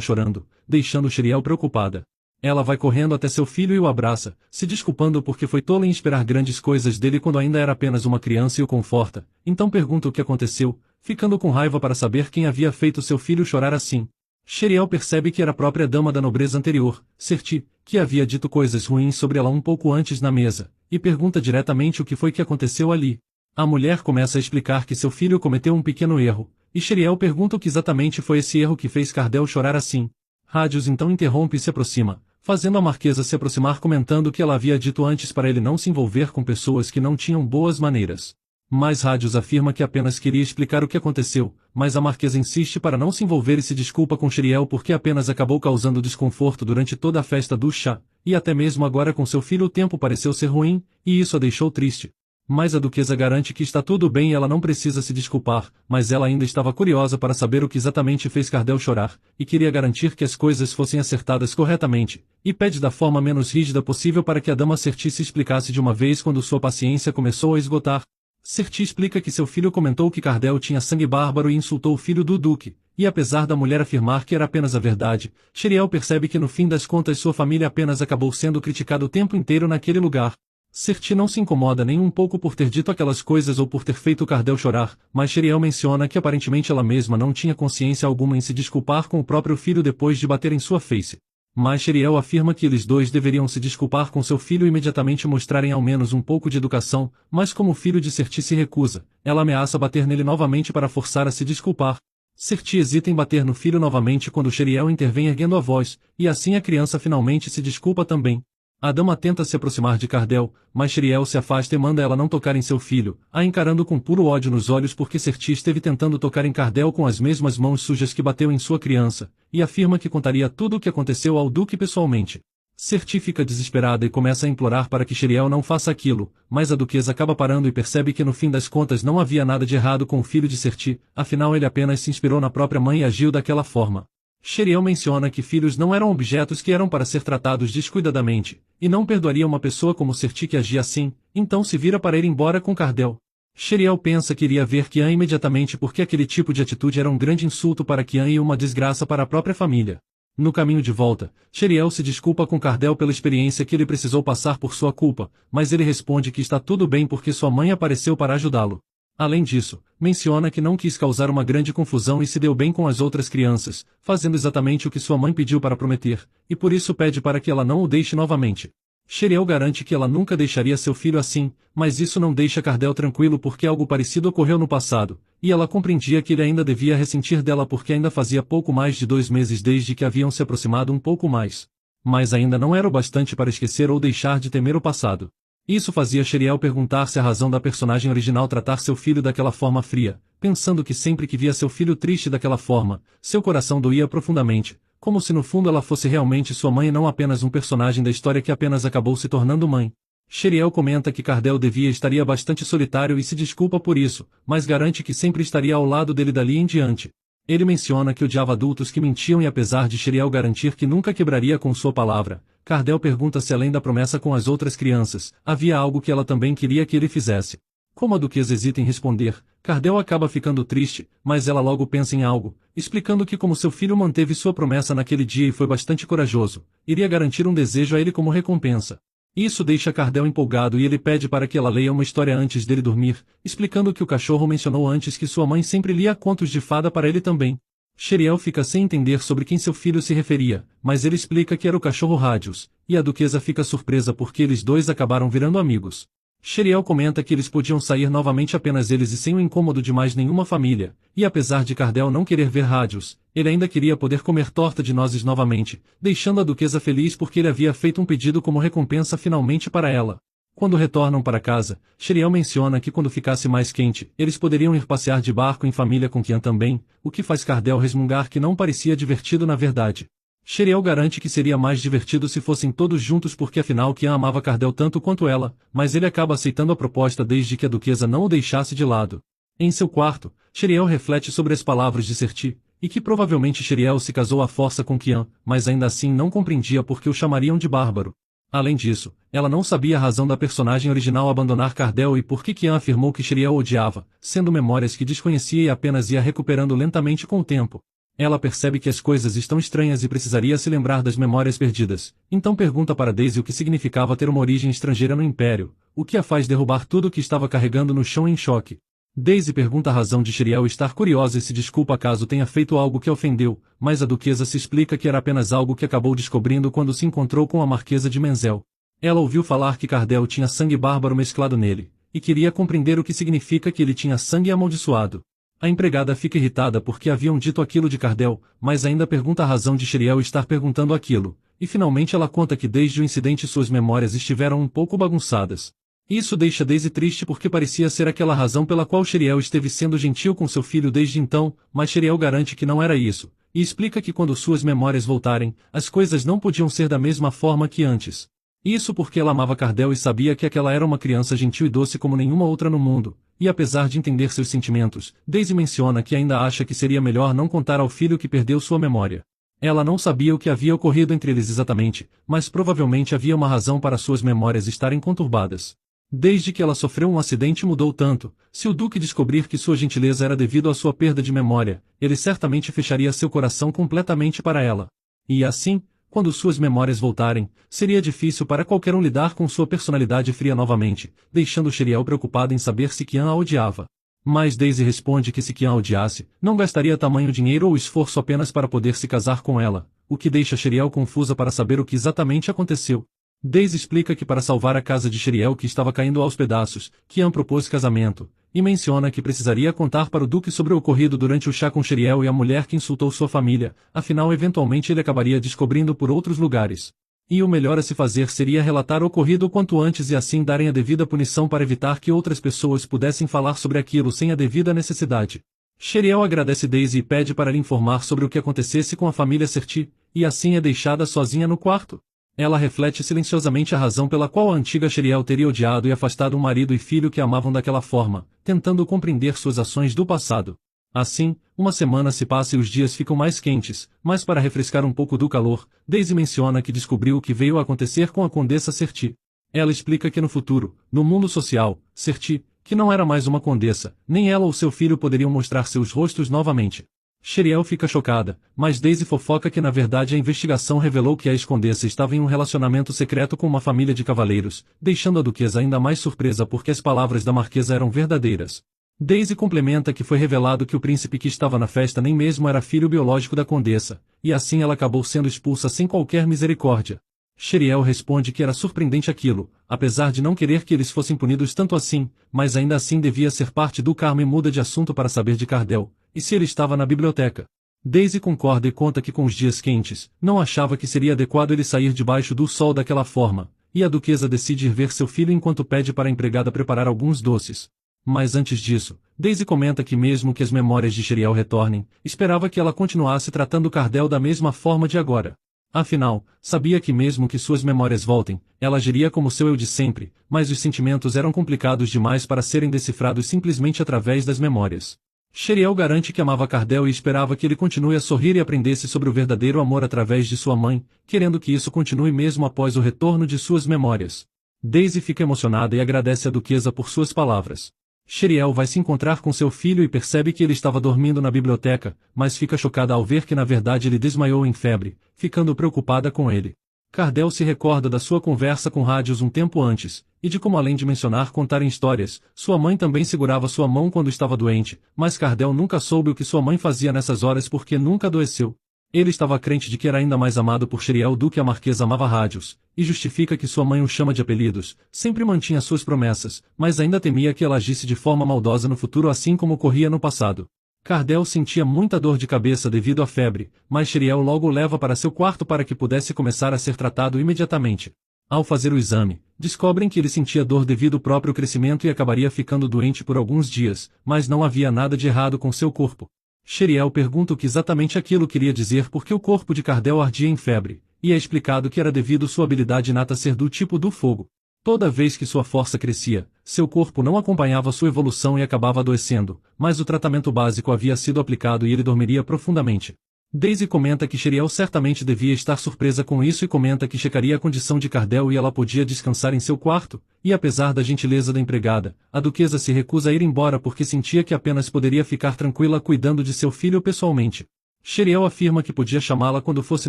chorando, deixando Sheriel preocupada. Ela vai correndo até seu filho e o abraça, se desculpando porque foi tola em esperar grandes coisas dele quando ainda era apenas uma criança e o conforta, então pergunta o que aconteceu, ficando com raiva para saber quem havia feito seu filho chorar assim. Sheriel percebe que era a própria dama da nobreza anterior, Serti, que havia dito coisas ruins sobre ela um pouco antes na mesa, e pergunta diretamente o que foi que aconteceu ali. A mulher começa a explicar que seu filho cometeu um pequeno erro, e Sheriel pergunta o que exatamente foi esse erro que fez Cardel chorar assim. Rádios então interrompe e se aproxima, fazendo a marquesa se aproximar comentando que ela havia dito antes para ele não se envolver com pessoas que não tinham boas maneiras. Mas Rádios afirma que apenas queria explicar o que aconteceu, mas a marquesa insiste para não se envolver e se desculpa com Sheriel porque apenas acabou causando desconforto durante toda a festa do chá, e até mesmo agora com seu filho o tempo pareceu ser ruim, e isso a deixou triste. Mas a duquesa garante que está tudo bem e ela não precisa se desculpar, mas ela ainda estava curiosa para saber o que exatamente fez Cardel chorar, e queria garantir que as coisas fossem acertadas corretamente, e pede da forma menos rígida possível para que a dama Serti se explicasse de uma vez quando sua paciência começou a esgotar. Serti explica que seu filho comentou que Cardel tinha sangue bárbaro e insultou o filho do duque, e apesar da mulher afirmar que era apenas a verdade, Sheriel percebe que no fim das contas sua família apenas acabou sendo criticada o tempo inteiro naquele lugar. Serti não se incomoda nem um pouco por ter dito aquelas coisas ou por ter feito Cardel chorar, mas Sheriel menciona que aparentemente ela mesma não tinha consciência alguma em se desculpar com o próprio filho depois de bater em sua face. Mas Sheriel afirma que eles dois deveriam se desculpar com seu filho e imediatamente mostrarem ao menos um pouco de educação, mas como o filho de Serti se recusa, ela ameaça bater nele novamente para forçar a se desculpar. Serti hesita em bater no filho novamente quando Sheriel intervém erguendo a voz, e assim a criança finalmente se desculpa também. A dama tenta se aproximar de Cardel, mas Sheriel se afasta e manda ela não tocar em seu filho, a encarando com puro ódio nos olhos porque Serti esteve tentando tocar em Cardel com as mesmas mãos sujas que bateu em sua criança, e afirma que contaria tudo o que aconteceu ao duque pessoalmente. Serti fica desesperada e começa a implorar para que Sheriel não faça aquilo, mas a duquesa acaba parando e percebe que no fim das contas não havia nada de errado com o filho de Serti, afinal ele apenas se inspirou na própria mãe e agiu daquela forma. Sheriel menciona que filhos não eram objetos que eram para ser tratados descuidadamente, e não perdoaria uma pessoa como Serti que agia assim, então se vira para ir embora com Cardel. Sheriel pensa que iria ver Kian imediatamente porque aquele tipo de atitude era um grande insulto para Kian e uma desgraça para a própria família. No caminho de volta, Sheriel se desculpa com Cardel pela experiência que ele precisou passar por sua culpa, mas ele responde que está tudo bem porque sua mãe apareceu para ajudá-lo. Além disso, menciona que não quis causar uma grande confusão e se deu bem com as outras crianças, fazendo exatamente o que sua mãe pediu para prometer, e por isso pede para que ela não o deixe novamente. Sheriel garante que ela nunca deixaria seu filho assim, mas isso não deixa Cardel tranquilo porque algo parecido ocorreu no passado, e ela compreendia que ele ainda devia ressentir dela porque ainda fazia pouco mais de 2 meses desde que haviam se aproximado um pouco mais. Mas ainda não era o bastante para esquecer ou deixar de temer o passado. Isso fazia Sheriel perguntar se a razão da personagem original tratar seu filho daquela forma fria, pensando que sempre que via seu filho triste daquela forma, seu coração doía profundamente, como se no fundo ela fosse realmente sua mãe e não apenas um personagem da história que apenas acabou se tornando mãe. Sheriel comenta que Cardel estaria bastante solitário e se desculpa por isso, mas garante que sempre estaria ao lado dele dali em diante. Ele menciona que odiava adultos que mentiam e apesar de Sheriel garantir que nunca quebraria com sua palavra, Cardell pergunta se além da promessa com as outras crianças, havia algo que ela também queria que ele fizesse. Como a duquesa hesita em responder, Cardell acaba ficando triste, mas ela logo pensa em algo, explicando que como seu filho manteve sua promessa naquele dia e foi bastante corajoso, iria garantir um desejo a ele como recompensa. Isso deixa Cardell empolgado e ele pede para que ela leia uma história antes dele dormir, explicando que o cachorro mencionou antes que sua mãe sempre lia contos de fada para ele também. Sheriel fica sem entender sobre quem seu filho se referia, mas ele explica que era o cachorro Radius, e a duquesa fica surpresa porque eles dois acabaram virando amigos. Sheriel comenta que eles podiam sair novamente apenas eles e sem o incômodo de mais nenhuma família, e apesar de Cardell não querer ver Radius, ele ainda queria poder comer torta de nozes novamente, deixando a duquesa feliz porque ele havia feito um pedido como recompensa finalmente para ela. Quando retornam para casa, Sheriel menciona que quando ficasse mais quente, eles poderiam ir passear de barco em família com Kian também, o que faz Cardell resmungar que não parecia divertido na verdade. Sheriel garante que seria mais divertido se fossem todos juntos porque afinal Kian amava Cardell tanto quanto ela, mas ele acaba aceitando a proposta desde que a duquesa não o deixasse de lado. Em seu quarto, Sheriel reflete sobre as palavras de Serti, e que provavelmente Sheriel se casou à força com Kian, mas ainda assim não compreendia por que o chamariam de bárbaro. Além disso, ela não sabia a razão da personagem original abandonar Cardell e por que Kian afirmou que Sheriel odiava, sendo memórias que desconhecia e apenas ia recuperando lentamente com o tempo. Ela percebe que as coisas estão estranhas e precisaria se lembrar das memórias perdidas, então pergunta para Daisy o que significava ter uma origem estrangeira no Império, o que a faz derrubar tudo o que estava carregando no chão em choque. Daisy pergunta a razão de Sheriel estar curiosa e se desculpa caso tenha feito algo que a ofendeu, mas a duquesa se explica que era apenas algo que acabou descobrindo quando se encontrou com a marquesa de Menzel. Ela ouviu falar que Cardell tinha sangue bárbaro mesclado nele, e queria compreender o que significa que ele tinha sangue amaldiçoado. A empregada fica irritada porque haviam dito aquilo de Cardell, mas ainda pergunta a razão de Sheriel estar perguntando aquilo, e finalmente ela conta que desde o incidente suas memórias estiveram um pouco bagunçadas. Isso deixa Daisy triste porque parecia ser aquela razão pela qual Sheriel esteve sendo gentil com seu filho desde então, mas Sheriel garante que não era isso, e explica que quando suas memórias voltarem, as coisas não podiam ser da mesma forma que antes. Isso porque ela amava Cardell e sabia que aquela era uma criança gentil e doce como nenhuma outra no mundo, e apesar de entender seus sentimentos, Daisy menciona que ainda acha que seria melhor não contar ao filho que perdeu sua memória. Ela não sabia o que havia ocorrido entre eles exatamente, mas provavelmente havia uma razão para suas memórias estarem conturbadas. Desde que ela sofreu um acidente mudou tanto, se o Duque descobrir que sua gentileza era devido à sua perda de memória, ele certamente fecharia seu coração completamente para ela. E assim, quando suas memórias voltarem, seria difícil para qualquer um lidar com sua personalidade fria novamente, deixando Sheriel preocupado em saber se Kian a odiava. Mas Daisy responde que se Kian a odiasse, não gastaria tamanho dinheiro ou esforço apenas para poder se casar com ela, o que deixa Sheriel confusa para saber o que exatamente aconteceu. Daisy explica que para salvar a casa de Sheriel que estava caindo aos pedaços, Kian propôs casamento, e menciona que precisaria contar para o Duque sobre o ocorrido durante o chá com Sheriel e a mulher que insultou sua família, afinal eventualmente ele acabaria descobrindo por outros lugares. E o melhor a se fazer seria relatar o ocorrido o quanto antes e assim darem a devida punição para evitar que outras pessoas pudessem falar sobre aquilo sem a devida necessidade. Sheriel agradece Daisy e pede para lhe informar sobre o que acontecesse com a família Serti, e assim é deixada sozinha no quarto. Ela reflete silenciosamente a razão pela qual a antiga Sheriel teria odiado e afastado um marido e filho que a amavam daquela forma, tentando compreender suas ações do passado. Assim, uma semana se passa e os dias ficam mais quentes, mas para refrescar um pouco do calor, Daisy menciona que descobriu o que veio a acontecer com a condessa Serti. Ela explica que no futuro, no mundo social, Serti, que não era mais uma condessa, nem ela ou seu filho poderiam mostrar seus rostos novamente. Sheriel fica chocada, mas Daisy fofoca que na verdade a investigação revelou que a ex-condessa estava em um relacionamento secreto com uma família de cavaleiros, deixando a duquesa ainda mais surpresa porque as palavras da marquesa eram verdadeiras. Daisy complementa que foi revelado que o príncipe que estava na festa nem mesmo era filho biológico da condessa, e assim ela acabou sendo expulsa sem qualquer misericórdia. Sheriel responde que era surpreendente aquilo, apesar de não querer que eles fossem punidos tanto assim, mas ainda assim devia ser parte do karma e muda de assunto para saber de Cardell, e se ele estava na biblioteca. Daisy concorda e conta que com os dias quentes, não achava que seria adequado ele sair debaixo do sol daquela forma, e a duquesa decide ir ver seu filho enquanto pede para a empregada preparar alguns doces. Mas antes disso, Daisy comenta que mesmo que as memórias de Sheriel retornem, esperava que ela continuasse tratando Cardell da mesma forma de agora. Afinal, sabia que mesmo que suas memórias voltem, ela agiria como seu eu de sempre, mas os sentimentos eram complicados demais para serem decifrados simplesmente através das memórias. Sheriel garante que amava Cardell e esperava que ele continue a sorrir e aprendesse sobre o verdadeiro amor através de sua mãe, querendo que isso continue mesmo após o retorno de suas memórias. Daisy fica emocionada e agradece a duquesa por suas palavras. Sheriel vai se encontrar com seu filho e percebe que ele estava dormindo na biblioteca, mas fica chocada ao ver que na verdade ele desmaiou em febre, ficando preocupada com ele. Cardell se recorda da sua conversa com Rádios um tempo antes, e de como além de mencionar contarem histórias, sua mãe também segurava sua mão quando estava doente, mas Cardell nunca soube o que sua mãe fazia nessas horas porque nunca adoeceu. Ele estava crente de que era ainda mais amado por Sheriel do que a marquesa amava Rádios, e justifica que sua mãe o chama de apelidos, sempre mantinha suas promessas, mas ainda temia que ela agisse de forma maldosa no futuro assim como ocorria no passado. Cardell sentia muita dor de cabeça devido à febre, mas Sheriel logo o leva para seu quarto para que pudesse começar a ser tratado imediatamente. Ao fazer o exame, descobrem que ele sentia dor devido ao próprio crescimento e acabaria ficando doente por alguns dias, mas não havia nada de errado com seu corpo. Sheriel pergunta o que exatamente aquilo queria dizer porque o corpo de Cardell ardia em febre, e é explicado que era devido sua habilidade inata ser do tipo do fogo. Toda vez que sua força crescia, seu corpo não acompanhava sua evolução e acabava adoecendo, mas o tratamento básico havia sido aplicado e ele dormiria profundamente. Daisy comenta que Sheriel certamente devia estar surpresa com isso e comenta que checaria a condição de Cardell e ela podia descansar em seu quarto, e apesar da gentileza da empregada, a duquesa se recusa a ir embora porque sentia que apenas poderia ficar tranquila cuidando de seu filho pessoalmente. Sheriel afirma que podia chamá-la quando fosse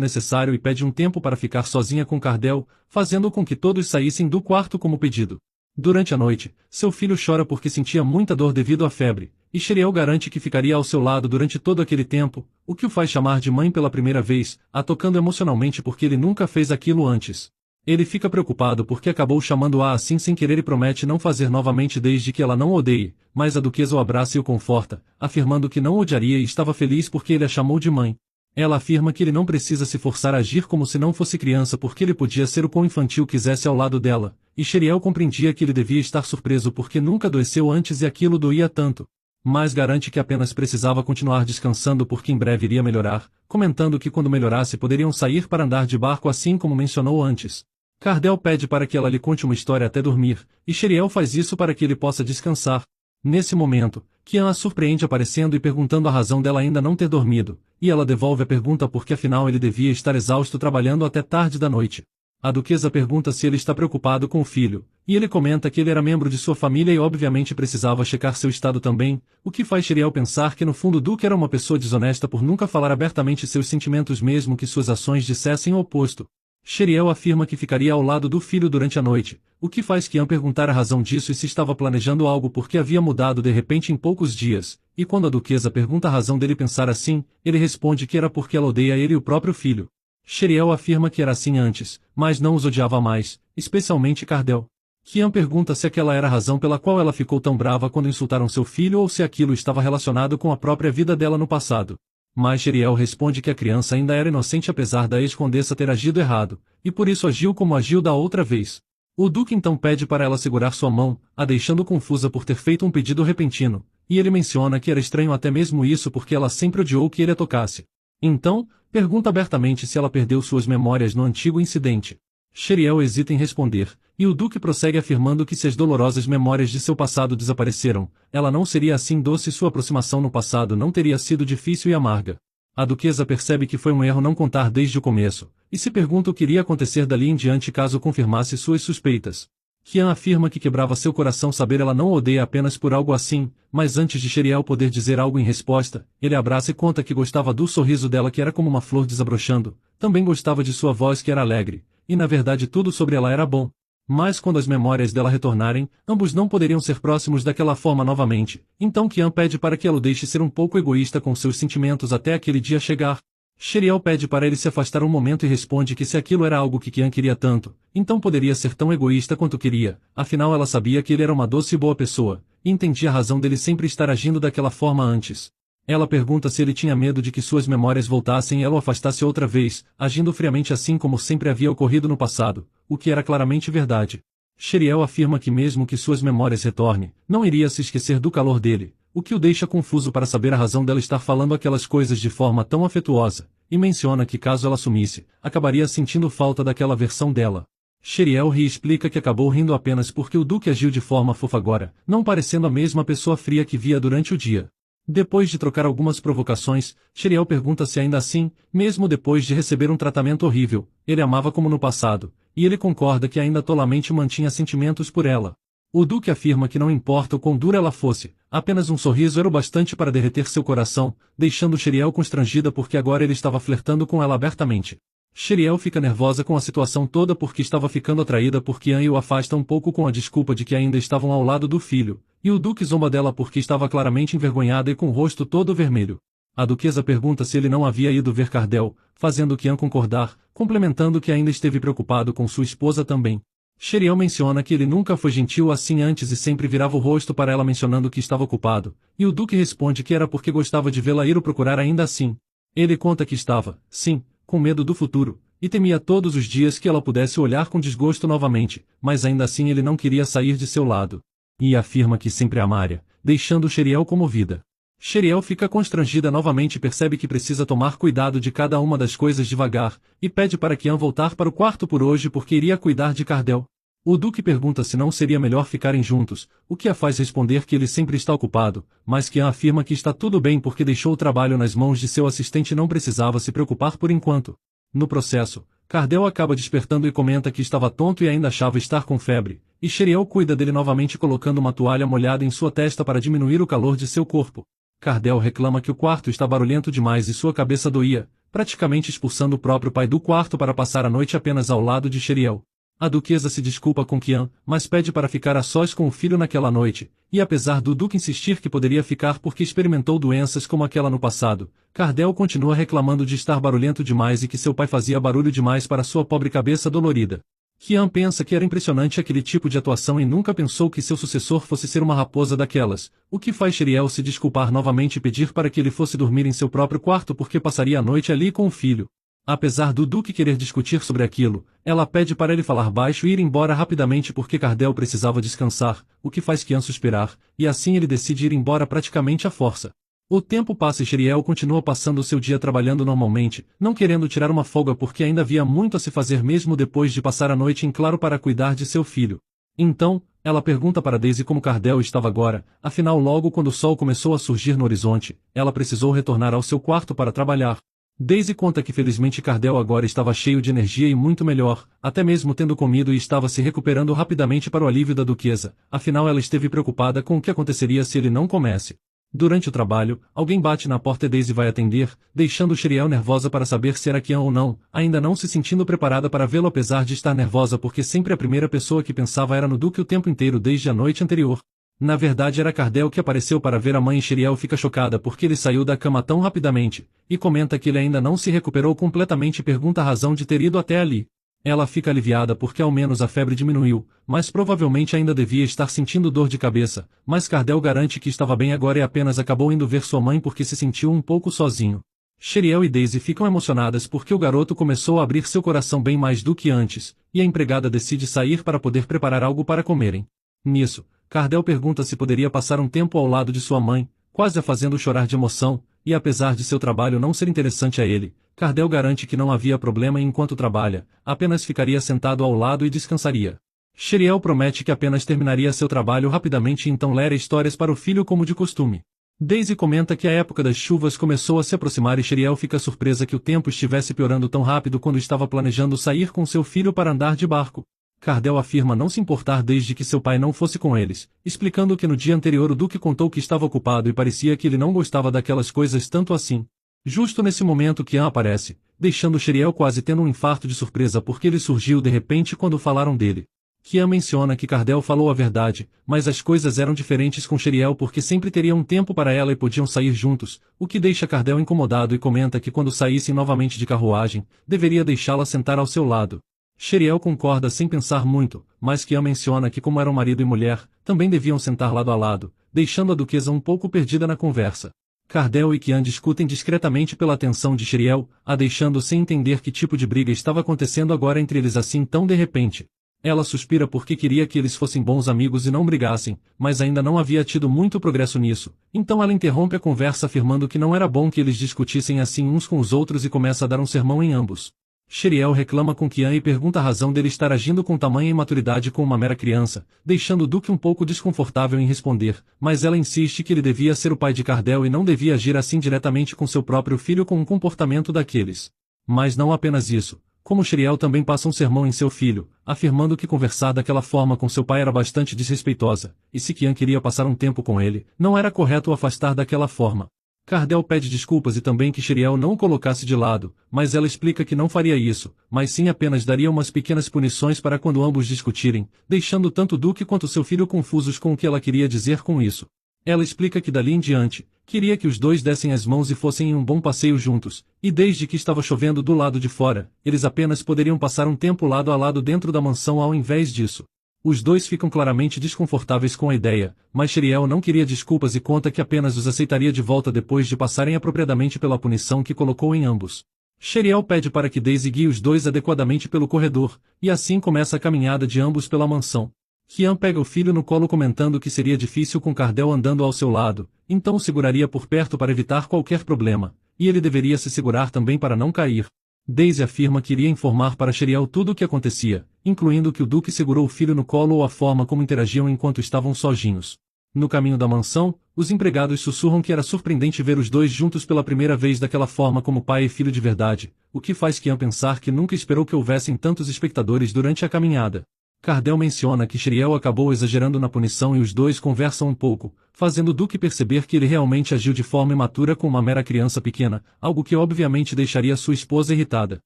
necessário e pede um tempo para ficar sozinha com Cardell, fazendo com que todos saíssem do quarto como pedido. Durante a noite, seu filho chora porque sentia muita dor devido à febre, e Sheriel garante que ficaria ao seu lado durante todo aquele tempo, o que o faz chamar de mãe pela primeira vez, a tocando emocionalmente porque ele nunca fez aquilo antes. Ele fica preocupado porque acabou chamando-a assim sem querer e promete não fazer novamente desde que ela não o odeie, mas a duquesa o abraça e o conforta, afirmando que não o odiaria e estava feliz porque ele a chamou de mãe. Ela afirma que ele não precisa se forçar a agir como se não fosse criança porque ele podia ser o quão infantil quisesse ao lado dela, e Sheriel compreendia que ele devia estar surpreso porque nunca adoeceu antes e aquilo doía tanto. Mas garante que apenas precisava continuar descansando porque em breve iria melhorar, comentando que quando melhorasse poderiam sair para andar de barco assim como mencionou antes. Cardell pede para que ela lhe conte uma história até dormir, e Sheriel faz isso para que ele possa descansar. Nesse momento, Kian a surpreende aparecendo e perguntando a razão dela ainda não ter dormido, e ela devolve a pergunta porque afinal ele devia estar exausto trabalhando até tarde da noite. A duquesa pergunta se ele está preocupado com o filho, e ele comenta que ele era membro de sua família e obviamente precisava checar seu estado também, o que faz Sheriel pensar que no fundo o Duque era uma pessoa desonesta por nunca falar abertamente seus sentimentos mesmo que suas ações dissessem o oposto. Sheriel afirma que ficaria ao lado do filho durante a noite, o que faz Kian perguntar a razão disso e se estava planejando algo porque havia mudado de repente em poucos dias, e quando a duquesa pergunta a razão dele pensar assim, ele responde que era porque ela odeia ele e o próprio filho. Sheriel afirma que era assim antes, mas não os odiava mais, especialmente Cardell. Kian pergunta se aquela era a razão pela qual ela ficou tão brava quando insultaram seu filho ou se aquilo estava relacionado com a própria vida dela no passado. Mas Sheriel responde que a criança ainda era inocente apesar da ex-condessa ter agido errado, e por isso agiu como agiu da outra vez. O Duque então pede para ela segurar sua mão, a deixando confusa por ter feito um pedido repentino, e ele menciona que era estranho até mesmo isso porque ela sempre odiou que ele a tocasse. Então, pergunta abertamente se ela perdeu suas memórias no antigo incidente. Sheriel hesita em responder, e o Duque prossegue afirmando que se as dolorosas memórias de seu passado desapareceram, ela não seria assim doce e sua aproximação no passado não teria sido difícil e amarga. A duquesa percebe que foi um erro não contar desde o começo, e se pergunta o que iria acontecer dali em diante caso confirmasse suas suspeitas. Kian afirma que quebrava seu coração saber ela não o odeia apenas por algo assim, mas antes de Sheriel poder dizer algo em resposta, ele abraça e conta que gostava do sorriso dela que era como uma flor desabrochando, também gostava de sua voz que era alegre, e na verdade tudo sobre ela era bom. Mas quando as memórias dela retornarem, ambos não poderiam ser próximos daquela forma novamente, então Kian pede para que ela o deixe ser um pouco egoísta com seus sentimentos até aquele dia chegar. Sheriel pede para ele se afastar um momento e responde que se aquilo era algo que Kian queria tanto, então poderia ser tão egoísta quanto queria, afinal ela sabia que ele era uma doce e boa pessoa, e entendia a razão dele sempre estar agindo daquela forma antes. Ela pergunta se ele tinha medo de que suas memórias voltassem e ela o afastasse outra vez, agindo friamente assim como sempre havia ocorrido no passado, o que era claramente verdade. Sheriel afirma que mesmo que suas memórias retornem, não iria se esquecer do calor dele, o que o deixa confuso para saber a razão dela estar falando aquelas coisas de forma tão afetuosa, e menciona que caso ela sumisse, acabaria sentindo falta daquela versão dela. Sheriel ri e explica que acabou rindo apenas porque o Duque agiu de forma fofa agora, não parecendo a mesma pessoa fria que via durante o dia. Depois de trocar algumas provocações, Sheriel pergunta se ainda assim, mesmo depois de receber um tratamento horrível, ele amava como no passado, e ele concorda que ainda tolamente mantinha sentimentos por ela. O Duque afirma que não importa o quão dura ela fosse, apenas um sorriso era o bastante para derreter seu coração, deixando Sheriel constrangida porque agora ele estava flertando com ela abertamente. Sheriel fica nervosa com a situação toda porque estava ficando atraída por Kian e o afasta um pouco com a desculpa de que ainda estavam ao lado do filho, e o Duque zomba dela porque estava claramente envergonhada e com o rosto todo vermelho. A duquesa pergunta se ele não havia ido ver Cardel, fazendo Kian concordar, complementando que ainda esteve preocupado com sua esposa também. Sheriel menciona que ele nunca foi gentil assim antes e sempre virava o rosto para ela mencionando que estava ocupado, e o Duque responde que era porque gostava de vê-la ir o procurar ainda assim. Ele conta que estava, sim, com medo do futuro, e temia todos os dias que ela pudesse olhar com desgosto novamente, mas ainda assim ele não queria sair de seu lado. E afirma que sempre a amaria, deixando Sheriel comovida. Sheriel fica constrangida novamente e percebe que precisa tomar cuidado de cada uma das coisas devagar, e pede para Kian voltar para o quarto por hoje porque iria cuidar de Cardel. O Duque pergunta se não seria melhor ficarem juntos, o que a faz responder que ele sempre está ocupado, mas Kian afirma que está tudo bem porque deixou o trabalho nas mãos de seu assistente e não precisava se preocupar por enquanto. No processo, Cardel acaba despertando e comenta que estava tonto e ainda achava estar com febre, e Sheriel cuida dele novamente colocando uma toalha molhada em sua testa para diminuir o calor de seu corpo. Cardel reclama que o quarto está barulhento demais e sua cabeça doía, praticamente expulsando o próprio pai do quarto para passar a noite apenas ao lado de Sheriel. A duquesa se desculpa com Kian, mas pede para ficar a sós com o filho naquela noite, e apesar do Duque insistir que poderia ficar porque experimentou doenças como aquela no passado, Cardel continua reclamando de estar barulhento demais e que seu pai fazia barulho demais para sua pobre cabeça dolorida. Kian pensa que era impressionante aquele tipo de atuação e nunca pensou que seu sucessor fosse ser uma raposa daquelas, o que faz Sheriel se desculpar novamente e pedir para que ele fosse dormir em seu próprio quarto porque passaria a noite ali com o filho. Apesar do Duque querer discutir sobre aquilo, ela pede para ele falar baixo e ir embora rapidamente porque Cardel precisava descansar, o que faz Kian suspirar, e assim ele decide ir embora praticamente à força. O tempo passa e Sheriel continua passando o seu dia trabalhando normalmente, não querendo tirar uma folga porque ainda havia muito a se fazer mesmo depois de passar a noite em claro para cuidar de seu filho. Então, ela pergunta para Daisy como Cardel estava agora, afinal logo quando o sol começou a surgir no horizonte, ela precisou retornar ao seu quarto para trabalhar. Daisy conta que felizmente Cardel agora estava cheio de energia e muito melhor, até mesmo tendo comido e estava se recuperando rapidamente para o alívio da duquesa, afinal ela esteve preocupada com o que aconteceria se ele não comesse. Durante o trabalho, alguém bate na porta e Daisy vai atender, deixando Sheriel nervosa para saber se era Kian ou não, ainda não se sentindo preparada para vê-lo apesar de estar nervosa porque sempre a primeira pessoa que pensava era no Duque o tempo inteiro desde a noite anterior. Na verdade era Cardel que apareceu para ver a mãe e Sheriel fica chocada porque ele saiu da cama tão rapidamente, e comenta que ele ainda não se recuperou completamente e pergunta a razão de ter ido até ali. Ela fica aliviada porque ao menos a febre diminuiu, mas provavelmente ainda devia estar sentindo dor de cabeça, mas Cardel garante que estava bem agora e apenas acabou indo ver sua mãe porque se sentiu um pouco sozinho. Sheriel e Daisy ficam emocionadas porque o garoto começou a abrir seu coração bem mais do que antes, e a empregada decide sair para poder preparar algo para comerem. Nisso, Cardel pergunta se poderia passar um tempo ao lado de sua mãe, quase a fazendo chorar de emoção, e apesar de seu trabalho não ser interessante a ele, Cardel garante que não havia problema enquanto trabalha, apenas ficaria sentado ao lado e descansaria. Sheriel promete que apenas terminaria seu trabalho rapidamente e então lera histórias para o filho como de costume. Daisy comenta que a época das chuvas começou a se aproximar e Sheriel fica surpresa que o tempo estivesse piorando tão rápido quando estava planejando sair com seu filho para andar de barco. Cardel afirma não se importar desde que seu pai não fosse com eles, explicando que no dia anterior o Duque contou que estava ocupado e parecia que ele não gostava daquelas coisas tanto assim. Justo nesse momento Kian aparece, deixando Sheriel quase tendo um infarto de surpresa porque ele surgiu de repente quando falaram dele. Kian menciona que Cardel falou a verdade, mas as coisas eram diferentes com Sheriel porque sempre teria um tempo para ela e podiam sair juntos, o que deixa Cardel incomodado e comenta que quando saíssem novamente de carruagem, deveria deixá-la sentar ao seu lado. Sheriel concorda sem pensar muito, mas Kian menciona que como eram marido e mulher, também deviam sentar lado a lado, deixando a duquesa um pouco perdida na conversa. Cardel e Kian discutem discretamente pela atenção de Sheriel, a deixando sem entender que tipo de briga estava acontecendo agora entre eles assim tão de repente. Ela suspira porque queria que eles fossem bons amigos e não brigassem, mas ainda não havia tido muito progresso nisso, então ela interrompe a conversa afirmando que não era bom que eles discutissem assim uns com os outros e começa a dar um sermão em ambos. Sheriel reclama com Kian e pergunta a razão dele estar agindo com tamanha imaturidade com uma mera criança, deixando Duke um pouco desconfortável em responder, mas ela insiste que ele devia ser o pai de Cardell e não devia agir assim diretamente com seu próprio filho com um comportamento daqueles. Mas não apenas isso, como Sheriel também passa um sermão em seu filho, afirmando que conversar daquela forma com seu pai era bastante desrespeitosa, e se Kian queria passar um tempo com ele, não era correto o afastar daquela forma. Cardell pede desculpas e também que Sheriel não o colocasse de lado, mas ela explica que não faria isso, mas sim apenas daria umas pequenas punições para quando ambos discutirem, deixando tanto Duke quanto seu filho confusos com o que ela queria dizer com isso. Ela explica que dali em diante, queria que os dois dessem as mãos e fossem em um bom passeio juntos, e desde que estava chovendo do lado de fora, eles apenas poderiam passar um tempo lado a lado dentro da mansão ao invés disso. Os dois ficam claramente desconfortáveis com a ideia, mas Sheriel não queria desculpas e conta que apenas os aceitaria de volta depois de passarem apropriadamente pela punição que colocou em ambos. Sheriel pede para que Daisy guie os dois adequadamente pelo corredor, e assim começa a caminhada de ambos pela mansão. Kian pega o filho no colo comentando que seria difícil com Cardell andando ao seu lado, então o seguraria por perto para evitar qualquer problema, e ele deveria se segurar também para não cair. Daisy afirma que iria informar para Sheriel tudo o que acontecia, incluindo que o Duque segurou o filho no colo ou a forma como interagiam enquanto estavam sozinhos. No caminho da mansão, os empregados sussurram que era surpreendente ver os dois juntos pela primeira vez daquela forma como pai e filho de verdade, o que faz Kian pensar que nunca esperou que houvessem tantos espectadores durante a caminhada. Cardell menciona que Sheriel acabou exagerando na punição e os dois conversam um pouco, fazendo Duke perceber que ele realmente agiu de forma imatura com uma mera criança pequena, algo que obviamente deixaria sua esposa irritada.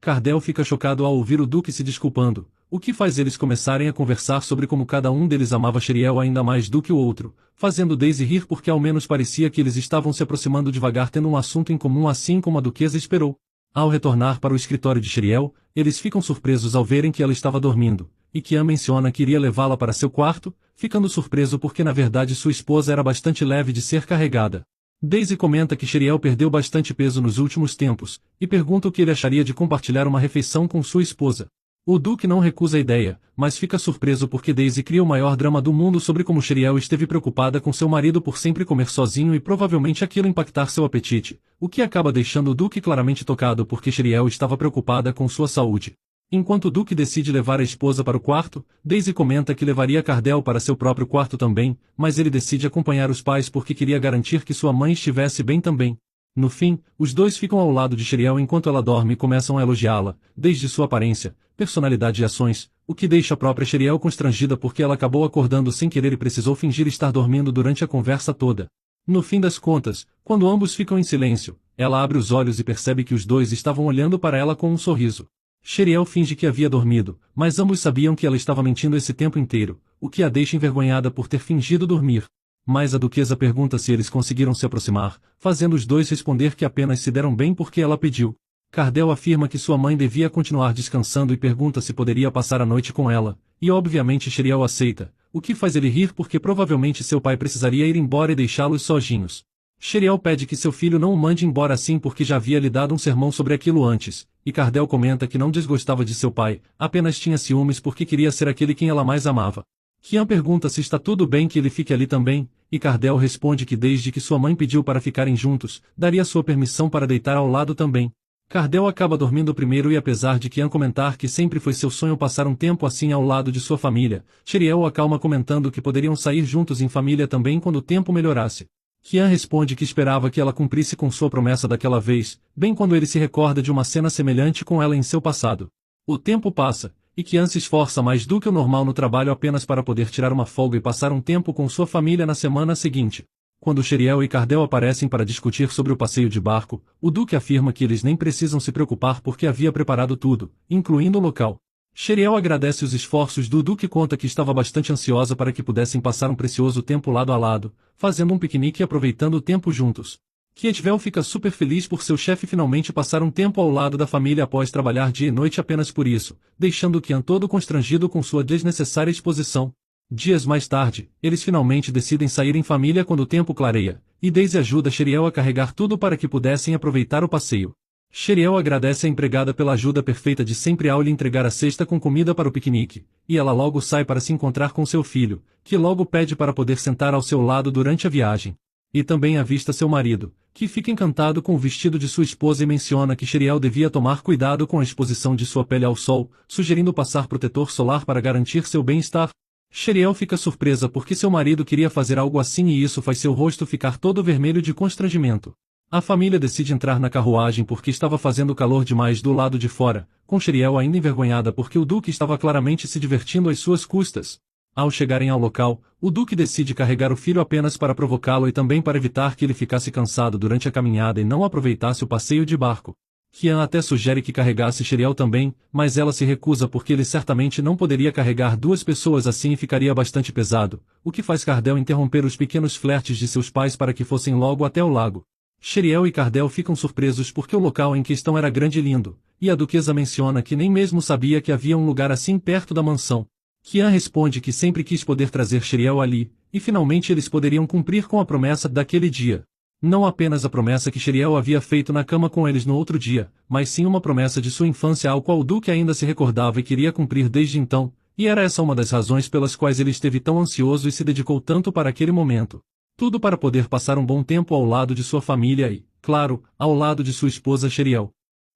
Cardell fica chocado ao ouvir o Duque se desculpando, o que faz eles começarem a conversar sobre como cada um deles amava Sheriel ainda mais do que o outro, fazendo Daisy rir porque ao menos parecia que eles estavam se aproximando devagar tendo um assunto em comum assim como a duquesa esperou. Ao retornar para o escritório de Sheriel, eles ficam surpresos ao verem que ela estava dormindo, e Kian menciona que iria levá-la para seu quarto, ficando surpreso porque na verdade sua esposa era bastante leve de ser carregada. Daisy comenta que Sheriel perdeu bastante peso nos últimos tempos, e pergunta o que ele acharia de compartilhar uma refeição com sua esposa. O Duque não recusa a ideia, mas fica surpreso porque Daisy cria o maior drama do mundo sobre como Sheriel esteve preocupada com seu marido por sempre comer sozinho e provavelmente aquilo impactar seu apetite, o que acaba deixando o Duque claramente tocado porque Sheriel estava preocupada com sua saúde. Enquanto Duke decide levar a esposa para o quarto, Daisy comenta que levaria Cardell para seu próprio quarto também, mas ele decide acompanhar os pais porque queria garantir que sua mãe estivesse bem também. No fim, os dois ficam ao lado de Sheriel enquanto ela dorme e começam a elogiá-la, desde sua aparência, personalidade e ações, o que deixa a própria Sheriel constrangida porque ela acabou acordando sem querer e precisou fingir estar dormindo durante a conversa toda. No fim das contas, quando ambos ficam em silêncio, ela abre os olhos e percebe que os dois estavam olhando para ela com um sorriso. Sheriel finge que havia dormido, mas ambos sabiam que ela estava mentindo esse tempo inteiro, o que a deixa envergonhada por ter fingido dormir. Mas a duquesa pergunta se eles conseguiram se aproximar, fazendo os dois responder que apenas se deram bem porque ela pediu. Cardell afirma que sua mãe devia continuar descansando e pergunta se poderia passar a noite com ela, e obviamente Sheriel aceita, o que faz ele rir porque provavelmente seu pai precisaria ir embora e deixá-los sozinhos. Sheriel pede que seu filho não o mande embora assim porque já havia lhe dado um sermão sobre aquilo antes, e Cardell comenta que não desgostava de seu pai, apenas tinha ciúmes porque queria ser aquele quem ela mais amava. Kian pergunta se está tudo bem que ele fique ali também, e Cardell responde que desde que sua mãe pediu para ficarem juntos, daria sua permissão para deitar ao lado também. Cardell acaba dormindo primeiro e apesar de Kian comentar que sempre foi seu sonho passar um tempo assim ao lado de sua família, Sheriel o acalma comentando que poderiam sair juntos em família também quando o tempo melhorasse. Kian responde que esperava que ela cumprisse com sua promessa daquela vez, bem quando ele se recorda de uma cena semelhante com ela em seu passado. O tempo passa, e Kian se esforça mais do que o normal no trabalho apenas para poder tirar uma folga e passar um tempo com sua família na semana seguinte. Quando Sheriel e Cardell aparecem para discutir sobre o passeio de barco, o Duque afirma que eles nem precisam se preocupar porque havia preparado tudo, incluindo o local. Sheriel agradece os esforços do Duque e conta que estava bastante ansiosa para que pudessem passar um precioso tempo lado a lado, fazendo um piquenique e aproveitando o tempo juntos. Kietvel fica super feliz por seu chefe finalmente passar um tempo ao lado da família após trabalhar dia e noite apenas por isso, deixando Kian todo constrangido com sua desnecessária exposição. Dias mais tarde, eles finalmente decidem sair em família quando o tempo clareia, e Daisy ajuda Sheriel a carregar tudo para que pudessem aproveitar o passeio. Sheriel agradece a empregada pela ajuda perfeita de sempre ao lhe entregar a cesta com comida para o piquenique, e ela logo sai para se encontrar com seu filho, que logo pede para poder sentar ao seu lado durante a viagem. E também avista seu marido, que fica encantado com o vestido de sua esposa e menciona que Sheriel devia tomar cuidado com a exposição de sua pele ao sol, sugerindo passar protetor solar para garantir seu bem-estar. Sheriel fica surpresa porque seu marido queria fazer algo assim e isso faz seu rosto ficar todo vermelho de constrangimento. A família decide entrar na carruagem porque estava fazendo calor demais do lado de fora, com Sheriel ainda envergonhada porque o Duque estava claramente se divertindo às suas custas. Ao chegarem ao local, o Duque decide carregar o filho apenas para provocá-lo e também para evitar que ele ficasse cansado durante a caminhada e não aproveitasse o passeio de barco. Kian até sugere que carregasse Sheriel também, mas ela se recusa porque ele certamente não poderia carregar duas pessoas assim e ficaria bastante pesado, o que faz Cardel interromper os pequenos flertes de seus pais para que fossem logo até o lago. Sheriel e Cardel ficam surpresos porque o local em questão era grande e lindo, e a duquesa menciona que nem mesmo sabia que havia um lugar assim perto da mansão. Kian responde que sempre quis poder trazer Sheriel ali, e finalmente eles poderiam cumprir com a promessa daquele dia. Não apenas a promessa que Sheriel havia feito na cama com eles no outro dia, mas sim uma promessa de sua infância ao qual o Duque ainda se recordava e queria cumprir desde então, e era essa uma das razões pelas quais ele esteve tão ansioso e se dedicou tanto para aquele momento. Tudo para poder passar um bom tempo ao lado de sua família e, claro, ao lado de sua esposa Sheriel.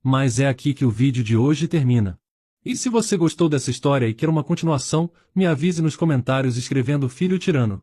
Mas é aqui que o vídeo de hoje termina. E se você gostou dessa história e quer uma continuação, me avise nos comentários escrevendo Filho Tirano.